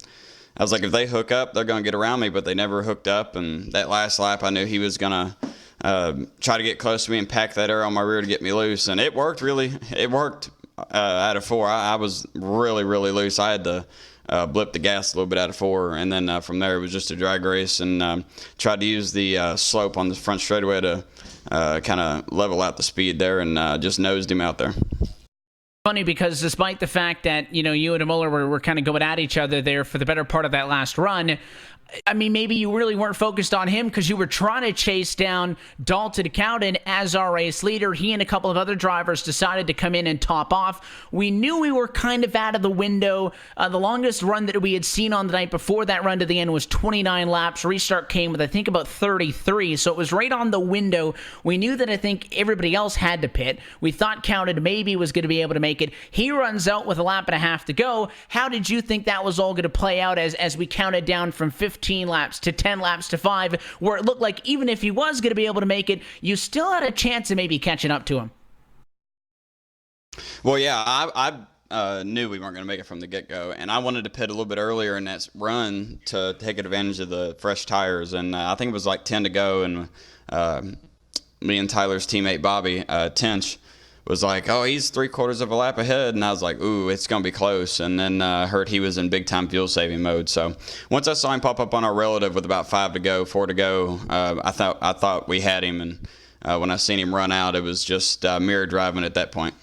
[SPEAKER 7] I was like, if they hook up, they're going to get around me, but they never hooked up. And that last lap, I knew he was going to try to get close to me and pack that air on my rear to get me loose. And it worked, really. It worked out of 4. I was really, really loose. I had to blipped the gas a little bit out of 4, and then from there it was just a drag race, and tried to use the slope on the front straightaway to kind of level out the speed there, and just nosed him out there.
[SPEAKER 1] Funny because despite the fact that, you and Muller were kind of going at each other there for the better part of that last run, I mean, maybe you really weren't focused on him because you were trying to chase down Dalton Cowden as our race leader. He and a couple of other drivers decided to come in and top off. We knew we were kind of out of the window. The longest run that we had seen on the night before that run to the end was 29 laps. Restart came with, I think, about 33. So it was right on the window. We knew that I think everybody else had to pit. We thought Cowden maybe was going to be able to make it. He runs out with a lap and a half to go. How did you think that was all going to play out as we counted down from 15 laps to 10 laps to 5, where it looked like even if he was going to be able to make it, you still had a chance of maybe catching up to him?
[SPEAKER 7] Well, yeah, I knew we weren't going to make it from the get-go, and I wanted to pit a little bit earlier in that run to take advantage of the fresh tires, and I think it was like 10 to go, and me and Tyler's teammate Bobby Tench was like, oh, he's 3/4 of a lap ahead, and I was like, ooh, it's going to be close, and then heard he was in big-time fuel-saving mode. So once I saw him pop up on our relative with about 4 to go, I thought we had him, and when I seen him run out, it was just mirror driving at that point.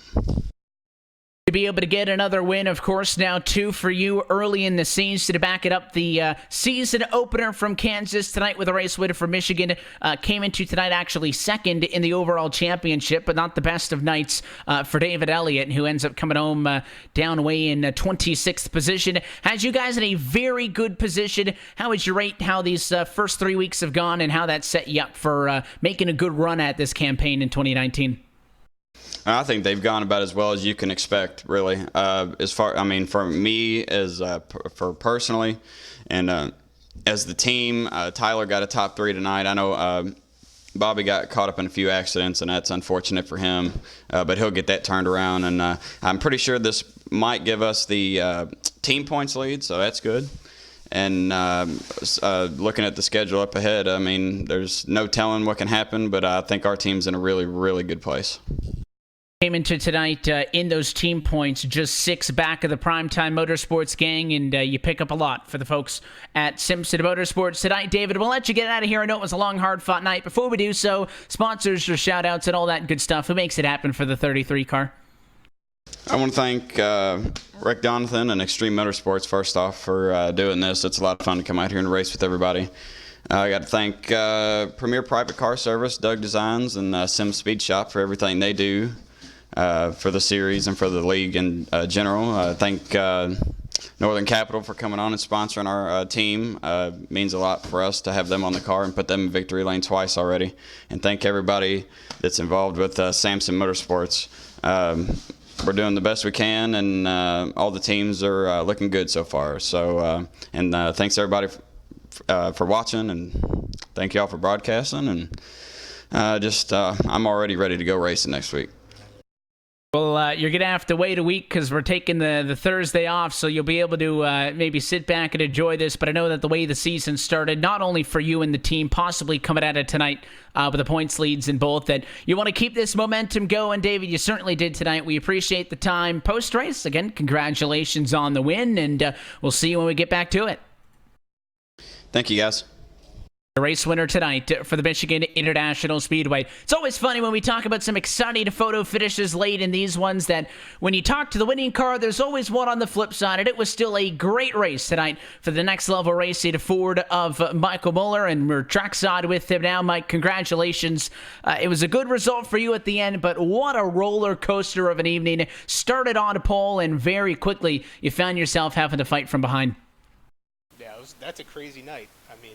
[SPEAKER 1] To be able to get another win, of course, now 2 for you early in the season to back it up. The season opener from Kansas tonight with a race winner from Michigan came into tonight actually second in the overall championship, but not the best of nights for David Elliott, who ends up coming home down way in 26th position. Has you guys in a very good position. How would you rate how these first 3 weeks have gone and how that set you up for making a good run at this campaign in 2019?
[SPEAKER 7] I think they've gone about as well as you can expect, really. For me, for personally, and as the team, Tyler got a top 3 tonight. I know Bobby got caught up in a few accidents, and that's unfortunate for him, but he'll get that turned around, and I'm pretty sure this might give us the team points lead, so that's good. And looking at the schedule up ahead, I mean, there's no telling what can happen, but I think our team's in a really, really good place.
[SPEAKER 1] Came into tonight in those team points, just 6 back of the Primetime Motorsports gang, and you pick up a lot for the folks at Simpson Motorsports tonight. David, we'll let you get out of here. I know it was a long, hard-fought night. Before we do so, sponsors or shout-outs and all that good stuff. Who makes it happen for the 33 car?
[SPEAKER 7] I want to thank Rick Donathan and Extreme Motorsports, first off, for doing this. It's a lot of fun to come out here and race with everybody. I got to thank Premier Private Car Service, Doug Designs, and Sim Speed Shop for everything they do for the series and for the league in general. Thank Northern Capital for coming on and sponsoring our team. Means a lot for us to have them on the car and put them in victory lane twice already. And thank everybody that's involved with Samson Motorsports. We're doing the best we can, and all the teams are looking good so far. So, thanks everybody for watching, and thank y'all for broadcasting. And I'm already ready to go racing next week.
[SPEAKER 1] Well, you're going to have to wait a week because we're taking the Thursday off, so you'll be able to maybe sit back and enjoy this. But I know that the way the season started, not only for you and the team, possibly coming at it tonight with the points leads in both, that you want to keep this momentum going. David, you certainly did tonight. We appreciate the time. Post-race, again, congratulations on the win, and we'll see you when we get back to it.
[SPEAKER 7] Thank you, guys.
[SPEAKER 1] The race winner tonight for the Michigan International Speedway. It's always funny when we talk about some exciting photo finishes late in these ones that when you talk to the winning car, there's always one on the flip side, and it was still a great race tonight for the Next Level Racing Ford of Michael Muller, and we're trackside with him now. Mike, congratulations. It was a good result for you at the end, but what a roller coaster of an evening. Started on a pole, and very quickly you found yourself having to fight from behind.
[SPEAKER 8] Yeah, that's a crazy night. I mean,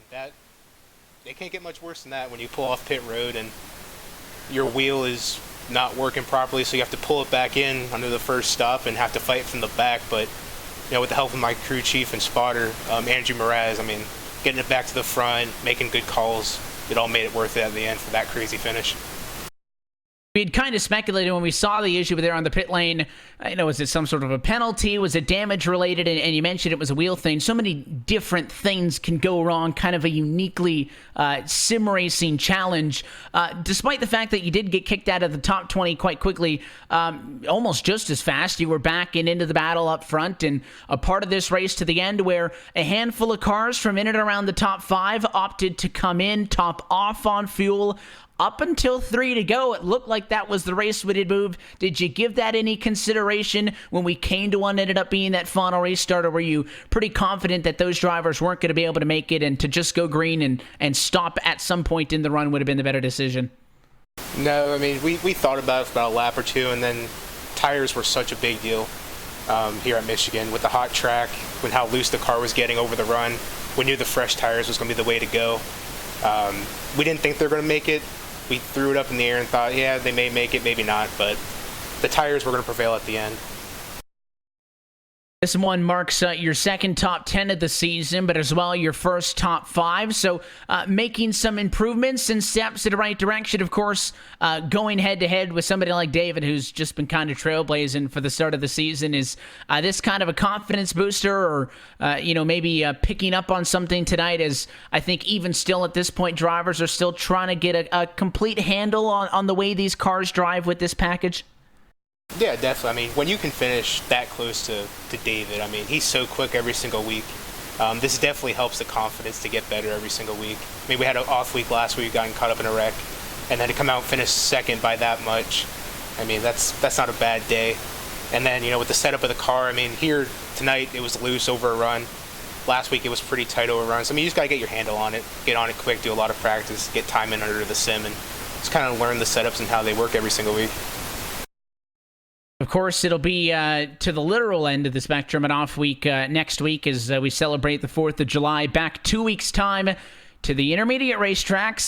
[SPEAKER 8] it can't get much worse than that when you pull off pit road and your wheel is not working properly, so you have to pull it back in under the first stop and have to fight from the back. But with the help of my crew chief and spotter, Andrew Mraz, I mean, getting it back to the front, making good calls, it all made it worth it at the end for that crazy finish.
[SPEAKER 1] We'd kind of speculated when we saw the issue there on the pit lane, was it some sort of a penalty? Was it damage related? And you mentioned it was a wheel thing. So many different things can go wrong, kind of a uniquely sim racing challenge. Despite the fact that you did get kicked out of the top 20 quite quickly, almost just as fast, you were back and into the battle up front and a part of this race to the end where a handful of cars from in and around the top 5 opted to come in, top off on fuel. Up until 3 to go, it looked like that was the race we did move. Did you give that any consideration when we came to one ended up being that final race start, or were you pretty confident that those drivers weren't going to be able to make it and to just go green and stop at some point in the run would have been the better decision?
[SPEAKER 8] No, I mean, we thought about it for about a lap or two, and then tires were such a big deal here at Michigan with the hot track, with how loose the car was getting over the run. We knew the fresh tires was going to be the way to go. We didn't think they were going to make it. We threw it up in the air and thought, yeah, they may make it, maybe not, but the tires were going to prevail at the end.
[SPEAKER 1] This one marks your second top 10 of the season, but as well your first top 5. So making some improvements and steps in the right direction. Of course, going head-to-head with somebody like David, who's just been kind of trailblazing for the start of the season. Is this kind of a confidence booster or, maybe picking up on something tonight as I think even still at this point, drivers are still trying to get a complete handle on the way these cars drive with this package?
[SPEAKER 8] Yeah, definitely. I mean, when you can finish that close to David, I mean, he's so quick every single week. This definitely helps the confidence to get better every single week. I mean, we had an off week last week, gotten caught up in a wreck, and then to come out and finish second by that much, I mean, that's not a bad day. And then, with the setup of the car, I mean, here tonight it was loose over a run. Last week it was pretty tight over runs. I mean, you just got to get your handle on it, get on it quick, do a lot of practice, get time in under the sim, and just kind of learn the setups and how they work every single week.
[SPEAKER 1] Of course, it'll be to the literal end of the spectrum, an off week next week as we celebrate the 4th of July. Back 2 weeks' time to the intermediate racetracks.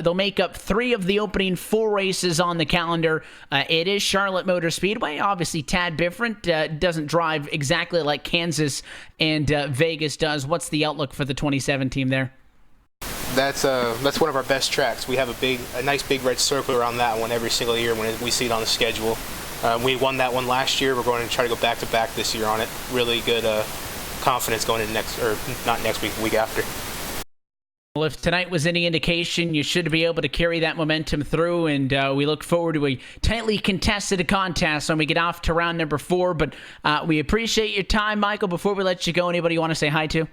[SPEAKER 1] They'll make up 3 of the opening 4 races on the calendar. It is Charlotte Motor Speedway, obviously tad different. Doesn't drive exactly like Kansas and Vegas does. What's the outlook for the 27 team there?
[SPEAKER 8] That's one of our best tracks. We have a nice big red circle around that one every single year when we see it on the schedule. We won that one last year. We're going to try to go back-to-back this year on it. Really good confidence going into not next week, the week after.
[SPEAKER 1] Well, if tonight was any indication, you should be able to carry that momentum through, and we look forward to a tightly contested contest when we get off to round number 4. But we appreciate your time, Michael. Before we let you go, anybody you want to say hi to?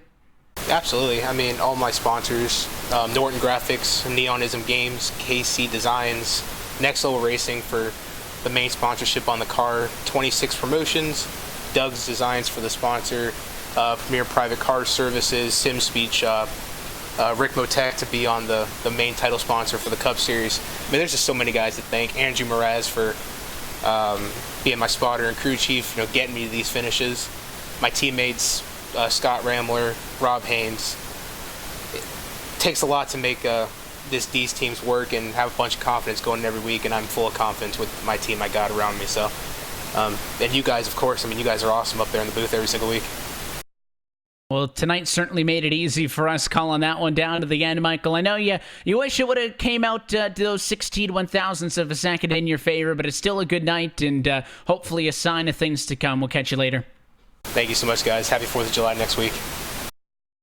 [SPEAKER 8] Absolutely. I mean, all my sponsors, Norton Graphics, Neonism Games, KC Designs, Next Level Racing for the main sponsorship on the car, 26 Promotions, Doug's Designs for the sponsor, Premier Private Car Services, Sim Speed Shop, Ricmotech to be on the main title sponsor for the Cup Series. I mean, there's just so many guys to thank. Andrew Mraz for being my spotter and crew chief, getting me to these finishes. My teammates, Scott Ramler, Rob Haynes. It takes a lot to make these teams work and have a bunch of confidence going in every week, and I'm full of confidence with my team I got around me. So, and you guys, of course, I mean, you guys are awesome up there in the booth every single week.
[SPEAKER 1] Well, tonight certainly made it easy for us calling that one down to the end, Michael. I know you wish it would have came out to those 16 1,000ths of a second in your favor, but it's still a good night and hopefully a sign of things to come. We'll catch you later.
[SPEAKER 8] Thank you so much, guys. Happy 4th of July next week.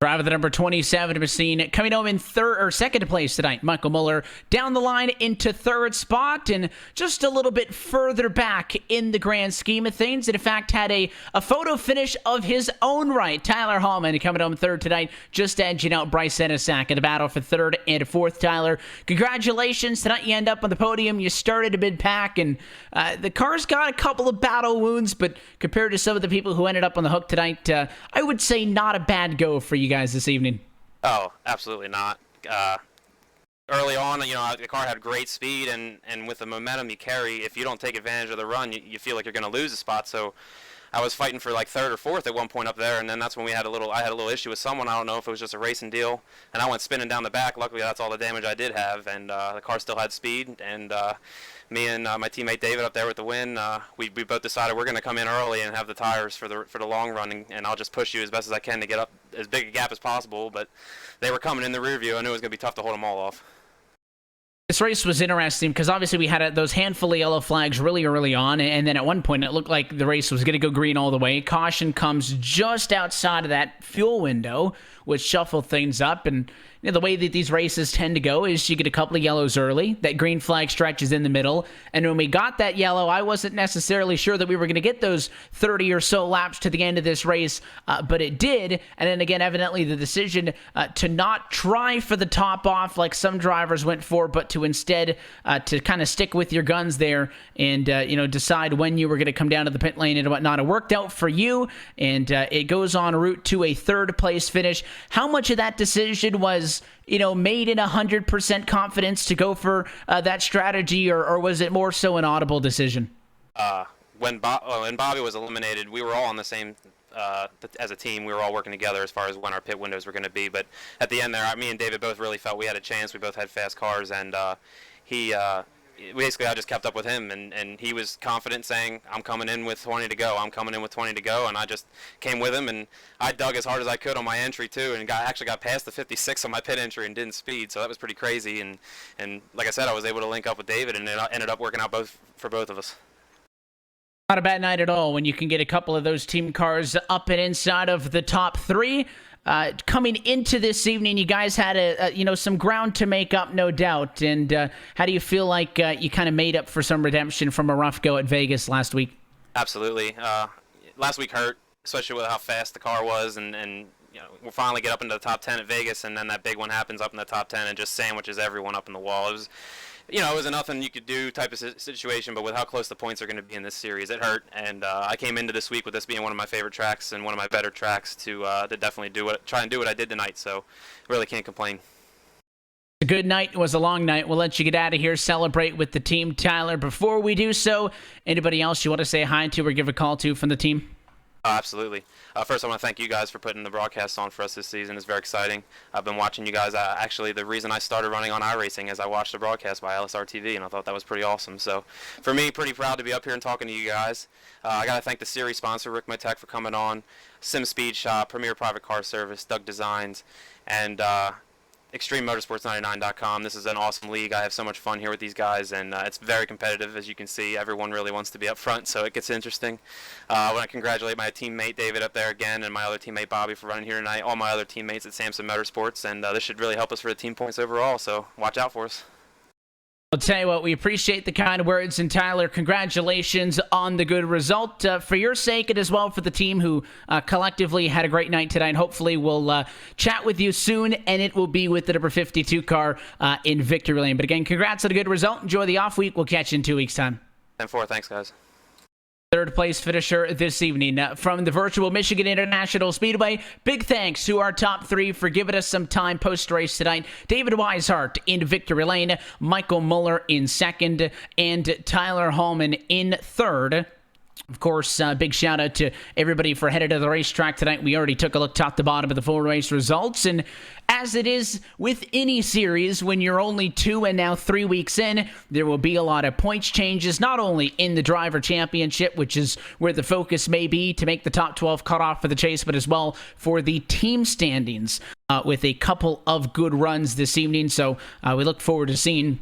[SPEAKER 1] Driver the number 27 machine coming home in second place tonight. Michael Muller down the line into 3rd spot and just a little bit further back in the grand scheme of things. And in fact, had a photo finish of his own right. Tyler Hallman coming home 3rd tonight, just edging out Bryce Enesak in the battle for 3rd and 4th. Tyler, congratulations. Tonight you end up on the podium. You started a mid-pack, and the car's got a couple of battle wounds, but compared to some of the people who ended up on the hook tonight, I would say not a bad go for you guys this evening.
[SPEAKER 9] Oh, absolutely not. Early on, the car had great speed, and with the momentum you carry, if you don't take advantage of the run, you feel like you're going to lose a spot. So I was fighting for like 3rd or 4th at one point up there, and then that's when I had a little issue with someone. I don't know if it was just a racing deal, and I went spinning down the back. Luckily, that's all the damage I did have, and the car still had speed, and me and my teammate David up there with the win, we both decided we're going to come in early and have the tires for the long run, and I'll just push you as best as I can to get up as big a gap as possible. But they were coming in the rear view. I knew it was going to be tough to hold them all off.
[SPEAKER 1] This race was interesting because obviously we had those handful of yellow flags really early on, and then at one point it looked like the race was going to go green all the way. Caution comes just outside of that fuel window, which shuffled things up. And the way that these races tend to go is you get a couple of yellows early, that green flag stretches in the middle, and when we got that yellow, I wasn't necessarily sure that we were going to get those 30 or so laps to the end of this race, but it did. And then again, evidently the decision to not try for the top off like some drivers went for, but to instead to kind of stick with your guns there and decide when you were going to come down to the pit lane and whatnot. It worked out for you, and it goes en route to a third place finish. How much of that decision was made in 100% confidence to go for that strategy, or was it more so an audible decision?
[SPEAKER 9] When Bobby was eliminated, we were all on the same as a team. We were all working together as far as when our pit windows were going to be. But at the end there, me and David both really felt we had a chance. We both had fast cars, and basically I just kept up with him, and he was confident saying, I'm coming in with 20 to go, and I just came with him, and I dug as hard as I could on my entry too, and actually got past the 56 on my pit entry and didn't speed, so that was pretty crazy, and like I said, I was able to link up with David, and it ended up working out for both of us.
[SPEAKER 1] Not a bad night at all when you can get a couple of those team cars up and inside of the top three. Coming into this evening, you guys had some ground to make up, no doubt. And how do you feel like you kind of made up for some redemption from a rough go at Vegas last week?
[SPEAKER 9] Absolutely. Last week hurt, especially with how fast the car was, and we'll finally get up into the top 10 at Vegas, and then that big one happens up in the top 10 and just sandwiches everyone up in the wall. It was, it was a nothing you could do type of situation, but with how close the points are going to be in this series, it hurt. And I came into this week with this being one of my favorite tracks and one of my better tracks to definitely try and do what I did tonight. So really can't complain.
[SPEAKER 1] A good night. It was a long night. We'll let you get out of here, celebrate with the team. Tyler, before we do so, anybody else you want to say hi to or give a call to from the team?
[SPEAKER 9] Absolutely. First, I want to thank you guys for putting the broadcast on for us this season. It's very exciting. I've been watching you guys. Actually, the reason I started running on iRacing is I watched the broadcast by LSR TV, and I thought that was pretty awesome. So, for me, pretty proud to be up here and talking to you guys. I got to thank the series sponsor, Ricmotech, for coming on, Sim Speed Shop, Premier Private Car Service, Doug Designs, and ExtremeMotorsports99.com. This is an awesome league. I have so much fun here with these guys, and it's very competitive, as you can see. Everyone really wants to be up front, so it gets interesting. I want to congratulate my teammate David up there again, and my other teammate Bobby for running here tonight, all my other teammates at Samson Motorsports, and this should really help us for the team points overall, so watch out for us.
[SPEAKER 1] I'll tell you what, we appreciate the kind words, and Tyler, congratulations on the good result for your sake and as well for the team who collectively had a great night tonight. Hopefully we'll chat with you soon, and it will be with the number 52 car in victory lane. But again, congrats on a good result. Enjoy the off week. We'll catch you in 2 weeks' time.
[SPEAKER 9] 10-4. Thanks, guys.
[SPEAKER 1] Third place finisher this evening from the virtual Michigan International Speedway. Big thanks to our top three for giving us some time post-race tonight. David Weishart in victory lane, Michael Muller in second, and Tyler Hallman in third. Of course, big shout out to everybody for headed to the racetrack tonight. We already took a look top to bottom of the full race results, and as it is with any series, when you're only 2 and now 3 weeks in, there will be a lot of points changes, not only in the driver championship, which is where the focus may be to make the top 12 cutoff for the chase, but as well for the team standings with a couple of good runs this evening. So we look forward to seeing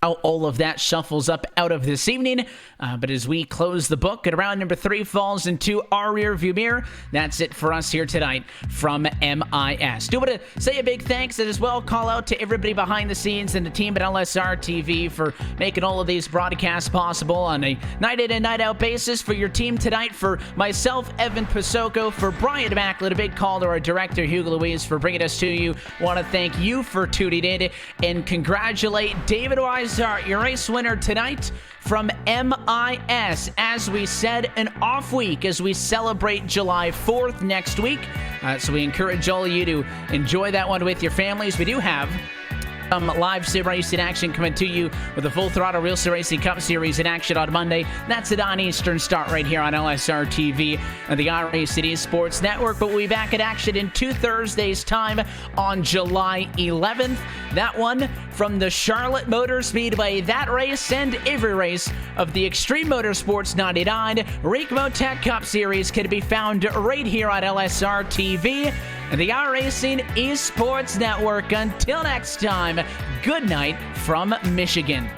[SPEAKER 1] how all of that shuffles up out of this evening. But as we close the book and round number 3 falls into our rear view mirror, that's it for us here tonight from MIS. Do want to say a big thanks and as well call out to everybody behind the scenes and the team at LSR TV for making all of these broadcasts possible on a night in and night out basis. For your team tonight, for myself, Evan Pasoko, for Brian Macklin, a big call to our director, Hugo Louise, for bringing us to you. Want to thank you for tuning in and congratulate David Weishart, your race winner tonight from MIS. As we said, an off week as we celebrate July 4th next week. So we encourage all of you to enjoy that one with your families. We do have live sim racing action coming to you with the Full Throttle Real Sim Racing Cup Series in action on Monday. That's at 9 Eastern start right here on LSR TV and the iRacing Sports Network. But we'll be back at action in 2 Thursdays' time on July 11th. That one from the Charlotte Motor Speedway. That race and every race of the Extreme Motorsports 99 Ricmotech Cup Series can be found right here on LSR TV. the iRacing Esports Network. Until next time, good night from Michigan.